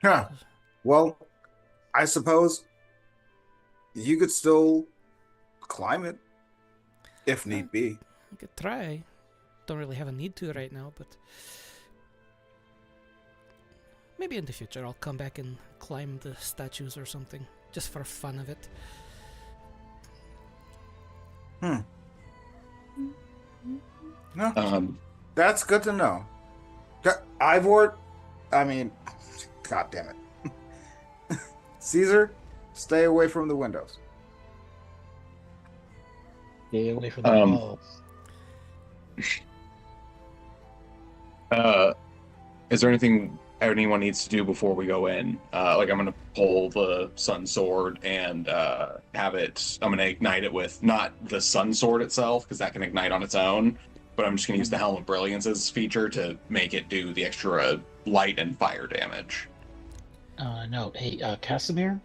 Huh. Well, I suppose you could still climb it if need be. I could try. Don't really have a need to right now, but maybe in the future I'll come back and climb the statues or something, just for fun of it. No, that's good to know. Ivor, I mean, God damn it. Caesar, stay away from the windows. Stay away from the walls. Is there anything anyone needs to do before we go in? Like I'm gonna pull the sun sword and I'm gonna ignite it with not the sun sword itself, because that can ignite on its own, but I'm just gonna use the Helm of Brilliance's feature to make it do the extra light and fire damage. No. Hey, Casimir?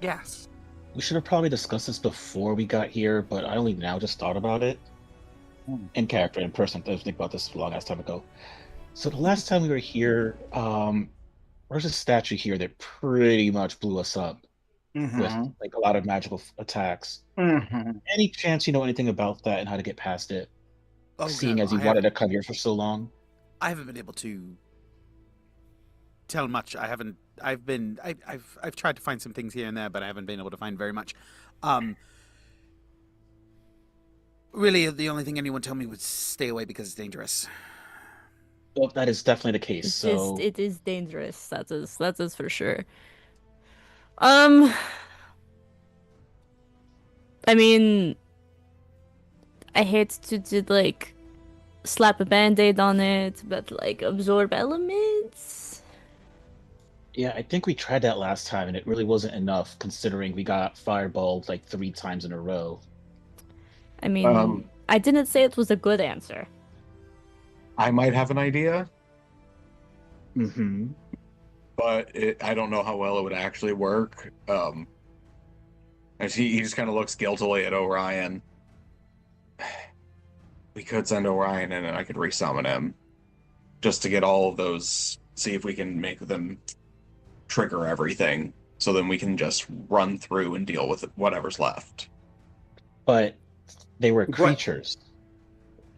Yes. We should have probably discussed this before we got here, but I only now just thought about it. In character, in person, I didn't think about this a long ass time ago. So the last time we were here, there's a statue here that pretty much blew us up with like a lot of magical attacks. Any chance you know anything about that and how to get past it? Oh, Seeing God, as you I wanted to come here for so long. haven't been able to tell much. I've tried to find some things here and there, but I haven't been able to find very much. Really, the only thing anyone told me was stay away because it's dangerous. Well, that is definitely the case. It is dangerous. That is for sure. I mean, I hate to like slap a band-aid on it, but like absorb elements. Yeah, I think we tried that last time, and it really wasn't enough, considering we got fireballed like 3 times in a row. I mean, I didn't say it was a good answer. I might have an idea, Mm-hmm. but I don't know how well it would actually work. As he just kind of looks guiltily at Orion. We could send Orion in and I could resummon him just to get all of those, see if we can make them trigger everything, so then we can just run through and deal with whatever's left. But they were creatures.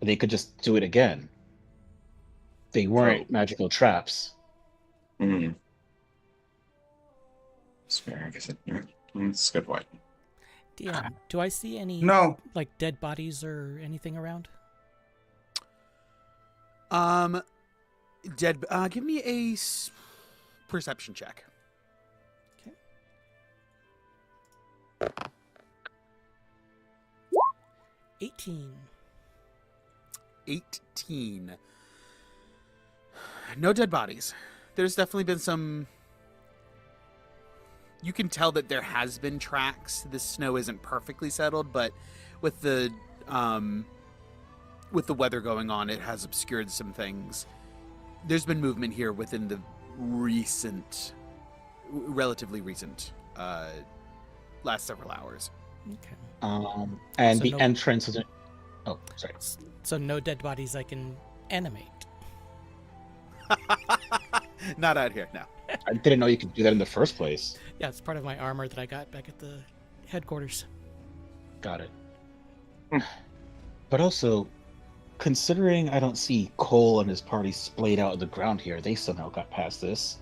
They could just do it again. They weren't magical traps. Mm. Spare, I guess it's a good point. DM, do I see any like dead bodies or anything around? Give me a perception check. Okay. 18. 18. No dead bodies. There's definitely been some... You can tell that there has been tracks. The snow isn't perfectly settled, but with the weather going on, it has obscured some things. There's been movement here within the relatively recent last several hours. Okay. And So the no- entrance is... Oh, sorry. So no dead bodies I can animate. Not out here, no. I didn't know you could do that in the first place. Yeah, it's part of my armor that I got back at the headquarters. Got it. But also, considering I don't see Cole and his party splayed out on the ground here, they somehow got past this.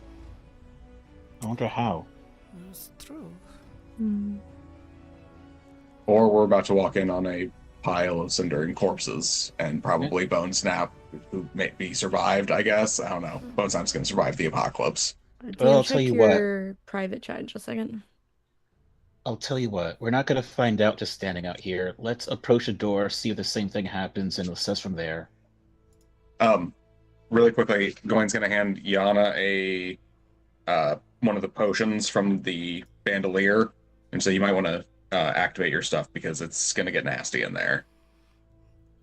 I wonder how. That's true. Or we're about to walk in on a pile of cindering corpses, and probably Bone Snap, who maybe survived, I guess. I don't know. Bone Snap's going to survive the apocalypse. Well, I'll tell you what. Your private chat in just a second. I'll tell you what, we're not going to find out just standing out here. Let's approach the door, see if the same thing happens, and assess from there. Really quickly, Gawain's going to hand Yana one of the potions from the bandolier, and so you might want to activate your stuff because it's going to get nasty in there.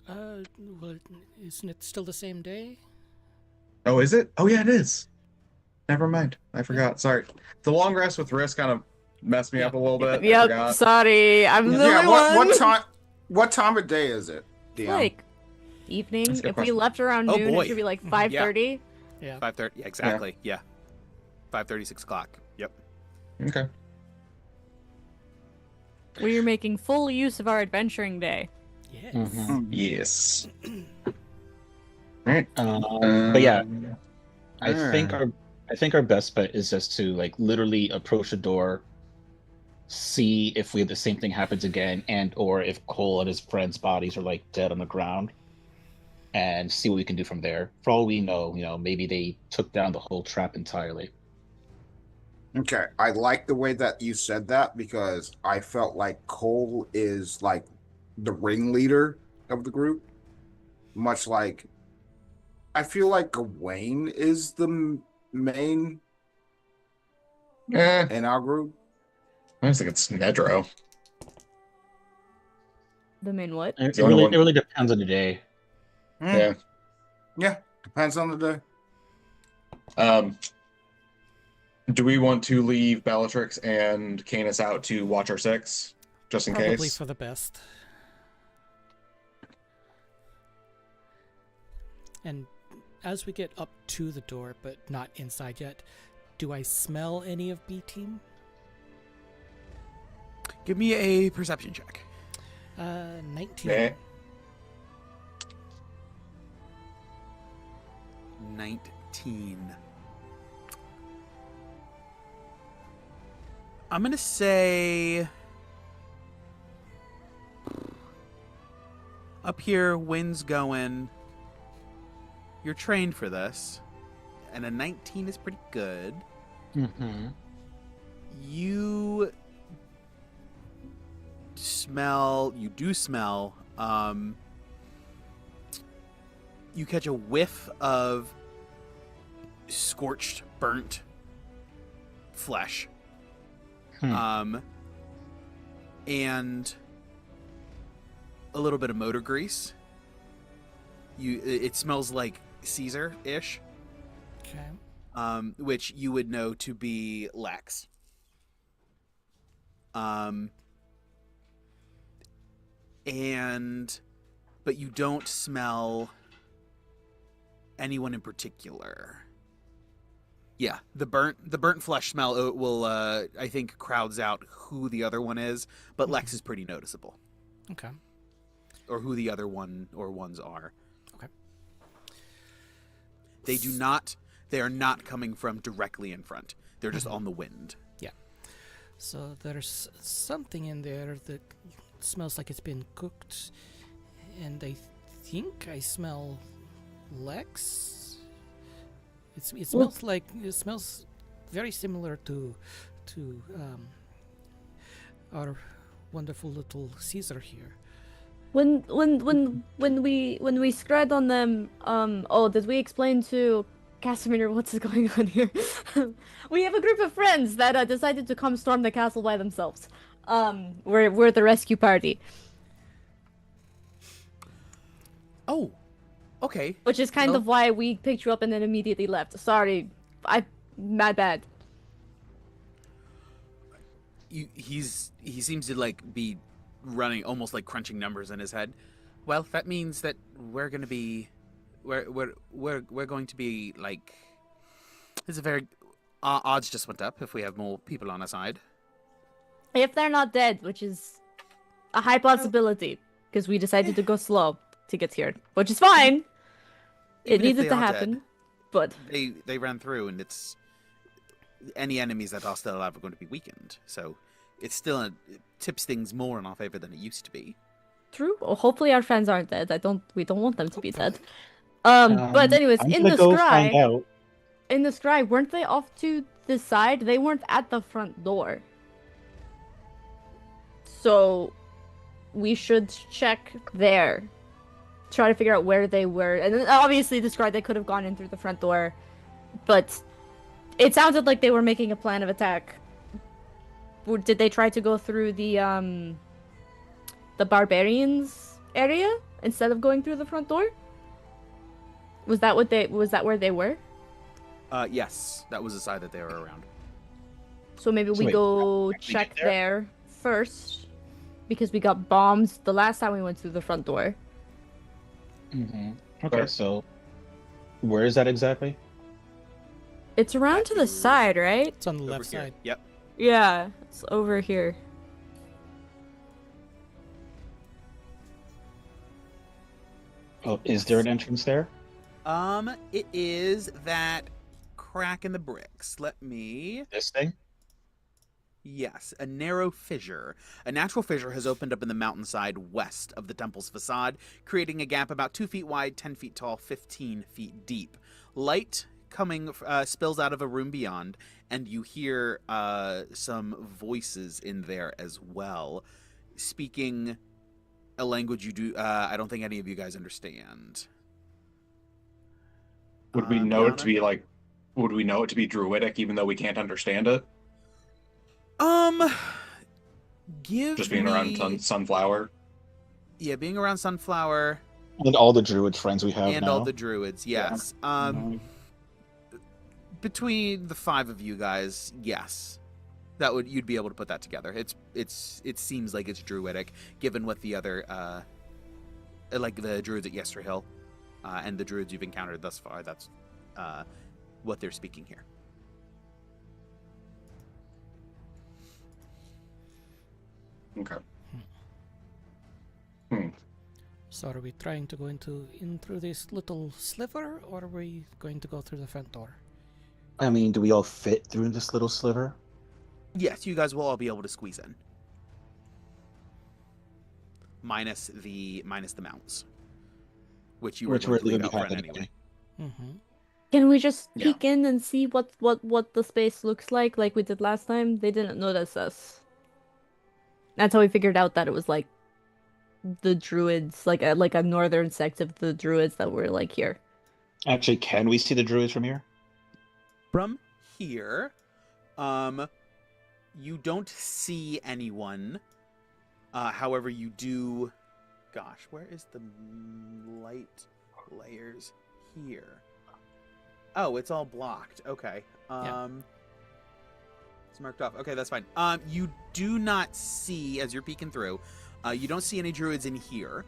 Well, isn't it still the same day? Oh, is it? Oh, yeah, it is. Never mind. I forgot. Sorry. The long rest with risk kind of messed me up a little bit. I Yep, forgot. sorry. I'm the Yeah, only one. what time of day is it, DM? Like evening. That's a good If we question. left around Oh, noon, boy. it should be like 5:30. Yeah. 5:30. Yeah, exactly. Yeah. 5:30, 6 o'clock. Yep. Okay. We are making full use of our adventuring day. Yes. Mhm. Yes. Right. But yeah, I think our best bet is just to like literally approach the door, see if we have the same thing happens again, and or if Cole and his friends' bodies are like dead on the ground, and see what we can do from there. For all we know, maybe they took down the whole trap entirely. Okay, I like the way that you said that because I felt like Cole is like the ringleader of the group, much like I feel like Gawain is the main in our group. I just think it's Nedro. The main what? It the only one- really depends on the day. Yeah. Yeah, depends on the day. Do we want to leave Bellatrix and Canis out to watch our 6, just in Probably case? for the best. And as we get up to the door, but not inside yet, do I smell any of B Team? Give me a perception check. 19. Meh. 19. I'm gonna say up here, wind's going. You're trained for this, and a 19 is pretty good. Mm-hmm. You do smell, you catch a whiff of scorched, burnt flesh. And a little bit of motor grease. It smells like Cesar-ish. Okay. Which you would know to be Lex. But you don't smell anyone in particular. Yeah, the burnt flesh smell will I think crowds out who the other one is, but Lex is pretty noticeable. Okay. Or who the other one or ones are. Okay. They are not coming from directly in front. They're just on the wind. Yeah. So there's something in there that smells like it's been cooked, and I think I smell Lex. It smells very similar to our wonderful little Cesar here. When we scred on them, did we explain to Casimir what's going on here? We have a group of friends that decided to come storm the castle by themselves. We're the rescue party. Oh, okay. Which is kind of why we picked you up and then immediately left. Sorry, my bad. He seems to be running, almost like crunching numbers in his head. Well, that means that we're going to be it's a very odds just went up if we have more people on our side. If they're not dead, which is a high possibility, because we decided to go slow to get here, which is fine. It needed to happen, dead, but they ran through, and it's any enemies that are still alive are going to be weakened. So it tips things more in our favor than it used to be. True. Well, hopefully our friends aren't dead. We don't want them to be dead. But anyways, in the scry, weren't they off to the side? They weren't at the front door. So we should check there. Try to figure out where they were. And then obviously the scry, they could have gone in through the front door. But it sounded like they were making a plan of attack. Did they try to go through the barbarians area instead of going through the front door? Was that where they were? Yes, that was the side that they were around. So maybe we go check there first, because we got bombed the last time we went through the front door. Mm-hmm. Okay, so where is that exactly? It's around to the side, right? It's on the left side. Yep. Yeah, it's over here. Oh, is there an entrance there? It is that crack in the bricks. Let me... This thing? Yes, a narrow fissure. A natural fissure has opened up in the mountainside west of the temple's facade, creating a gap about 2 feet wide, 10 feet tall, 15 feet deep. Light coming spills out of a room beyond, and you hear some voices in there as well, speaking a language I don't think any of you guys understand. Would we know it Yana? to be would we know it to be druidic even though we can't understand it? Just being around Sunflower. Yeah, being around Sunflower. And all the druid friends we have And now. all the druids, yes. Yeah. Between the 5 of you guys, yes. You'd be able to put that together. It seems like it's druidic, given what the other the druids at Yesterhill and the druids you've encountered thus far, that's what they're speaking here. Okay. So are we trying to go in through this little sliver, or are we going to go through the front door? I mean, do we all fit through this little sliver? Yes, you guys will all be able to squeeze in. Minus the mounts, which you were Which going we're to leave leaving out front behind anyway. Mm-hmm. Can we just Yeah. peek in and see what the space looks like we did last time? They didn't notice us. That's how we figured out that it was like the druids, like a northern sect of the druids that were like here. Actually, can we see the druids from here? From here, you don't see anyone. However, you do. Gosh, where is the light layers here? Oh, it's all blocked. Okay. It's marked off. Okay, that's fine. You do not see, as you're peeking through, you don't see any druids in here.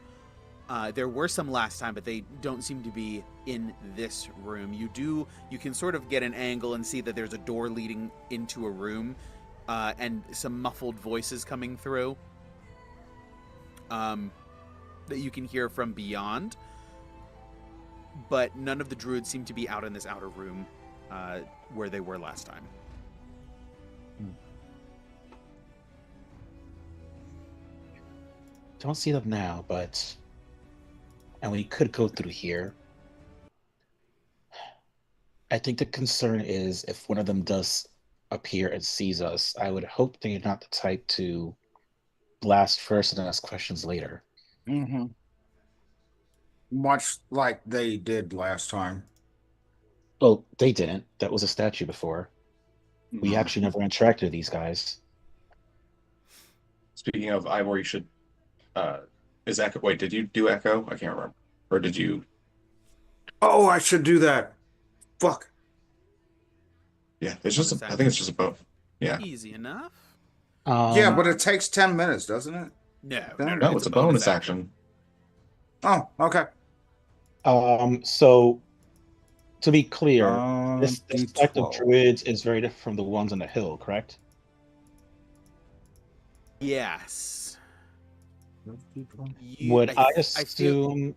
There were some last time, but they don't seem to be in this room. You can sort of get an angle and see that there's a door leading into a room, and some muffled voices coming through, that you can hear from beyond. But none of the druids seem to be out in this outer room, where they were last time. Don't see them now, and we could go through here. I think the concern is if one of them does appear and sees us, I would hope they're not the type to blast first and ask questions later. Mm-hmm. Much like they did last time. Well, they didn't. That was a statue before. We actually never interacted with these guys. Speaking of Ivor, you should. Is Echo? Wait, did you do Echo? I can't remember. Or did you? Oh, I should do that. Fuck. Yeah, it's just. I think it's just a boat. Yeah. Easy enough. Yeah, but it takes 10 minutes, doesn't it? No, it's a bonus action. Oh, okay. So to be clear, this sect of D12. druids is very different from the ones on the hill, correct? Yes. Would I feel- assume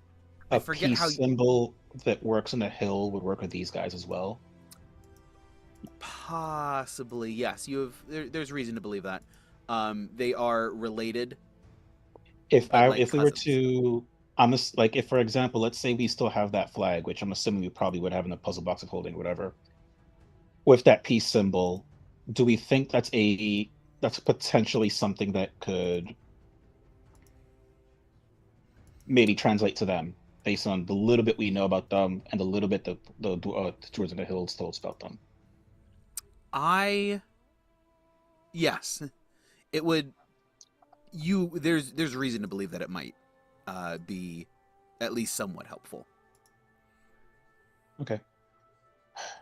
I a forget peace how- symbol that works on the hill would work with these guys as well? Possibly, yes. There's reason to believe that. They are related. If But, like, we were cousins. to, if for example, let's say we still have that flag, which I'm assuming we probably would have in the puzzle box of holding, whatever. With that peace symbol, do we think that's potentially something that could maybe translate to them based on the little bit we know about them and the little bit the Druids in the Hills told us about them? Yes, it would. There's reason to believe that it might be at least somewhat helpful.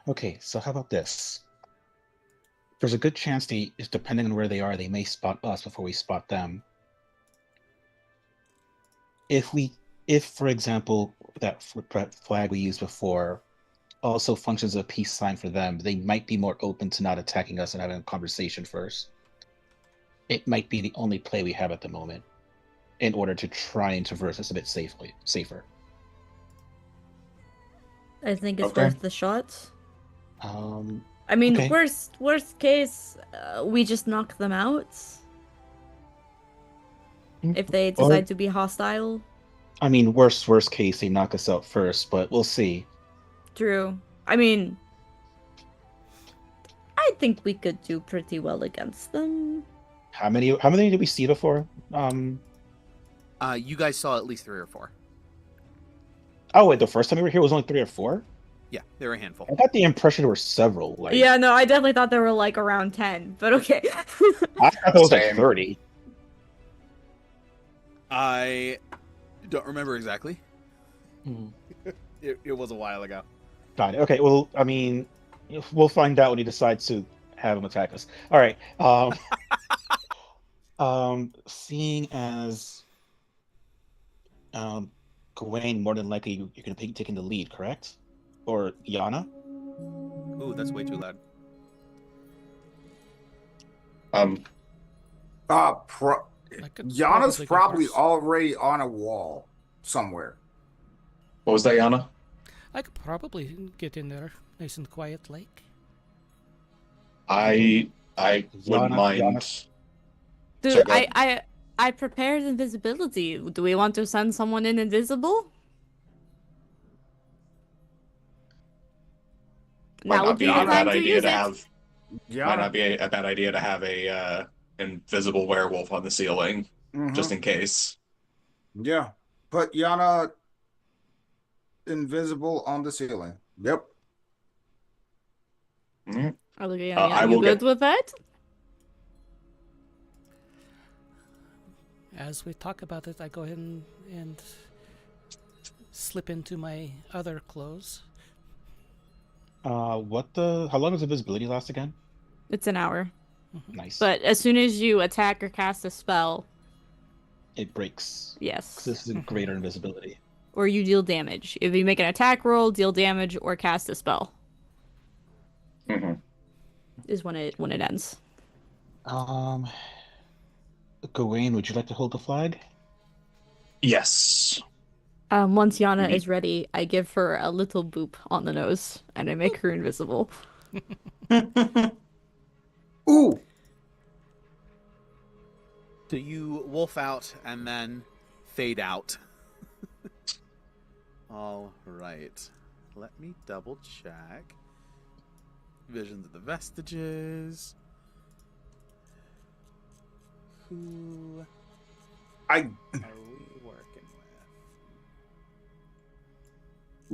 Okay, so how about this? There's a good chance depending on where they are, they may spot us before we spot them. If, for example, that flag we used before also functions as a peace sign for them, they might be more open to not attacking us and having a conversation first. It might be the only play we have at the moment in order to try and traverse us a bit safer. I think it's Okay. worth the shot. I I mean, okay. worst case, we just knock them out if they decide to be hostile. I mean, worst case, they knock us out first, but we'll see. True. I mean, I think we could do pretty well against them. How many did we see before? You guys saw at least 3 or 4. Oh wait, the first time we were here was only 3 or 4? Yeah, there were a handful. I got the impression there were several. Yeah, no, I definitely thought there were like around 10, but okay. I thought it was like Same. 30. I don't remember exactly. It was a while ago. Got it. Okay, well, I mean, we'll find out when he decides to have them attack us. All right. Seeing as Gawain, more than likely you're going to be taking the lead, correct? Or Yana? Ooh, that's way too loud. Yana's go probably first. already on a wall somewhere. What was that, Yana? I could probably get in there nice and quiet like. I I wouldn't mind. Dude, Sorry, go ahead. I prepared invisibility. Do we want to send someone in invisible? Might Now not would be be the a bad time to idea use to it. have. Might not Yana. be a bad idea to have a invisible werewolf on the ceiling, just in case. Yeah. Put Yana invisible on the ceiling. Yep. Mhm. I look at I you will good get. with that? As we talk about it, I go ahead and slip into my other clothes. How long does invisibility last again? It's an hour. Nice. But as soon as you attack or cast a spell, It breaks. yes. 'Cause this is a greater invisibility. Or you deal damage. If you make an attack roll, deal damage, or cast a spell, Hmm. is when it ends. Gawain, would you like to hold the flag? Yes. Once Yana Neat. is ready, I give her a little boop on the nose, and I make her invisible. Ooh. So you wolf out and then fade out. All right. Let me double check. Visions of the Vestiges. Who I are we working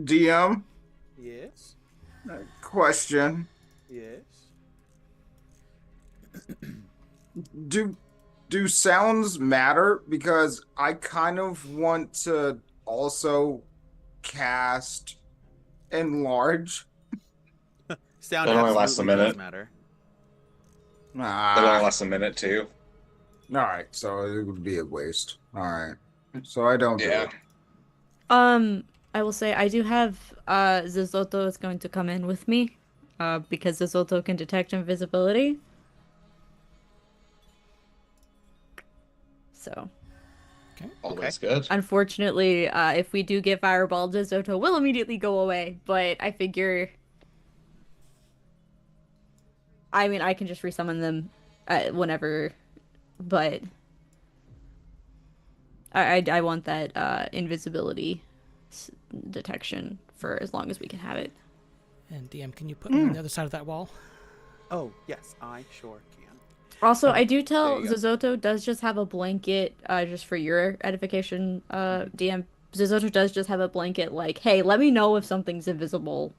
DM with? Yes. question. Yes. Do sounds matter? Because I kind of want to also cast enlarge. Sound That only lasts a absolutely does minute. matter. That only Ah. lasts a minute too. All right, so it would be a waste. All right, so I don't do Yeah. it. I will say I do have Zizotto is going to come in with me, because Zizotto can detect invisibility. So, Always good. unfortunately, if we do get fireball, Zizotto will immediately go away. But I figure, I mean, I can just resummon them whenever, but I want that invisibility detection for as long as we can have it. And DM, can you put me on the other side of that wall? Oh, yes, I sure can. Also, I do tell There you go. Zizotto does just have a blanket, just for your edification, DM. Zizotto does just have a blanket, like, hey, let me know if something's invisible.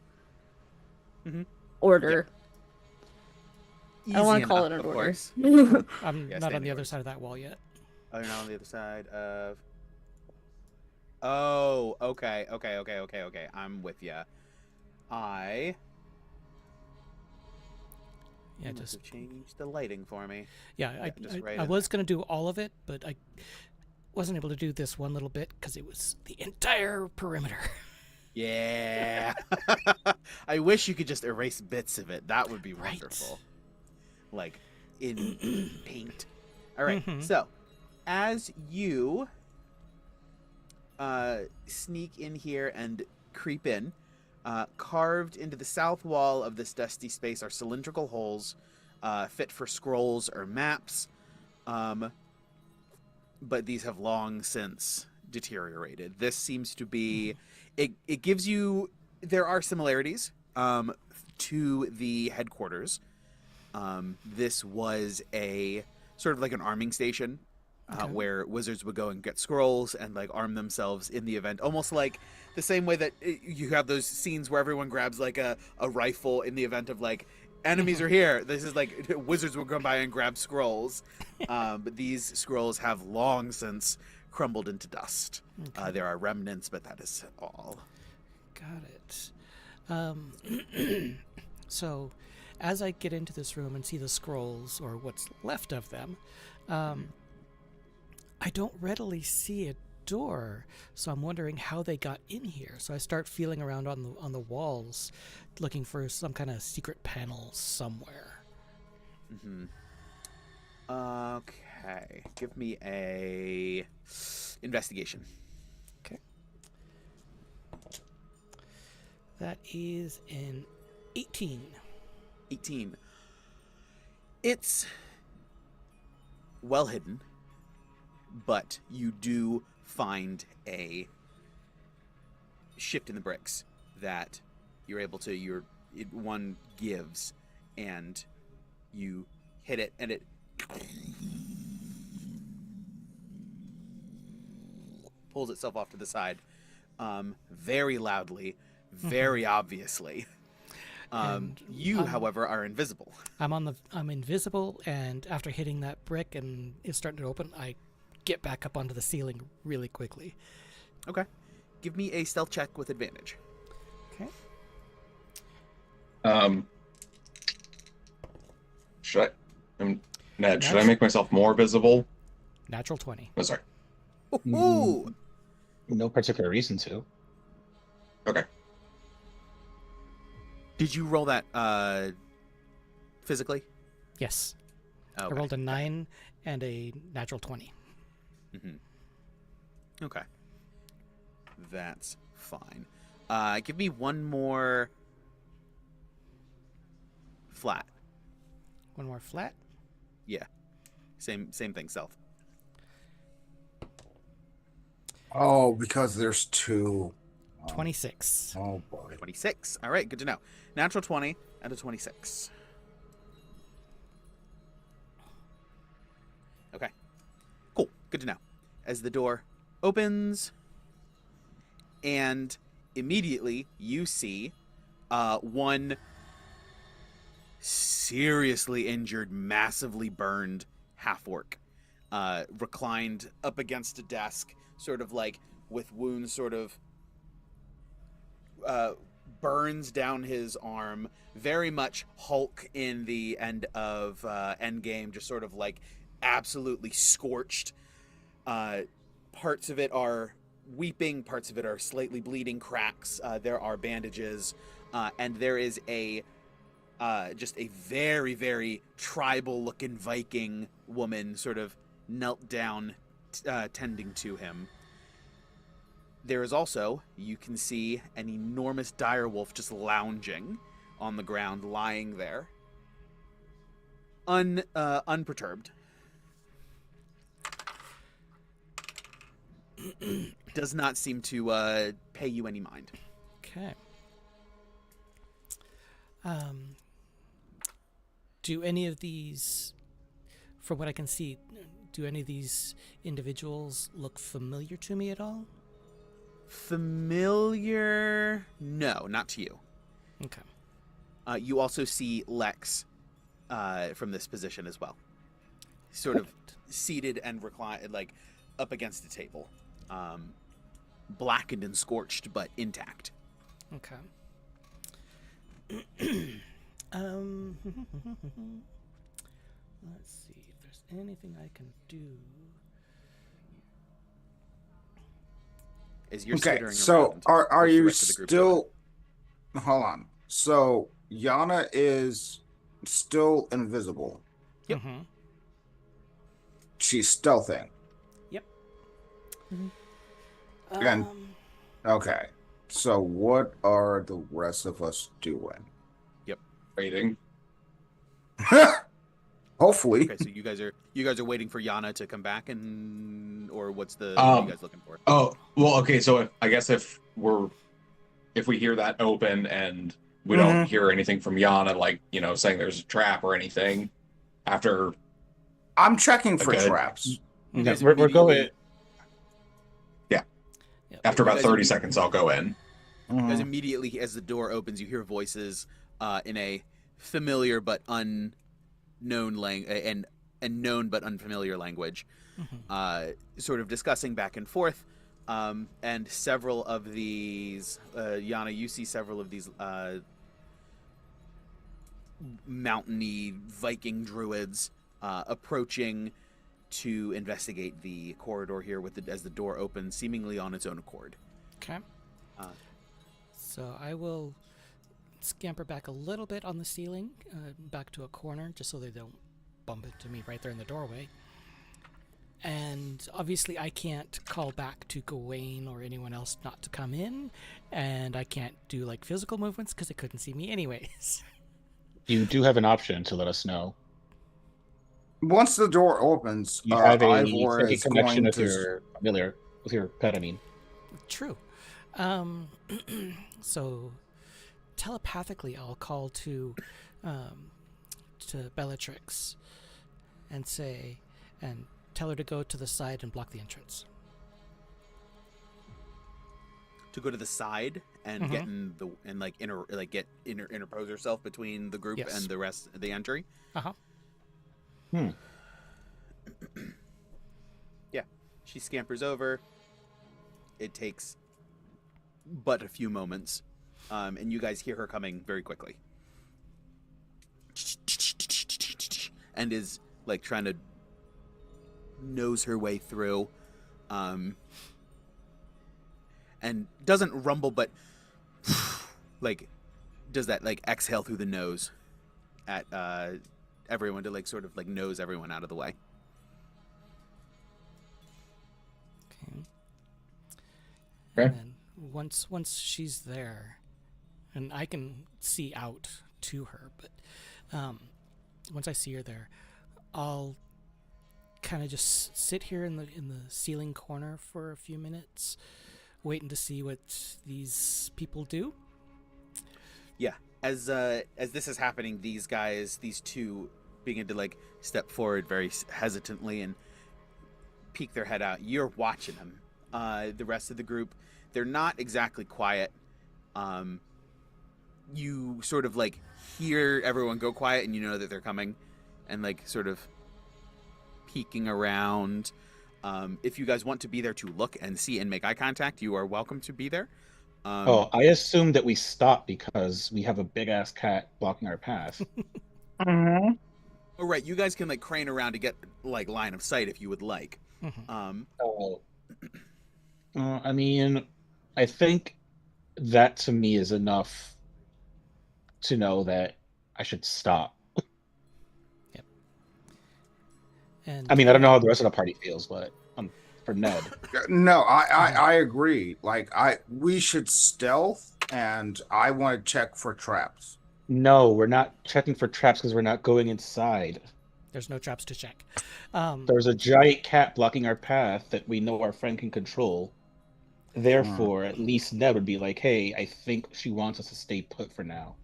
Order. I don't want to call it an of order. course. I'm Yeah, not on standing the other orders. side of that wall yet. Oh, you're not on the other side of... Oh, okay. I'm with ya. Yeah, You must just have changed the lighting for me. yeah. just right I in was gonna do all of it, but I wasn't able to do this one little bit because it was the entire perimeter. Yeah. I wish you could just erase bits of it. That would be Right. wonderful. Like in paint. All right. Mhm. So, as you sneak in here and creep in, carved into the south wall of this dusty space are cylindrical holes fit for scrolls or maps. But these have long since deteriorated. This seems to be it gives you there are similarities to the headquarters. This was a sort of like an arming station where wizards would go and get scrolls and like arm themselves in the event, almost like the same way that you have those scenes where everyone grabs like a rifle in the event of like enemies are here. This is like wizards will go by and grab scrolls, but these scrolls have long since crumbled into dust. There are remnants, but that is all. Got it. So, as I get into this room and see the scrolls, or what's left of them, I don't readily see a door. So I'm wondering how they got in here. So I start feeling around on the walls, looking for some kind of secret panel somewhere. Okay, give me a investigation. Okay. That is an 18. 18. It's well hidden, but you do find a shift in the bricks that you're able to. One gives, and you hit it, and it pulls itself off to the side, very loudly, very obviously. You, however, are invisible. I'm invisible, and after hitting that brick and it's starting to open, I get back up onto the ceiling really quickly. Okay. Give me a stealth check with advantage. Okay. Ned, should I make myself more visible? Natural 20. Oh, sorry. Ooh. No particular reason to. Okay. Did you roll that physically? Yes. Okay. I rolled a 9 and a natural 20. Mm-hmm. Okay. That's fine. Give me one more flat. One more flat. Yeah. Same thing, stealth. Oh, because there's 2. 26. Oh boy. 26. All right, good to know. Natural 20 and a 26. Okay. Cool. Good to know. As the door opens, and immediately you see one seriously injured, massively burned half-orc reclined up against a desk, sort of like with wounds sort of burns down his arm, very much Hulk in the end of Endgame, just sort of like absolutely scorched. Parts of it are weeping, parts of it are slightly bleeding cracks. There are bandages, and there is just a very, very tribal-looking Viking woman sort of knelt down, tending to him. There is also, you can see, an enormous direwolf just lounging on the ground, lying there, unperturbed. Does not seem to pay you any mind. Okay. Do any of these, from what I can see, do any of these individuals look familiar to me at all? Familiar? No, not to you. Okay. You also see Lex from this position as well. Sort of seated and reclined, like up against the table. Blackened and scorched, but intact. Okay. Let's see if there's anything I can do. As you're Okay, skittering so around, are what's the you rest of the group still... Hold on. So Yana is still invisible. Yep. Mm-hmm. She's stealthing. Yep. And- Okay. So what are the rest of us doing? Waiting. Hopefully. Okay, so you guys are waiting for Yana to come back, and or what are you guys looking for? Oh, well, okay. So I guess if we hear that open and we don't hear anything from Yana, like, saying there's a trap or anything, after I'm checking for Okay. traps. You guys We're immediately- going. after You about guys 30 immediately- seconds, I'll go in. Because immediately as the door opens, you hear voices in a familiar but unknown and known but unfamiliar language, sort of discussing back and forth. And several of these, Yana, you see several of these mountainy Viking druids approaching to investigate the corridor here as the door opens, seemingly on its own accord. Okay. So I will scamper back a little bit on the ceiling, back to a corner, just so they don't bump into me right there in the doorway. And obviously I can't call back to Gawain or anyone else not to come in, and I can't do like physical movements because they couldn't see me anyways. You do have an option to let us know. Once the door opens, You have a Ivor psychic is connection going with to. your familiar, with your pet. I mean, True. So telepathically, I'll call to Bellatrix and say, and tell her to go to the side and block the entrance. To go to the side and get in the and like interpose herself between the group and the rest of the entry. Yeah, she scampers over. It takes but a few moments, and you guys hear her coming very quickly, and is like trying to nose her way through, and doesn't rumble, but like does that like exhale through the nose at everyone to like sort of like nose everyone out of the way. Okay. And then once she's there, and I can see out to her, but once I see her there, I'll kind of just sit here in the ceiling corner for a few minutes, waiting to see what these people do. Yeah, as this is happening, these two begin to like step forward very hesitantly and peek their head out. You're watching them. The rest of the group, they're not exactly quiet. You sort of like hear everyone go quiet, and you know that they're coming, and like sort of peeking around. If you guys want to be there to look and see and make eye contact, you are welcome to be there. I assume that we stop because we have a big ass cat blocking our path. Oh, right. You guys can like crane around to get like line of sight if you would like. I mean, I think that to me is enough to know that I should stop. Yep. And I mean, I don't know how the rest of the party feels, but for Ned. No, I agree. Like we should stealth, and I want to check for traps. No, we're not checking for traps because we're not going inside. There's no traps to check. There's a giant cat blocking our path that we know our friend can control. Therefore, at least Ned would be like, hey, I think she wants us to stay put for now.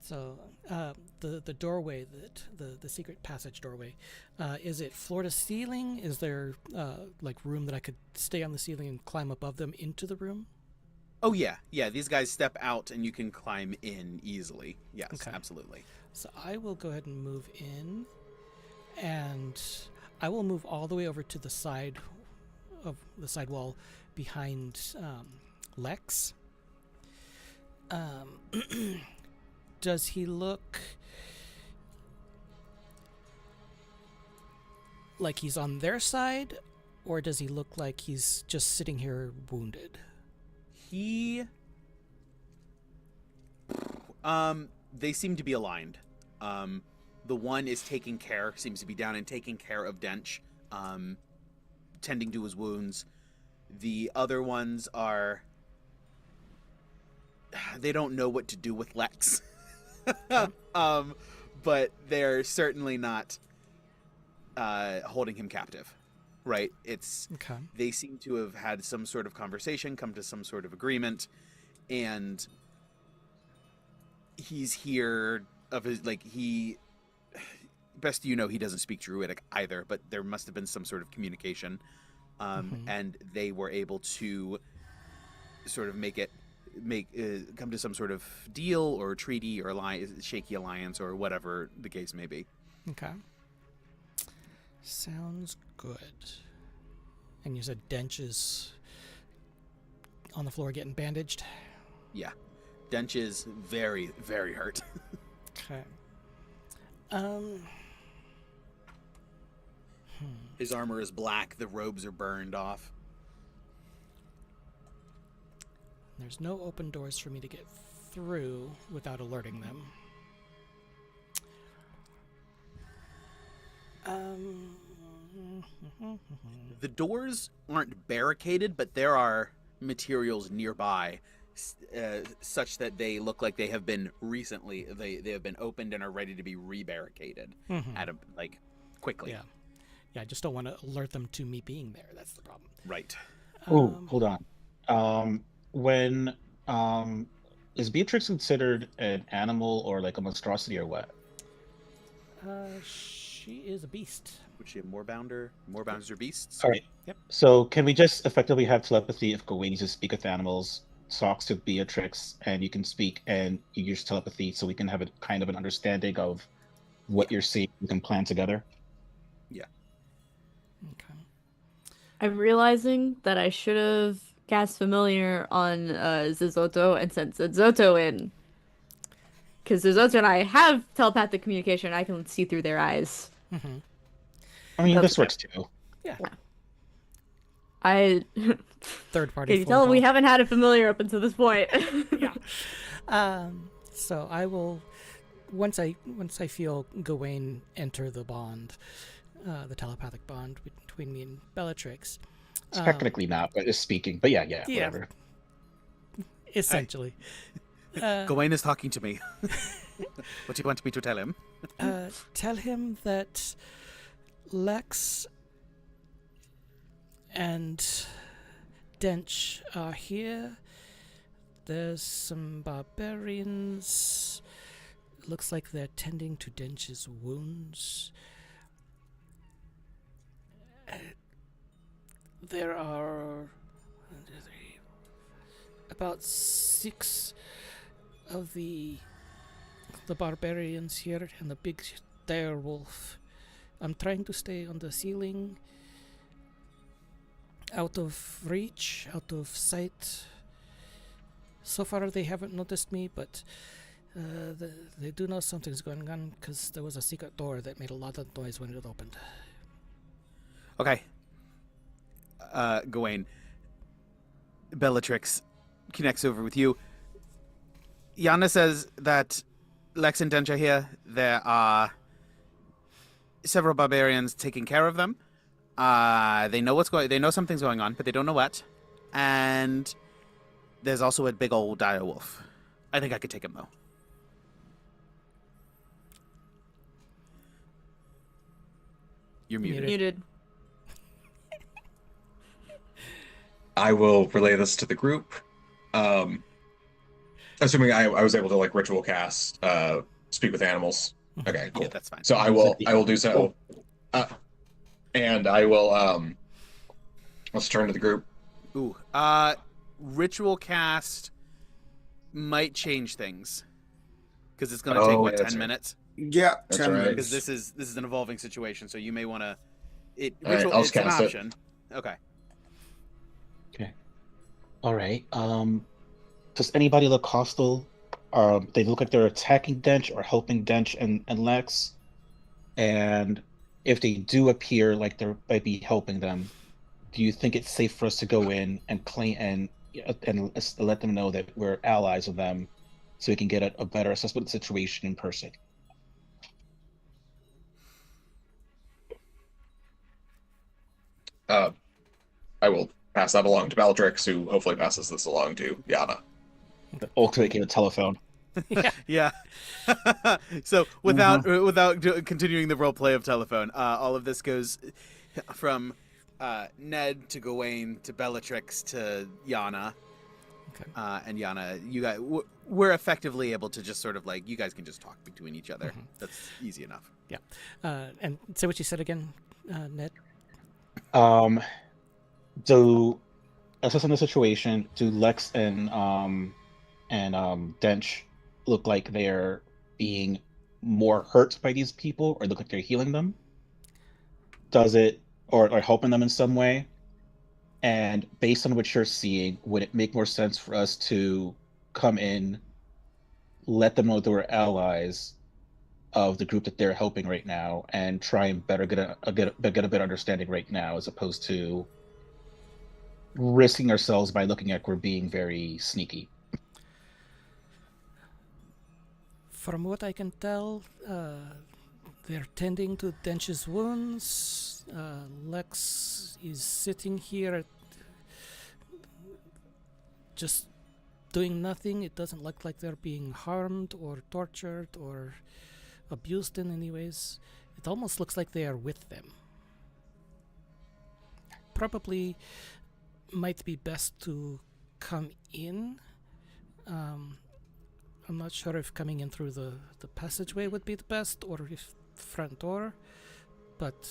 So the doorway, the secret passage doorway, is it floor to ceiling? Is there like room that I could stay on the ceiling and climb above them into the room? Oh yeah. These guys step out and you can climb in easily. Yes, okay. Absolutely. So I will go ahead and move in, and I will move all the way over to the side of the side wall behind Lex. Does he look like he's on their side, or does he look like he's just sitting here wounded? They seem to be aligned. The one is seems to be down and taking care of Dench, tending to his wounds. The other ones they don't know what to do with Lex. But they're certainly not holding him captive, right? They seem to have had some sort of conversation, come to some sort of agreement, and he's here best he doesn't speak Druidic either, but there must have been some sort of communication, and they were able to sort of come to some sort of deal or treaty or shaky alliance or whatever the case may be. Okay. Sounds good. And you said Dench is on the floor getting bandaged? Yeah. Dench is very, very hurt. Okay. His armor is black. The robes are burned off. There's no open doors for me to get through without alerting them. The doors aren't barricaded, but there are materials nearby such that they look like they have been recently they have been opened and are ready to be rebarricaded at a quickly. Yeah, I just don't want to alert them to me being there. That's the problem. Right. Oh, hold on. When is Beatrix considered an animal or like a monstrosity or what? She is a beast. Would she have moorbounder? Moorbounders are beasts? All right. Yep. So can we just effectively have telepathy if Gawain needs to speak with animals, talks to Beatrix, and you can speak and you use telepathy so we can have a kind of an understanding of what you're seeing. We can plan together. Yeah. Okay. I'm realizing that I should have cast familiar on Zizoto and sent Zizoto in. Because Zizoto and I have telepathic communication. I can see through their eyes. Mm-hmm. I mean, That's this works too. Yeah. I Third party. Can you tell we haven't had a familiar up until this point? Yeah. So I will once I feel Gawain enter the bond, the telepathic bond between me and Bellatrix. Technically not, but it's speaking. But yeah, whatever. Essentially. Gawain is talking to me. What do you want me to tell him? Tell him that Lex and Dench are here. There's some barbarians. Looks like they're tending to Dench's wounds. There are about 6 of the barbarians here and the big dire wolf. I'm trying to stay on the ceiling, out of reach, out of sight. So far they haven't noticed me, but they do know something's going on because there was a secret door that made a lot of noise when it opened. Okay. Gawain. Bellatrix connects over with you. Yana says that Lex and Dench are here. There are several barbarians taking care of them. They know they know something's going on, but they don't know what. And there's also a big old dire wolf. I think I could take him though. You're muted. Muted. I will relay this to the group. Assuming I was able to ritual cast speak with animals. Okay, cool. Yeah, that's fine. So I will do so. And I will let's turn to the group. Ooh. Ritual cast might change things. Because it's gonna take 10 minutes? Yeah, That's 10 right. minutes. Because this is an evolving situation, so you may want to. All right, I'll it's an cast it. option. Okay. Okay. All right. Does anybody look hostile? They look like they're attacking Dench or helping Dench and Lex. And if they do appear like they might be helping them, do you think it's safe for us to go in and claim and let them know that we're allies of them, so we can get a better assessment of the situation in person? I will pass that along to Bellatrix, who hopefully passes this along to Yana. The ultimate game of telephone. Yeah. So without continuing the role play of telephone, all of this goes from Ned to Gawain to Bellatrix to Yana. Okay. And Yana, you guys, we're effectively able to just sort of you guys can just talk between each other. Mm-hmm. That's easy enough. Yeah. And say what you said again, Ned. Do assessing the situation, do Lex and Dench look like they're being more hurt by these people, or look like they're healing them? Does it or helping them in some way? And based on what you're seeing, would it make more sense for us to come in, let them know that we're allies of the group that they're helping right now, and try and better get a better understanding right now, as opposed to risking ourselves by looking like we're being very sneaky? From what I can tell, they're tending to Dench's wounds. Lex is sitting here, just doing nothing. It doesn't look like they're being harmed or tortured or abused in any ways. It almost looks like they are with them. Probably might be best to come in. I'm not sure if coming in through the passageway would be the best, or if front door, but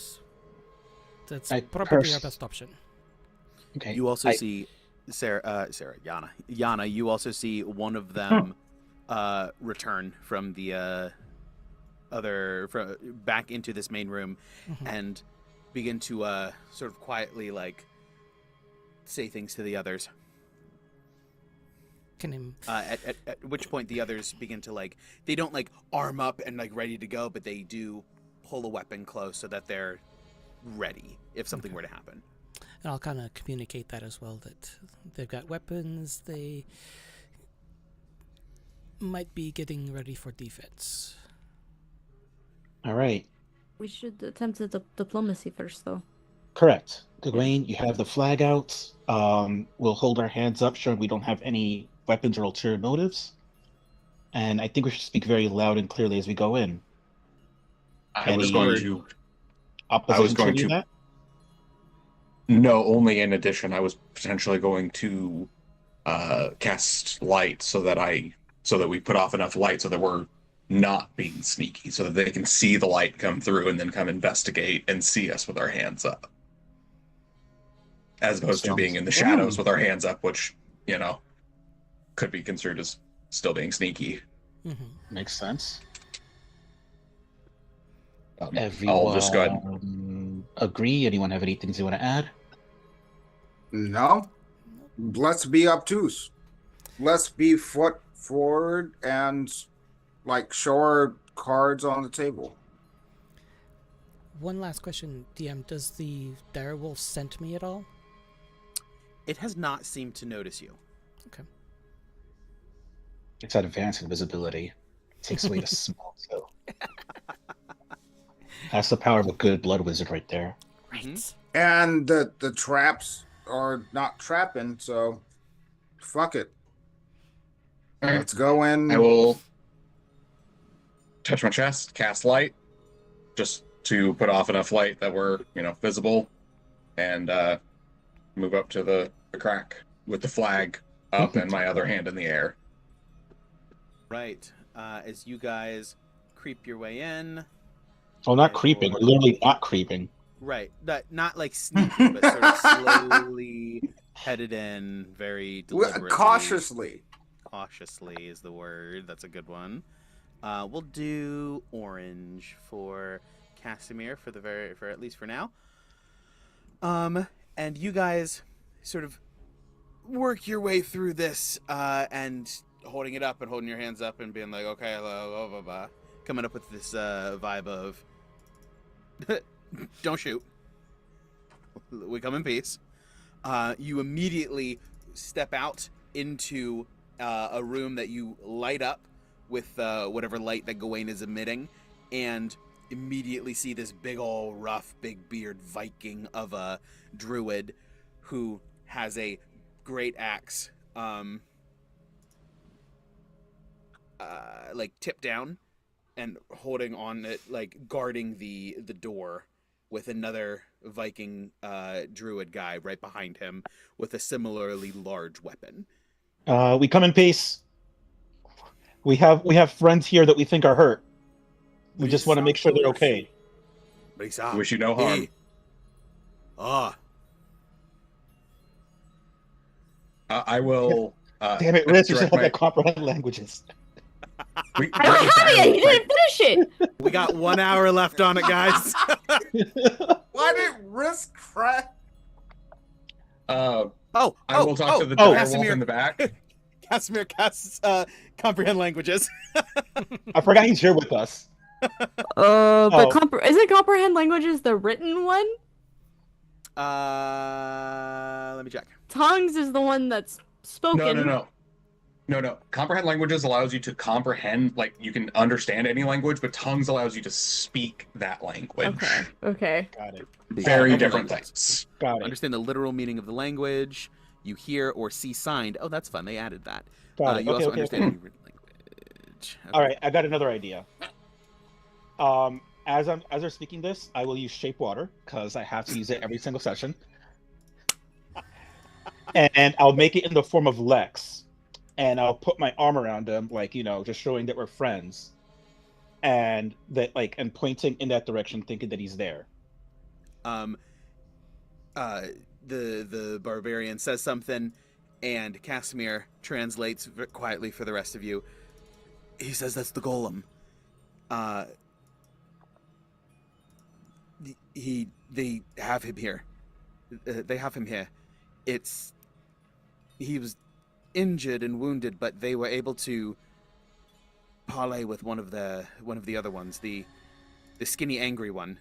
that's probably our best option. Okay. You also see Yana. You also see one of them return from the back into this main room, and begin to sort of quietly like say things to the others. At which point the others begin to like, they don't like arm up and like ready to go, but they do pull a weapon close so that they're ready if something were to happen. And I'll kind of communicate that as well, that they've got weapons, they might be getting ready for defense. All right. We should attempt the diplomacy first, though. Correct. Gawain, you have the flag out. We'll hold our hands up, showing we don't have any weapons or ulterior motives. And I think we should speak very loud and clearly as we go in. I was going to. That? No, only in addition, I was potentially going to cast light so that we put off enough light so that we're not being sneaky, so that they can see the light come through and then come investigate and see us with our hands up, as opposed to being in the shadows with our hands up, which, you know, could be construed as still being sneaky. Makes sense. I'll just go ahead. Agree? Anyone have any things they want to add? No. Let's be obtuse. Let's be foot forward and like show our cards on the table. One last question, DM. Does the direwolf scent me at all? It has not seemed to notice you. Okay. It's at advanced invisibility. It takes away the smell, so. That's the power of a good blood wizard right there. Right. And the traps are not trapping, so fuck it. Right. Let's go in. I will touch my chest, cast light, just to put off enough light that we're, visible, and move up to the crack with the flag up and my other hand in the air. Right. As you guys creep your way in. Oh, not creeping. We're literally not creeping. Right. Not like sneaky, but sort of slowly headed in, very deliberately. Cautiously. Cautiously is the word. That's a good one. We'll do orange for Casimir for at least for now. And you guys sort of work your way through this, and holding it up and holding your hands up and being like, okay, blah, blah, blah, coming up with this vibe of don't shoot. We come in peace. You immediately step out into a room that you light up with whatever light that Gawain is emitting, and immediately see this big ol' rough, big beard Viking of a druid who has a great axe, like tipped down and holding on it, like guarding the door, with another Viking druid guy right behind him with a similarly large weapon. We come in peace. We have friends here that we think are hurt. We just want to make sure they're okay. Wish you no harm. I will. Damn it, Riz! You should have that comprehend languages. I don't have it. He didn't finish it. We got 1 hour left on it, guys. Why did Riz crack? I will talk to the direwolf in the back. Casimir casts comprehend languages. I forgot he's here with us. But isn't comprehend languages the written one? Let me check. Tongues is the one that's spoken. No. Comprehend languages allows you to comprehend, like, you can understand any language, but tongues allows you to speak that language. Okay. Got it. Very different things. Got it. Understand the literal meaning of the language. you hear or see signed. Oh, that's fun. They added that. Got it. You Okay, also okay, understand okay. any written language. All right, I got another idea. As they're speaking this, I will use shape water because I have to use it every single session, and I'll make it in the form of Lex, and I'll put my arm around him, like just showing that we're friends, and that and pointing in that direction, thinking that he's there. Um, the barbarian says something, and Casimir translates quietly for the rest of you. He says that's the golem. They have him here. They have him here. He was injured and wounded, but they were able to parley with one of the other ones, the skinny angry one.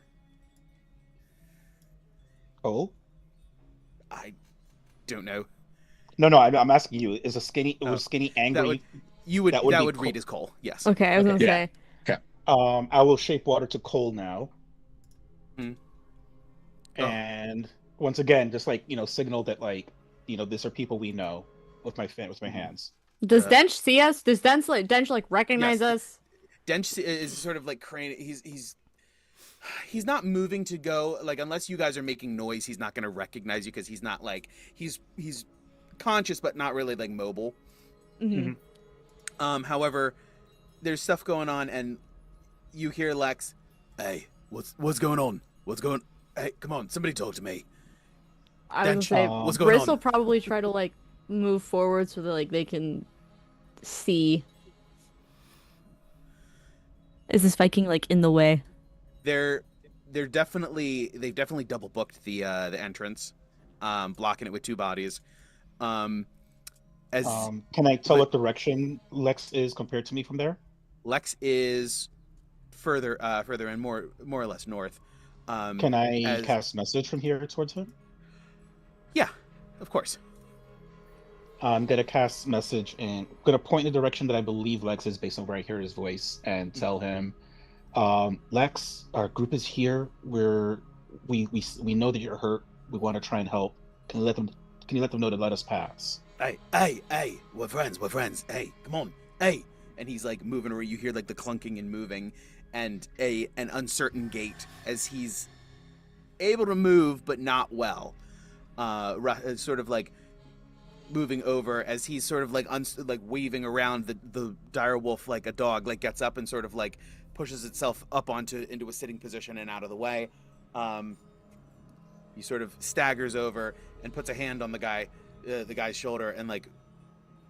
Oh? I don't know. No, I'm asking you. Is a skinny was skinny angry? That would read as Cole. Yes. Okay, I was gonna say. Okay. I will shape water to Cole now. Hmm. And once again, just signal that these are people we know with my hands. Does Dench see us? Does Dench recognize us? Dench is sort of crane. He's not moving to go unless you guys are making noise. He's not going to recognize you because he's not he's conscious but not really mobile. Mm-hmm. However, there's stuff going on, and you hear Lex. Hey, what's going on? Hey, come on, somebody talk to me. I was gonna say, what's going Briss on? will probably try to move forward so that they can see. Is this Viking in the way? They've definitely double booked the entrance, blocking it with two bodies. Can I tell what direction Lex is compared to me from there? Lex is further and more or less north. Can I cast message from here towards him? Yeah, of course. I'm gonna cast message and gonna point in the direction that I believe Lex is based on where I hear his voice, and tell him, Lex, our group is here. We know that you're hurt. We want to try and help. Can you let them know to let us pass? Hey, we're friends. Hey, come on. Hey. And he's moving around. You hear the clunking and moving, and an uncertain gait as he's able to move but not well. Sort of moving over as he's sort of weaving around the dire wolf like a dog, gets up and sort of pushes itself up into a sitting position and out of the way. He sort of staggers over and puts a hand on the guy's shoulder and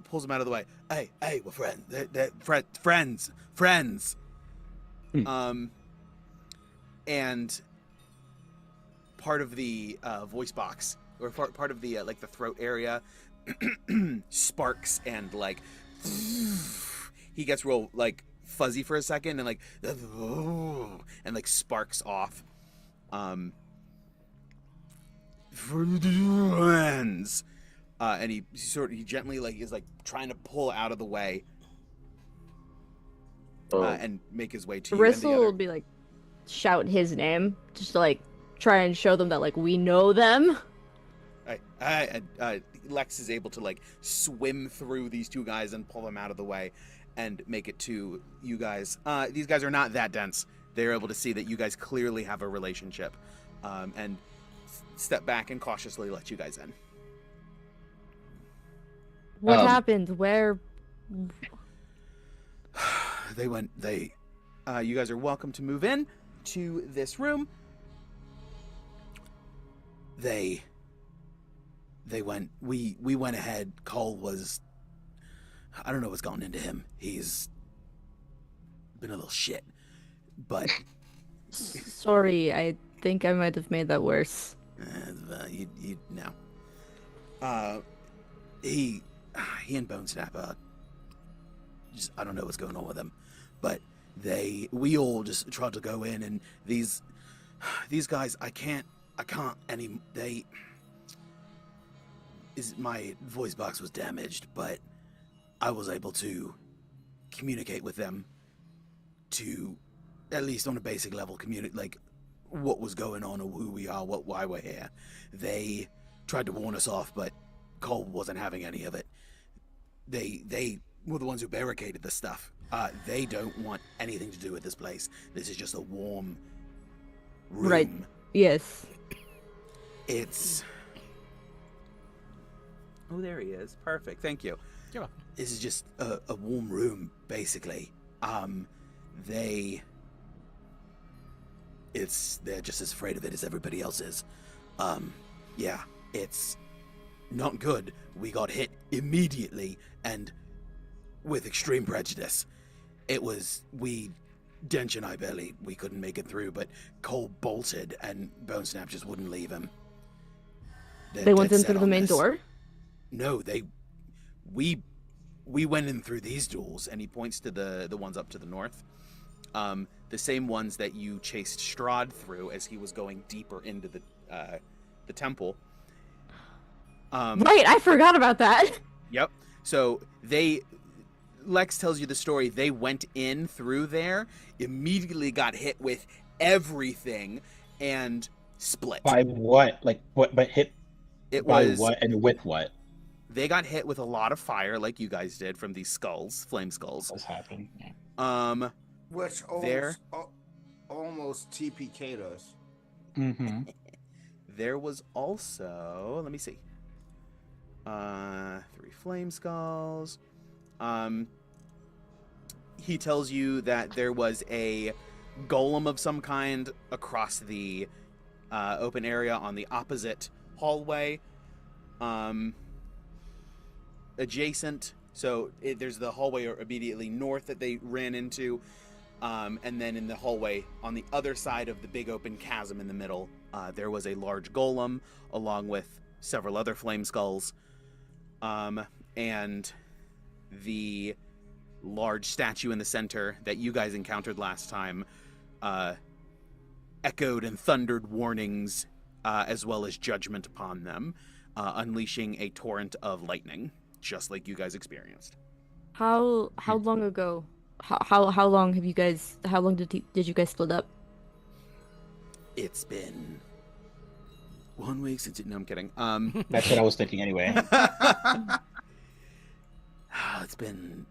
pulls him out of the way. Hey, we're friends. They're friends. And part of the voice box, or part of the the throat area, sparks and he gets real fuzzy for a second and sparks off. Friends. And he gently is trying to pull out of the way, and make his way to Briss you. will be shout his name just to try and show them that we know them. Lex is able to swim through these two guys and pull them out of the way, and make it to you guys. These guys are not that dense. They're able to see that you guys clearly have a relationship, and step back and cautiously let you guys in. What happened? Where? You guys are welcome to move in to this room. We went ahead. Cole was, I don't know what's gone into him. He's been a little shit, but Sorry, I think I might have made that worse. you know. He and Bone Snapper, I don't know what's going on with them, but we all just tried to go in, and these guys, I can't any, my voice box was damaged, but I was able to communicate with them to, at least on a basic level, communicate what was going on or who we are, why we're here. They tried to warn us off, but Cole wasn't having any of it. They were the ones who barricaded the stuff. They don't want anything to do with this place. This is just a warm room. Right. Yes. It's... Oh, there he is. Perfect. Thank you. You're welcome. This is just a warm room, basically. They're just as afraid of it as everybody else is. Yeah, it's not good. We got hit immediately and with extreme prejudice. Dench and I we couldn't make it through, but Cole bolted and Bone Snap just wouldn't leave him. They went in through the main door? No, we went in through these doors, and he points to the ones up to the north. The same ones that you chased Strahd through as he was going deeper into the temple. Right, I forgot about that. Yep. So Lex tells you the story. They went in through there, immediately got hit with everything, and split. By what? Like what? But hit It by was what and with what? They got hit with a lot of fire, like you guys did, from these skulls, flame skulls. What's happening? Yeah. Which almost TPK'd us. Mm-hmm. There was also, let me see, 3 flame skulls. He tells you that there was a golem of some kind across the open area on the opposite hallway. Adjacent, so there's the hallway immediately north that they ran into, and then in the hallway on the other side of the big open chasm in the middle, there was a large golem along with several other flame skulls, and the large statue in the center that you guys encountered last time echoed and thundered warnings as well as judgment upon them, unleashing a torrent of lightning, just like you guys experienced. How long ago? How long have you guys? How long did you guys split up? It's been 1 week since it. No, I'm kidding. That's what I was thinking anyway. It's been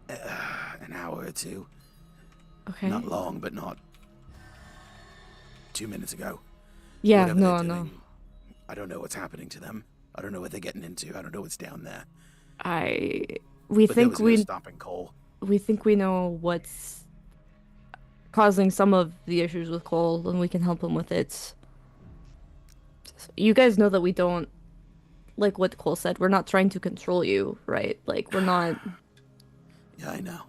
an hour or two. Okay. Not long, but not 2 minutes ago. Yeah. Whatever No. they're No. doing, I don't know what's happening to them. I don't know what they're getting into. I don't know what's down there. We But think there was no stopping Cole. we think we know what's causing some of the issues with Cole, and we can help him with it. You guys know that we don't, like what Cole said, we're not trying to control you, right? Like, we're not... Yeah, I know.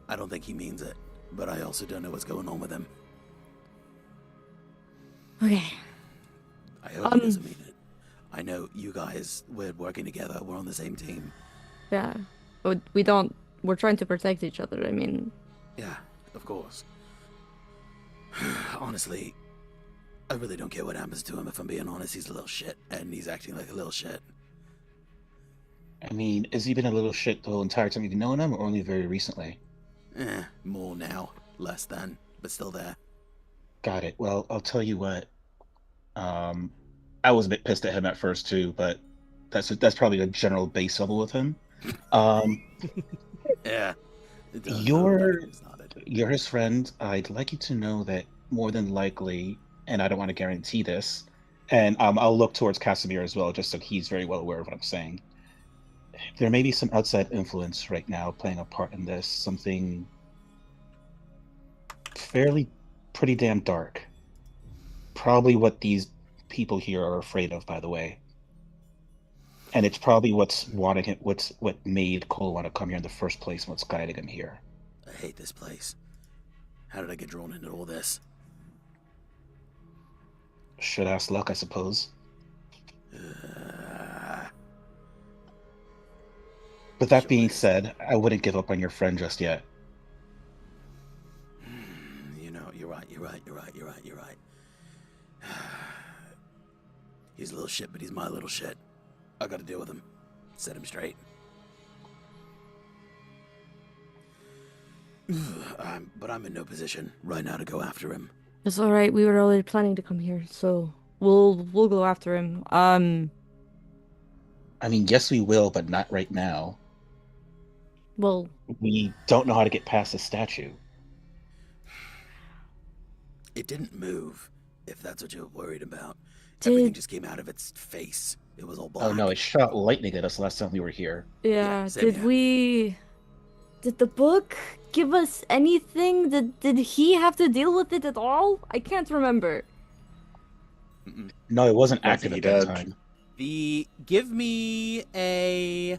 I don't think he means it, but I also don't know what's going on with him. Okay. I hope he doesn't mean it. I know you guys, we're working together. We're on the same team. Yeah. But we're trying to protect each other, I mean... Yeah, of course. Honestly, I really don't care what happens to him. If I'm being honest, he's a little shit, and he's acting like a little shit. I mean, has he been a little shit the whole entire time you've known him, or only very recently? More now, less than, but still there. Got it. Well, I'll tell you what. I was a bit pissed at him at first too, but that's probably a general base level with him. Yeah. You're his friend. I'd like you to know that more than likely, and I don't want to guarantee this, and I'll look towards Casimir as well, just so he's very well aware of what I'm saying. There may be some outside influence right now playing a part in this, something pretty damn dark. Probably what these people here are afraid of, by the way. And it's probably what made Cole want to come here in the first place and what's guiding him here. I hate this place. How did I get drawn into all this? Should ask luck, I suppose. But that being said, I wouldn't give up on your friend just yet. You know, you're right. He's a little shit, but he's my little shit. I gotta deal with him. Set him straight. But I'm in no position right now to go after him. It's alright, we were already planning to come here, so we'll go after him. I mean, yes, we will, but not right now. Well, We don't know how to get past the statue. It didn't move, if that's what you're worried about. Did- Everything just came out of its face. It was all black. Oh no, it shot lightning at us last time we were here. yeah, same did here. did the book give us anything? Did he have to deal with it at all? I can't remember. No, it wasn't I active think at he that did. time. Give me a.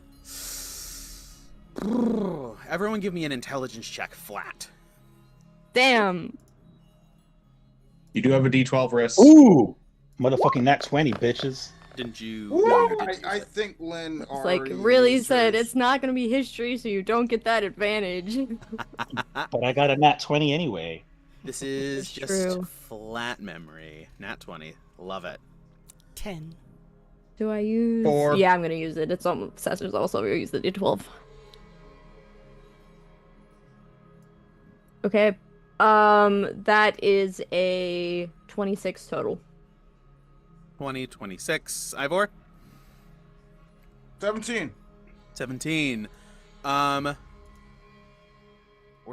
Everyone, give me an intelligence check flat. Damn. You do have a D12 risk. Ooh! Motherfucking nat 20, bitches. Didn't you? Woo! No, you did use I it. think Lynn It's like already really used said hers. it's not gonna be history, so you don't get that advantage. But I got a nat 20 anyway. This is It's just true. flat memory. Nat 20. Love it. 10. Do I use? 4. Yeah, I'm gonna use it. It's almost Cesar's also gonna use the D12. Okay. That is a 26 total. 20, 26. Ivor? 17. 17. We're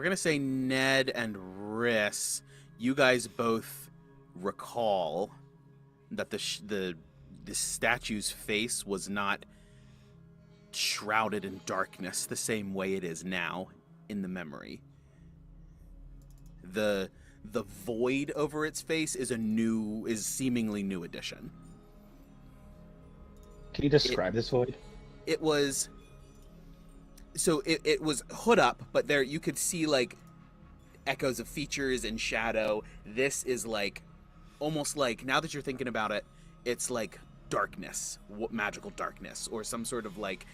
gonna say Ned and Riss. You guys both recall that the statue's face was not shrouded in darkness the same way it is now in the memory. The void over its face is seemingly new addition. Can you describe this void? It was it was hood up, but there you could see like echoes of features and shadow. This is like almost like, now that you're thinking about it, it's like darkness, magical darkness, or some sort of like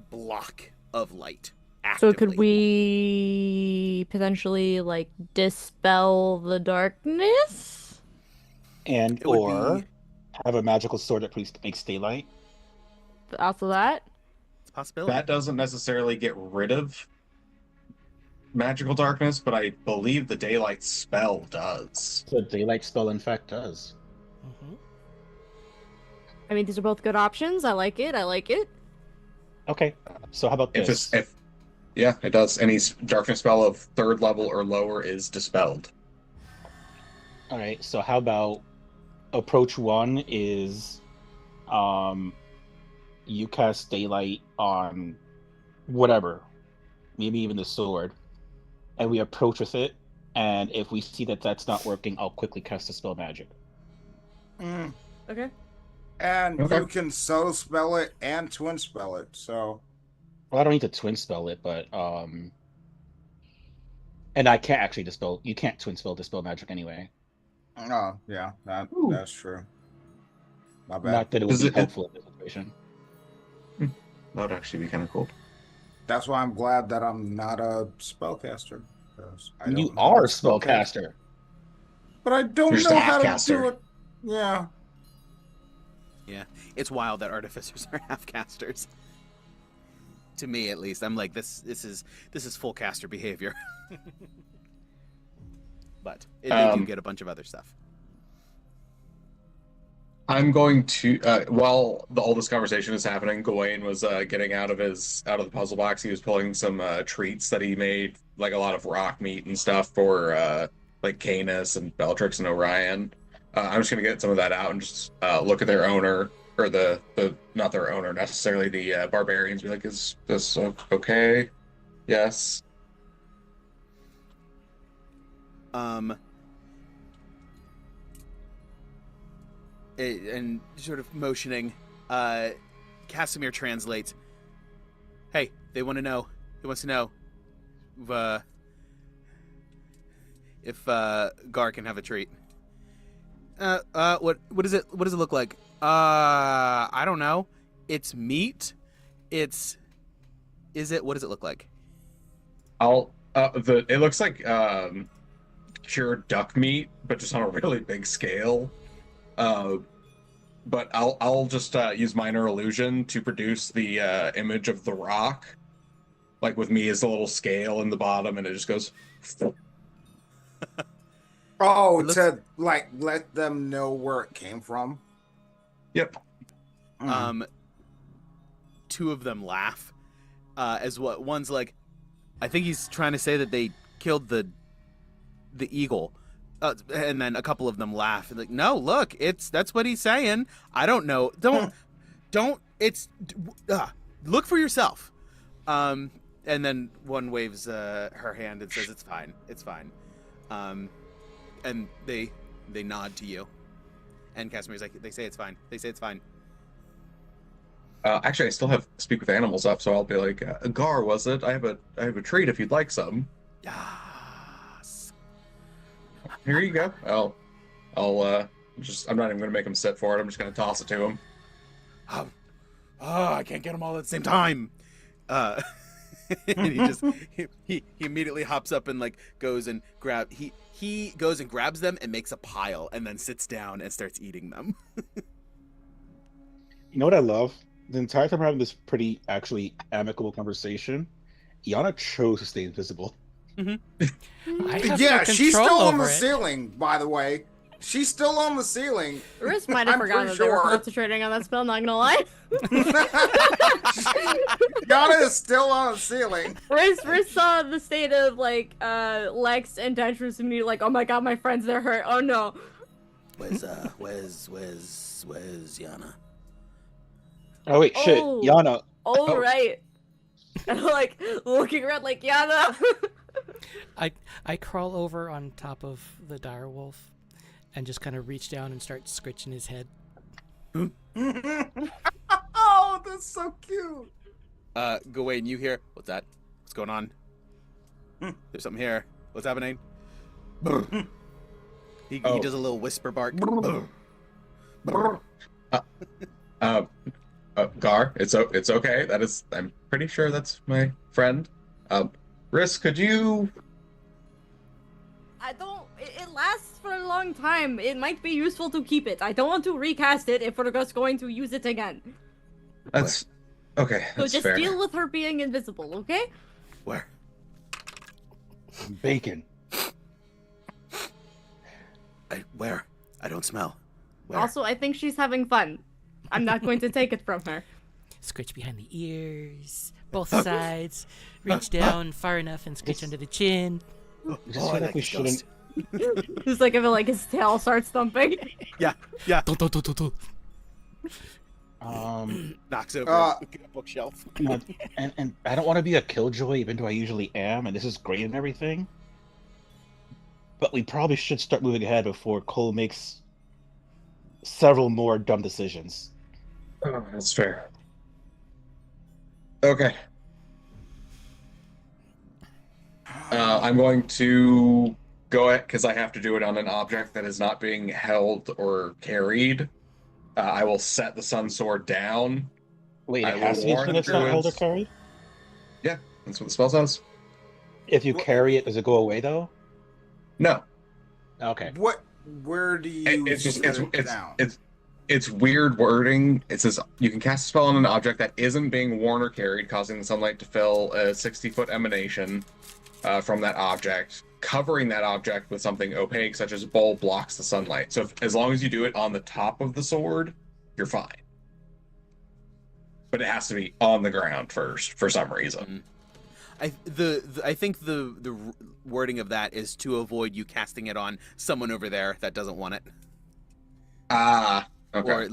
block of light. So Actively. could we potentially like dispel the darkness? And It would or be- have a magical sword that makes daylight? After that? It's a possibility. That doesn't necessarily get rid of magical darkness, but I believe the daylight spell does. The daylight spell, in fact, does. Mm-hmm. I mean, these are both good options. I like it. I like it. Okay, so how about this? Yeah, it does. Any darkness spell of 3rd level or lower is dispelled. All right, so how about approach 1 is you cast daylight on whatever, maybe even the sword, and we approach with it, and if we see that that's not working, I'll quickly cast a spell magic. Mm. Okay. And Okay. you can solo spell it and twin spell it. So Well, I don't need to twin spell it, but and I can't actually dispel. You can't twin spell dispel magic anyway. oh yeah, Ooh. that's true. My bad. Not that it would Is be it- helpful in this situation. That would actually be kind of cool. That's why I'm glad that I'm not a spellcaster. 'cause I You don't know how are to a spellcaster. but I don't You're just know a how to half-caster. do it. Yeah. Yeah, it's wild that artificers are half casters. To me, at least, I'm like, this is full caster behavior. But they do get a bunch of other stuff. I'm going to while all this conversation is happening, Gawain was getting out of the puzzle box. He was pulling some treats that he made, like a lot of rock meat and stuff for like Canis and Bellatrix and Orion. I'm just gonna get some of that out and just look at their owner, or the not their owner necessarily, the barbarians. Be like, is this okay? Yes. And sort of motioning, Casimir translates. Hey, they want to know. He wants to know if Gar can have a treat. What is it? What does it look like? I don't know. It's meat. Is it? What does it look like? It looks like cured duck meat, but just on a really big scale. But I'll just use minor illusion to produce the image of the rock, like with me as a little scale in the bottom, and it just goes. Oh, It looks- to like let them know where it came from. Yep. Mm. two of them laugh, as what one's like, I think he's trying to say that they killed the eagle, and then a couple of them laugh and like, no, look, that's what he's saying. I don't know. Don't. It's look for yourself. And then one waves her hand and says, "It's fine. It's fine." And they nod to you. And Casimir's like, "They say it's fine. They say it's fine." Actually, I still have Speak with Animals up, so I'll be like, Gar, was it? I have a treat if you'd like some. Yes. Here you go. I'm not even gonna make him sit for it. I'm just gonna toss it to him. I can't get them all at the same time. And he immediately hops up and like goes and he goes and grabs them and makes a pile and then sits down and starts eating them. You know what I love? The entire time we're having this pretty actually amicable conversation, Yana chose to stay invisible. Mm-hmm. I have Yeah, no she's control still on over the it. ceiling, by the way. She's still on the ceiling. Riz might have I'm forgotten that pretty they were sure. concentrating on that spell, not gonna lie. Yana is still on the ceiling. Riz saw the state of like Lex and Dentrus and me like, oh my god, my friends, they're hurt. Oh no. Where's Yana? Oh wait, shit, Oh. Yana. Oh right. And like looking around like Yana. I crawl over on top of the direwolf and just kind of reach down and start scratching his head. Oh, that's so cute. Gawain, you hear? What's that? What's going on? There's something here. What's happening? He does a little whisper bark. Gar, it's okay. I'm pretty sure that's my friend. Riz, could you? I don't. It lasts for a long time. It might be useful to keep it. I don't want to recast it if we're just going to use it again. That's okay. So That's just fair. deal with her being invisible, okay? Where? Bacon. Where? I don't smell. Where? Also, I think she's having fun. I'm not going to take it from her. Scratch behind the ears, both sides. Reach down far enough and scratch under the chin. I just feel like we shouldn't. Just like if his tail starts thumping. Yeah. Knocks over a bookshelf. And I don't want to be a killjoy, even though I usually am, and this is great and everything. But we probably should start moving ahead before Cole makes several more dumb decisions. Oh, that's fair. Okay. I'm going to go ahead because I have to do it on an object that is not being held or carried. I will set the sun sword down. Wait, I it has will to be warn something that's not held or druids. carried? Yeah, that's what the spell says. If you carry it, does it go away though? No, Okay. Where do you it's just put it down? it's weird wording. It says you can cast a spell on an object that isn't being worn or carried, causing the sunlight to fill a 60-foot emanation from that object. Covering that object with something opaque, such as a bowl, blocks the sunlight. So as long as you do it on the top of the sword, you're fine. But it has to be on the ground first, for some reason. I think the wording of that is to avoid you casting it on someone over there that doesn't want it, Okay. or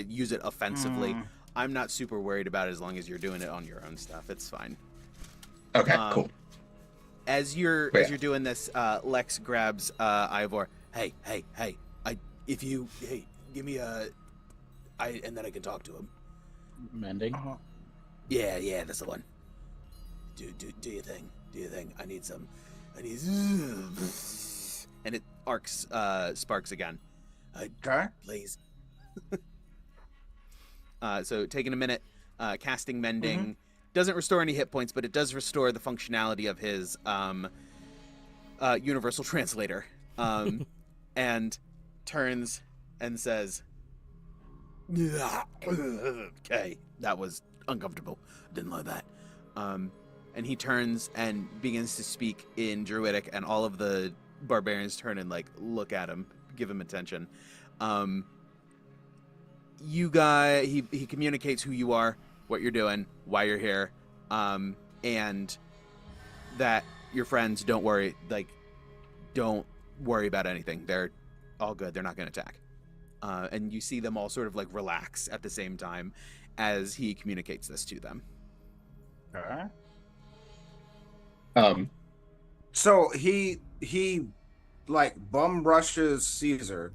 use it offensively. I'm not super worried about it as long as you're doing it on your own stuff. It's fine. Okay, cool. As you're doing this, Lex grabs Ivor. Hey, give me and then I can talk to him. Mending. Yeah, that's the one. Do your thing. I need and it arcs sparks again. Okay. Please. So taking a minute, casting mending doesn't restore any hit points, but it does restore the functionality of his universal translator. And turns and says, "Okay, that was uncomfortable. Didn't like that." And he turns and begins to speak in Druidic, and all of the barbarians turn and look at him, give him attention. You guys, he communicates who you are. what you're doing, why you're here, and that your friends don't worry about anything. They're all good. They're not going to attack. And you see them all sort of like relax at the same time as he communicates this to them. So he like bum rushes Cesar.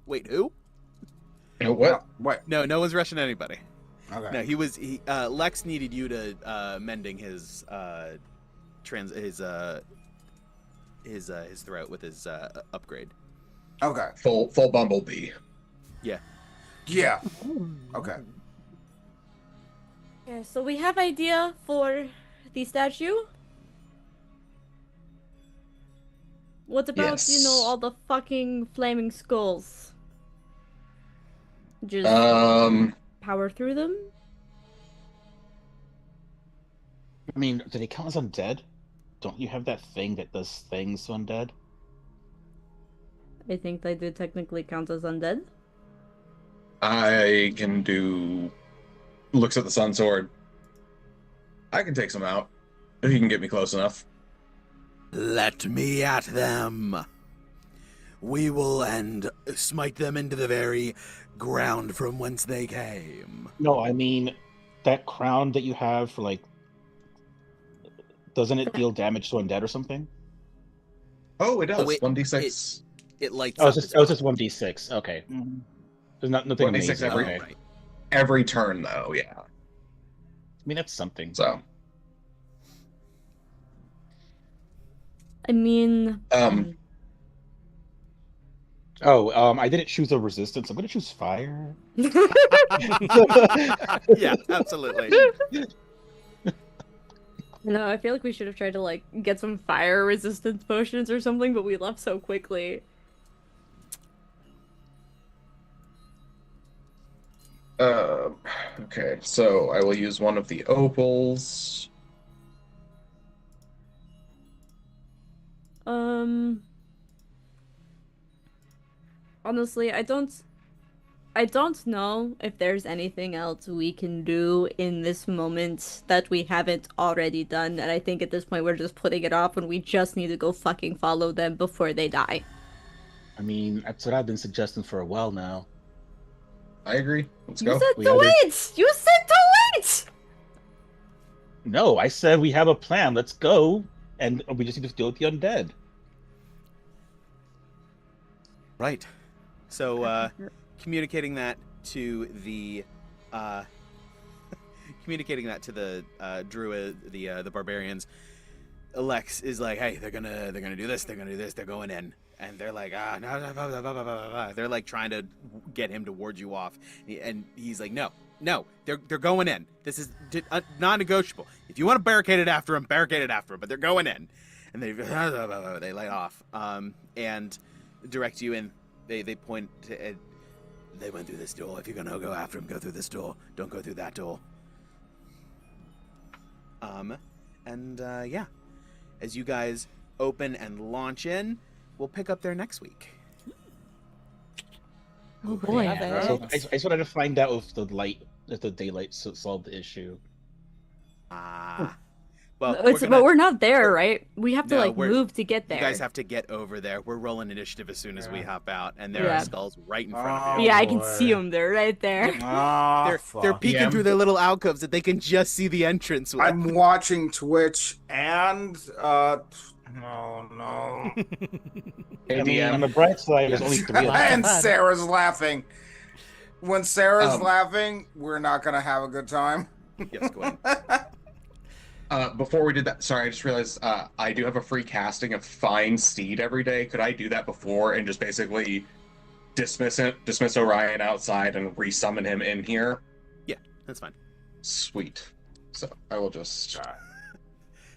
Wait, who? What? What? No one's rushing anybody. Okay. No, Lex needed you to mending his throat with his upgrade. Okay. Full bumblebee. Yeah. Yeah. Okay. Yeah, so we have idea for the statue. What about, Yes. all the fucking flaming skulls? Just power through them? I mean, do they count as undead? Don't you have that thing that does things to undead? I think they do technically count as undead. I can do. Looks at the sun sword. I can take some out if you can get me close enough. Let me at them. We will smite them into the very ground from whence they came. No, I mean, that crown that you have for, like, doesn't it deal damage to undead or something? Oh, it does. Oh, 1d6. It lights Oh, up. it's just 1d6. Okay. There's nothing 1d6 amazing. every- Okay. Right. Every turn, though, yeah. I mean, that's something. So, I mean, I didn't choose a resistance. I'm gonna choose fire. Yeah, absolutely. no, I feel like we should have tried to like get some fire resistance potions or something, but we left so quickly. Okay, so I will use one of the opals. Honestly, I don't know if there's anything else we can do in this moment that we haven't already done, and I think at this point we're just putting it off when we just need to go fucking follow them before they die. I mean, that's what I've been suggesting for a while now. I agree. Let's You go. said We to either- wait! You said to wait! No, I said we have a plan. Let's go, and we just need to deal with the undead. Right. So, communicating that to the druid, the barbarians, Lex is like, hey, they're gonna do this, they're going in, and they're like, no, blah, blah, blah, blah, blah, blah. They're like trying to get him to ward you off, and he's like, no, they're going in. This is non-negotiable. If you want to barricade it after him, but they're going in, and they light off, and direct you in. They point to. They went through this door. If you're gonna go after him, go through this door. Don't go through that door. Yeah, as you guys open and launch in, we'll pick up there next week. Oh boy. Love it. So I just wanted to find out if the daylight solved the issue. Well, But we're not there, right? We have to No, like move to get there. You guys have to get over there. We're rolling initiative as soon as we hop out, and there Yeah. are skulls right in front of you. Yeah, I can boy. see them. They're right there. They're peeking Yeah. through their little alcoves that they can just see the entrance with. I'm watching Twitch and no. Hey, I mean, DM. on the bright side, there's only 3 of them. And Sarah's laughing. When Sarah's Um, laughing, we're not gonna have a good time. Yes, go ahead. Before we did that, sorry, I just realized I do have a free casting of Find Steed every day. Could I do that before and just basically dismiss Orion outside and resummon him in here? Yeah, that's fine. Sweet. So I will just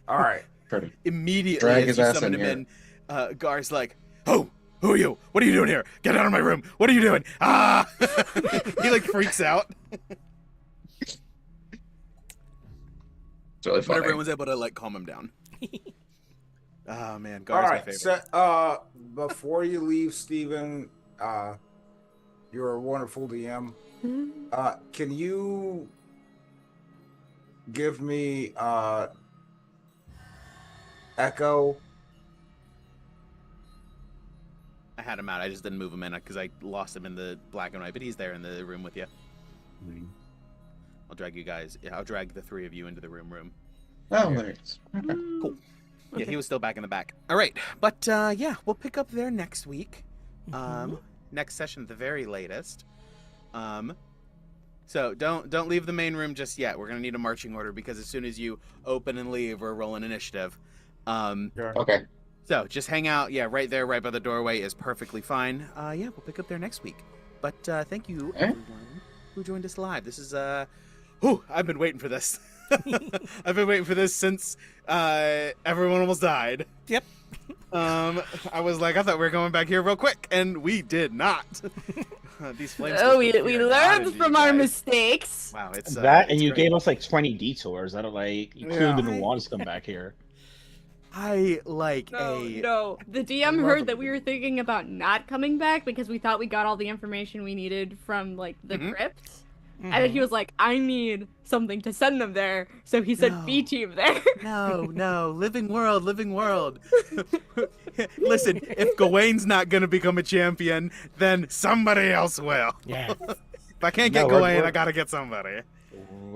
All right. try to Immediately Drag as his you ass summon in him in, Gar's like, "Oh, who are you? What are you doing here? Get out of my room! What are you doing?" Ah! He like freaks out. It's really But funny. everyone's able to like calm him down. Oh man, All Gar's my right. favorite. So, before you leave, Steven, you're a wonderful DM. Can you give me Echo. I had him out. I just didn't move him in because I lost him in the black and white, but he's there in the room with you. I'll drag you guys. Yeah, I'll drag the three of you into the room. Oh, there it is. Okay. Cool. Yeah, he was still back in the back. All right, but yeah, we'll pick up there next week. Next session at the very latest. So don't leave the main room just yet. We're gonna need a marching order because as soon as you open and leave, we're rolling initiative. Okay. So just hang out. Yeah, right there, right by the doorway is perfectly fine. Yeah, we'll pick up there next week. But thank you everyone who joined us live. This is I've been waiting for this. I've been waiting for this since everyone almost died. Yep. I was like, I thought we were going back here real quick, and we did not. These flames. Oh, we learned from our mistakes. Wow, it's that, it's and you great. gave us like 20 detours. I don't like. You could have been want us to come back here. I like No. The DM heard that we were thinking about not coming back because we thought we got all the information we needed from like the crypt. And then he was like, I need something to send them there. So he sent B team there. No, living world. Listen, if Gawain's not gonna become a champion, then somebody else will. Yeah. If I can't get Gawain, I gotta get somebody.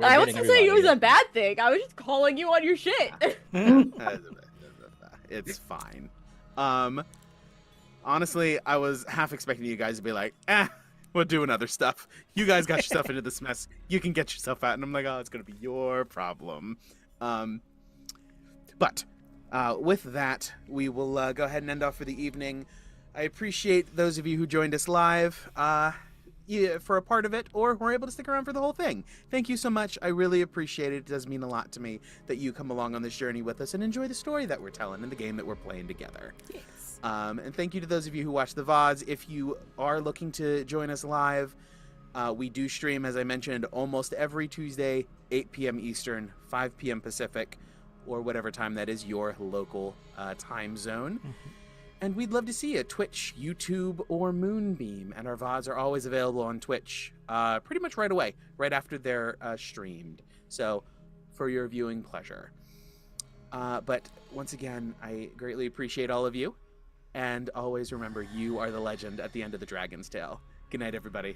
I wasn't saying it was a bad thing. I was just calling you on your shit. It's fine. Honestly, I was half expecting you guys to be like, we're doing other stuff. You guys got yourself into this mess. You can get yourself out. And I'm like, oh, it's going to be your problem. But with that, we will go ahead and end off for the evening. I appreciate those of you who joined us live for a part of it or were able to stick around for the whole thing. Thank you so much. I really appreciate it. It does mean a lot to me that you come along on this journey with us and enjoy the story that we're telling and the game that we're playing together. Yes. And thank you to those of you who watch the VODs. If you are looking to join us live, we do stream, as I mentioned, almost every Tuesday, 8 p.m. Eastern, 5 p.m. Pacific, or whatever time that is your local time zone. And we'd love to see you. Twitch, YouTube, or Moonbeam. And our VODs are always available on Twitch pretty much right away, right after they're streamed. So, for your viewing pleasure. But once again, I greatly appreciate all of you. And always remember, you are the legend at the end of the Dragon's Tale. Good night, everybody.